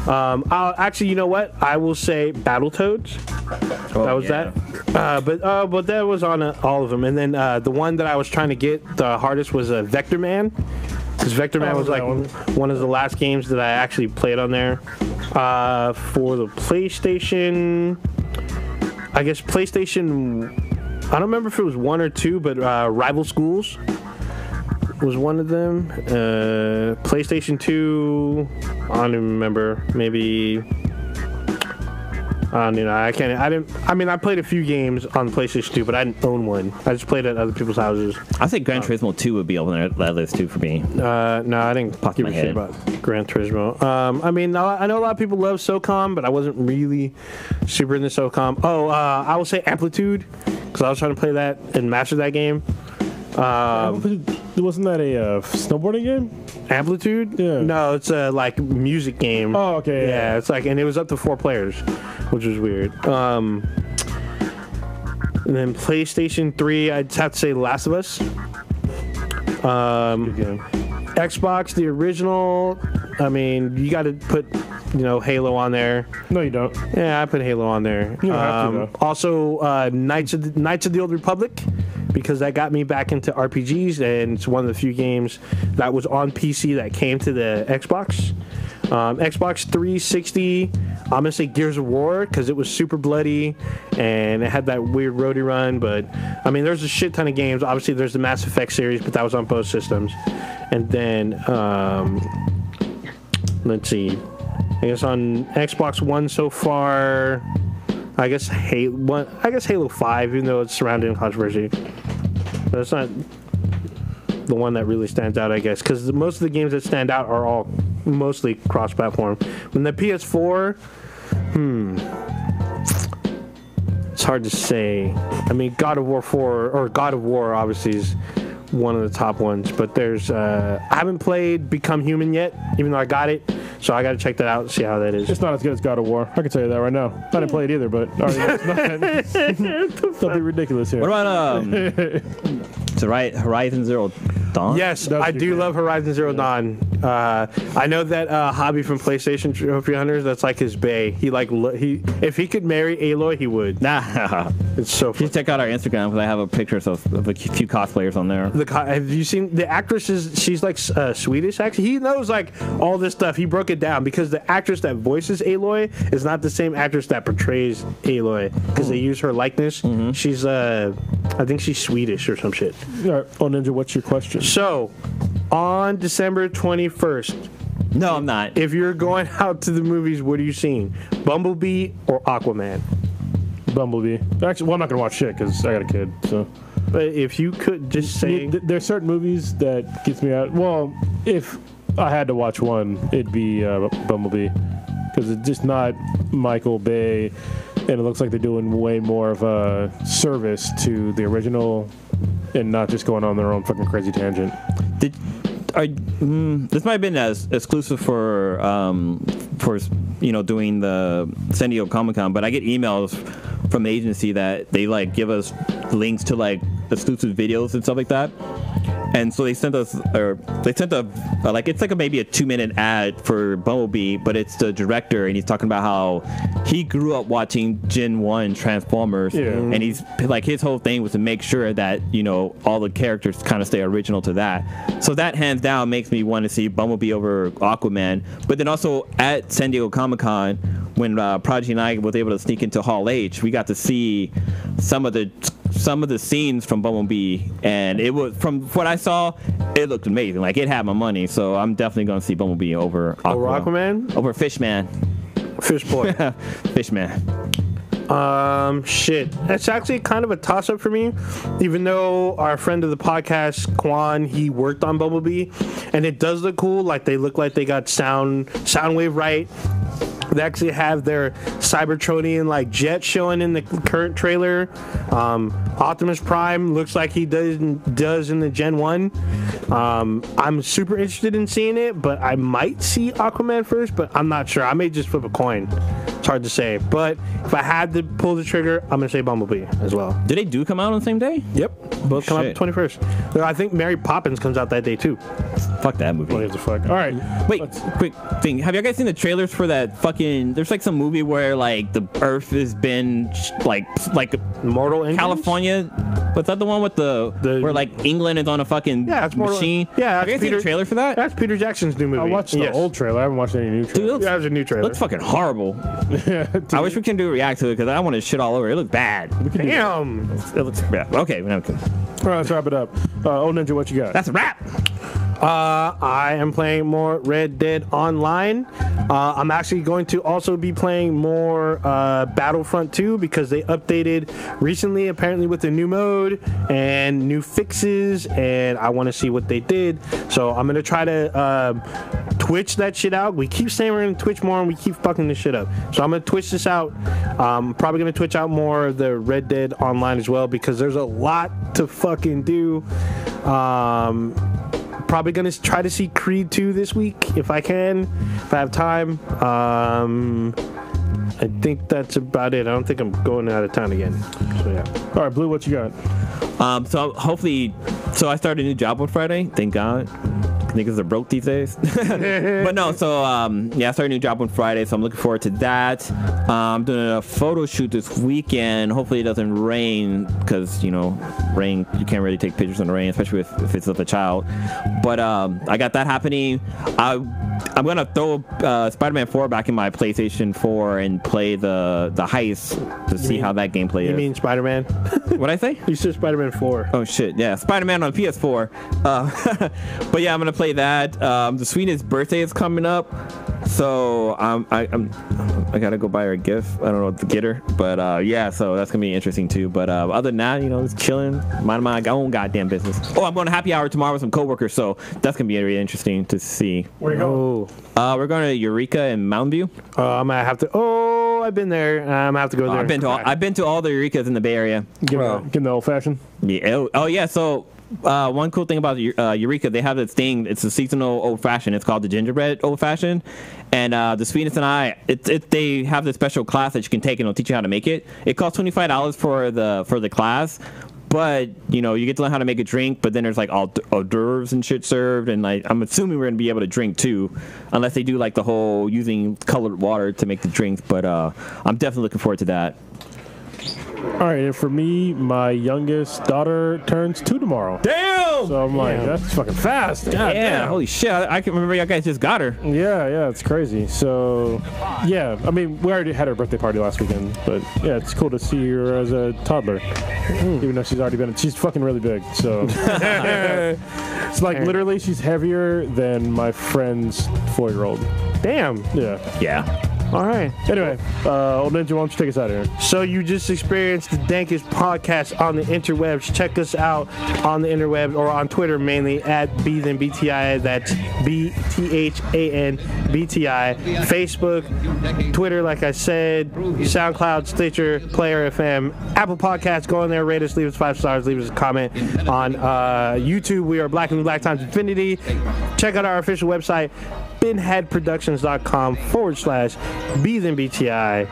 Actually, you know what? I will say Battletoads. That was that. But that was on all of them. And then the one that I was trying to get the hardest was Vector Man. Because Vector Man was like one of the last games that I actually played on there. For the PlayStation, I guess PlayStation, I don't remember if it was 1 or 2, but Rival Schools was one of them. PlayStation 2, I don't even remember. Maybe, I don't know. I played a few games on PlayStation 2, but I didn't own one. I just played at other people's houses. I think Gran Turismo 2 would be on that list too for me. No, I didn't give a shit about Gran Turismo. I know a lot of people love SOCOM, but I wasn't really super into SOCOM. I will say Amplitude, because I was trying to play that and master that game. Wasn't that a snowboarding game? Amplitude? Yeah. No, it's a like music game. Oh, okay. Yeah, it's like, and it was up to 4 players, which was weird. And then PlayStation 3, I'd have to say Last of Us. Xbox, the original. I mean, you got to put, Halo on there. No, you don't. Yeah, I put Halo on there. You don't have to, though. Also, Knights of the Old Republic, because that got me back into RPGs, and it's one of the few games that was on PC that came to the Xbox. Xbox 360, I'm going to say Gears of War, because it was super bloody, and it had that weird roadie run, but, there's a shit ton of games. Obviously, there's the Mass Effect series, but that was on both systems. And then, let's see, I guess on Xbox One so far, I guess Halo 5, even though it's surrounded in controversy. But it's not the one that really stands out, I guess, because most of the games that stand out are all mostly cross-platform. When the PS4, it's hard to say. God of War 4, or God of War, obviously, is one of the top ones. But there's, I haven't played Become Human yet, even though I got it. So I got to check that out and see how that is. It's not as good as God of War. I can tell you that right now. I didn't play it either, but don't be ridiculous here. What about Horizon Zero Dawn? Yes, I do love Horizon Zero Dawn. I know that Hobby from PlayStation Trophy Hunters, that's like his bae. If he could marry Aloy, he would. Nah. It's so fun. You check out our Instagram, because I have a picture of a few cosplayers on there. Have you seen the actress? She's like Swedish, actually. He knows like all this stuff. He broke it down, because the actress that voices Aloy is not the same actress that portrays Aloy, because they use her likeness. Mm-hmm. She's I think she's Swedish or some shit. All right, Ninja, what's your question? So, on December 21st. No, I'm not. If you're going out to the movies, what are you seeing? Bumblebee or Aquaman? Bumblebee. Actually, well, I'm not gonna watch shit because I got a kid. So, but if you could just say, there's certain movies that gets me out. Well, if I had to watch one, it'd be Bumblebee, because it's just not Michael Bay, and it looks like they're doing way more of a service to the original, and not just going on their own fucking crazy tangent. This might have been as exclusive for doing the San Diego Comic-Con, but I get emails from the agency that they like give us links to like exclusive videos and stuff like that. And so they sent us, it's like maybe a 2-minute ad for Bumblebee, but it's the director, and he's talking about how he grew up watching Gen 1 Transformers, and he's like, his whole thing was to make sure that, all the characters kind of stay original to that. So that hands down makes me want to see Bumblebee over Aquaman. But then also at San Diego Comic-Con, when Prodigy and I was able to sneak into Hall H, we got to see some of the scenes from Bumblebee, and it was, from what I saw, it looked amazing. Like, it had my money, so I'm definitely going to see Bumblebee over Aquaman? Over Fishman. Fish boy. Fishman. Shit. That's actually kind of a toss-up for me. Even though our friend of the podcast, Quan, he worked on Bumblebee, and it does look cool. Like, they look like they got sound wave right. They actually have their Cybertronian like jet showing in the current trailer. Optimus Prime looks like he does in the Gen 1. I'm super interested in seeing it, but I might see Aquaman first, but I'm not sure. I may just flip a coin. It's hard to say. But if I had to pull the trigger, I'm going to say Bumblebee as well. Did they come out on the same day? Yep. Both come out the 21st. I think Mary Poppins comes out that day too. Fuck that movie. What the fuck? All right. Wait, quick thing. Have you guys seen the trailers for that fucking... There's like some movie where like the Earth has been like Mortal Engines? California. What's that the one with the where like England is on a fucking machine? Yeah, have you guys seen the trailer for that? That's Peter Jackson's new movie. I watched the old trailer. I haven't watched any new trailer. Dude, there's a new trailer. Looks fucking horrible. I wish we can do a react to it because I want to shit all over. It looks bad. Damn. It looks bad. Okay, now we can. All right, let's wrap it up. Old Ninja, what you got? That's a wrap. I am playing more Red Dead Online. I'm actually going to also be playing more Battlefront 2 because they updated recently, apparently with a new mode and new fixes, and I want to see what they did. So I'm going to try to Twitch that shit out. We keep saying we're going to Twitch more, and we keep fucking this shit up. So I'm going to Twitch this out. Probably going to Twitch out more of the Red Dead Online as well because there's a lot to fucking do. Probably gonna try to see Creed 2 this week if I can, if I have time. I think that's about it. I don't think I'm going out of town again. So yeah. All right, Blue, what you got? So hopefully, I started a new job on Friday. Thank God. Niggas are broke these days. But no, so I started a new job on Friday, so I'm looking forward to that. I'm doing a photo shoot this weekend. Hopefully it doesn't rain because, rain, you can't really take pictures in the rain, especially if it's with a child. But I got that happening. I'm going to throw Spider-Man 4 back in my PlayStation 4 and play the heist to see how that gameplay is. You mean Spider-Man? What'd I say? You said Spider-Man 4. Oh, shit. Yeah, Spider-Man on PS4. But yeah, I'm going to play that. The Sweetest birthday is coming up. So I got to go buy her a gift. I don't know what to get her. But so that's going to be interesting too. But other than that, just chilling. Minding my own goddamn business. Oh, I'm going to happy hour tomorrow with some coworkers. So that's going to be really interesting to see. Where you go? We're going to Eureka in Mountain View. I'm gonna have to. Oh, I've been there. I'm gonna have to go there. I've been to all the Eurekas in the Bay Area. Getting the old fashioned. Yeah. Oh yeah. So one cool thing about Eureka, they have this thing. It's a seasonal old fashioned. It's called the gingerbread old fashioned. And the Sweetness and I, they have this special class that you can take and it'll teach you how to make it. It costs $25 for the class. But, you get to learn how to make a drink, but then there's like all hors d'oeuvres and shit served. And like, I'm assuming we're going to be able to drink too, unless they do like the whole using colored water to make the drinks. But I'm definitely looking forward to that. All right, and for me, my youngest daughter turns 2 tomorrow. Damn! So I'm like, that's fucking fast. God damn. Holy shit. I can remember you guys just got her. Yeah, it's crazy. So, yeah, I mean, we already had her birthday party last weekend, but yeah, it's cool to see her as a toddler, even though she's fucking really big. So, it's like literally she's heavier than my friend's 4-year-old. Damn. Yeah. All right. Anyway, Old Ninja, why don't you take us out of here? So you just experienced the dankest podcast on the interwebs. Check us out on the interwebs or on Twitter mainly at BThanBTI. That's BTHANBTI. Facebook, Twitter, like I said, SoundCloud, Stitcher, Player FM, Apple Podcasts. Go in there, rate us, leave us 5 stars, leave us a comment. On YouTube, we are Black and Black Times Infinity. Check out our official website, binheadproductions.com/BThanBTI.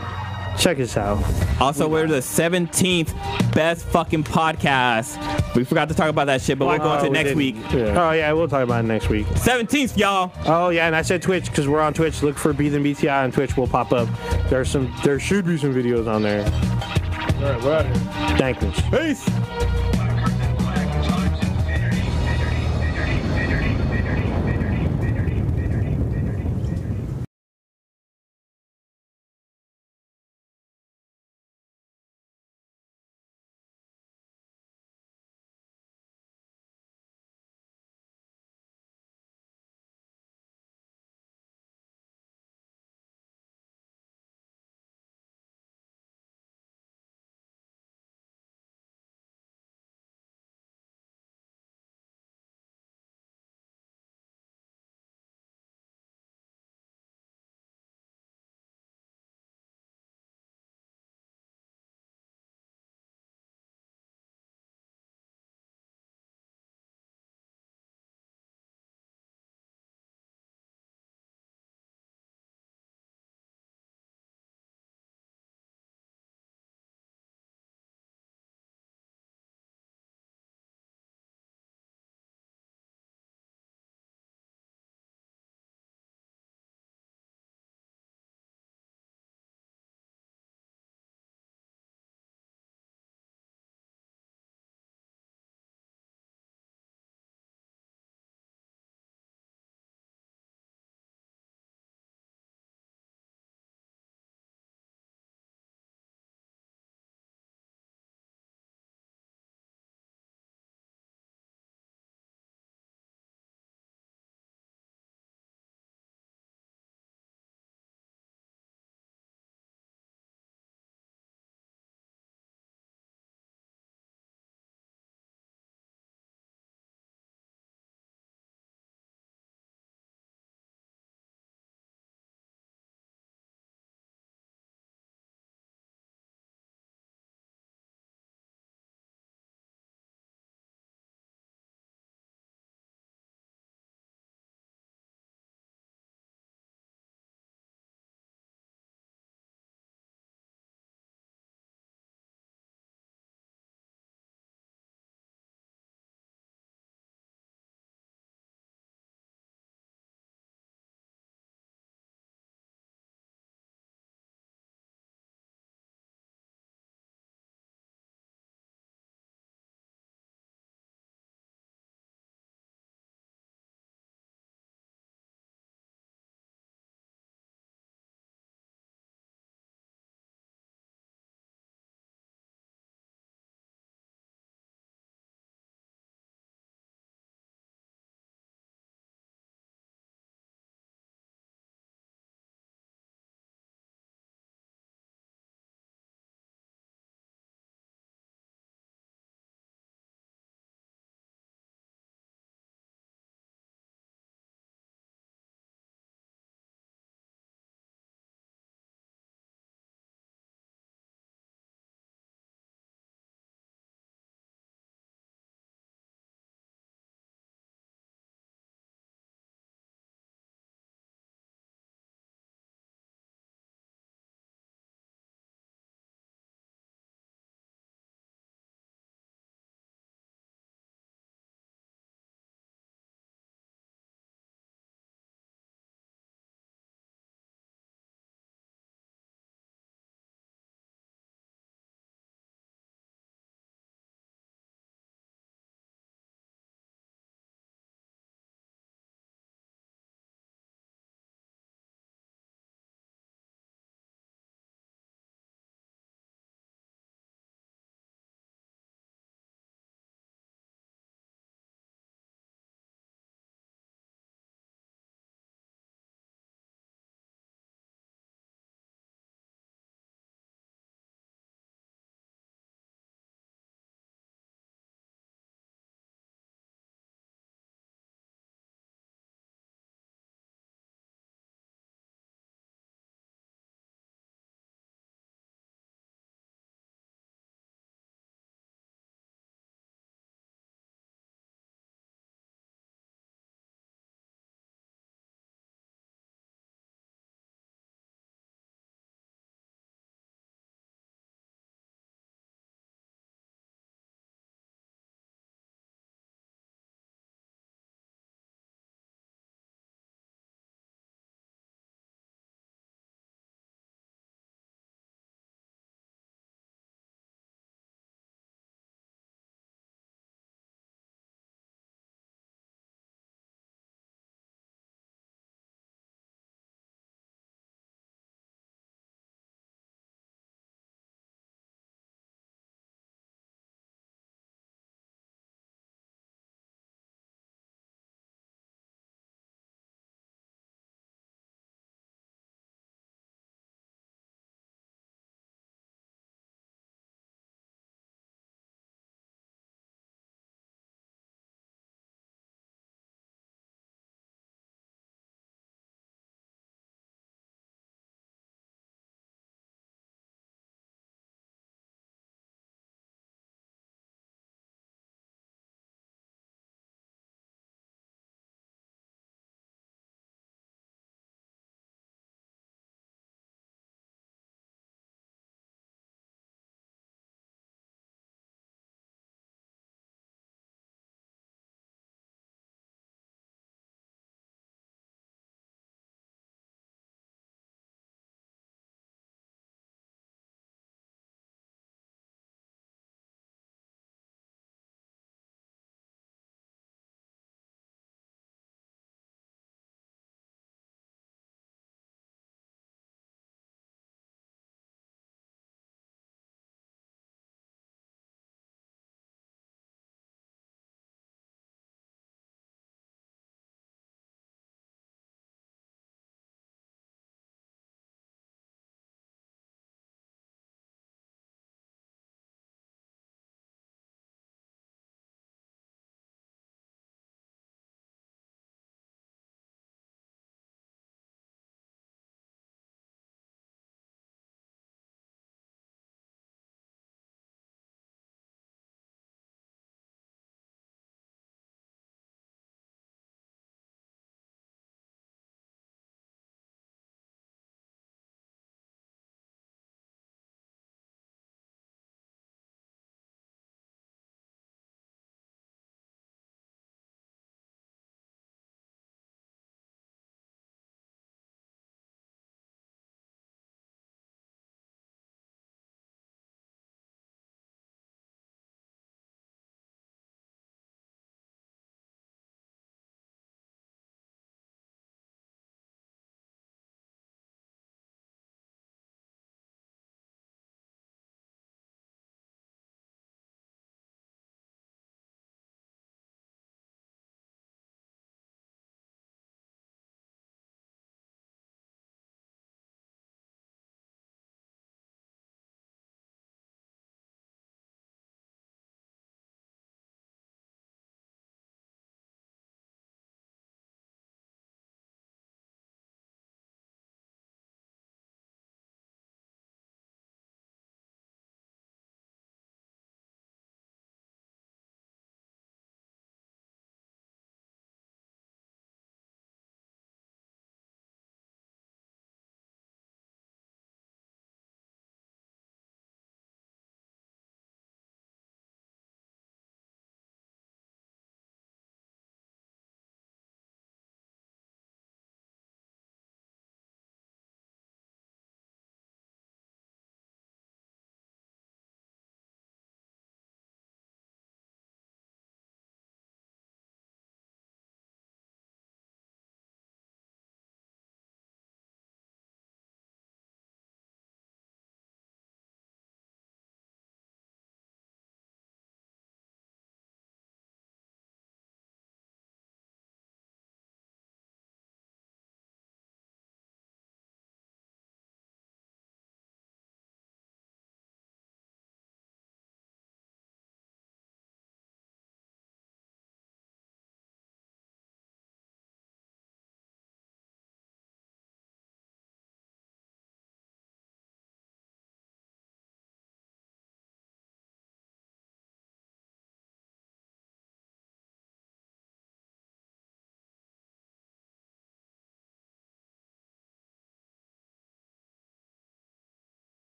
Check us out. Also, we're the 17th best fucking podcast. We forgot to talk about that shit, but we're going to next week. Yeah. Oh, yeah, we'll talk about it next week. 17th, y'all. Oh, yeah, and I said Twitch because we're on Twitch. Look for BThanBTI on Twitch. We'll pop up. There should be some videos on there. All right, we're out of here. Thank you. Peace.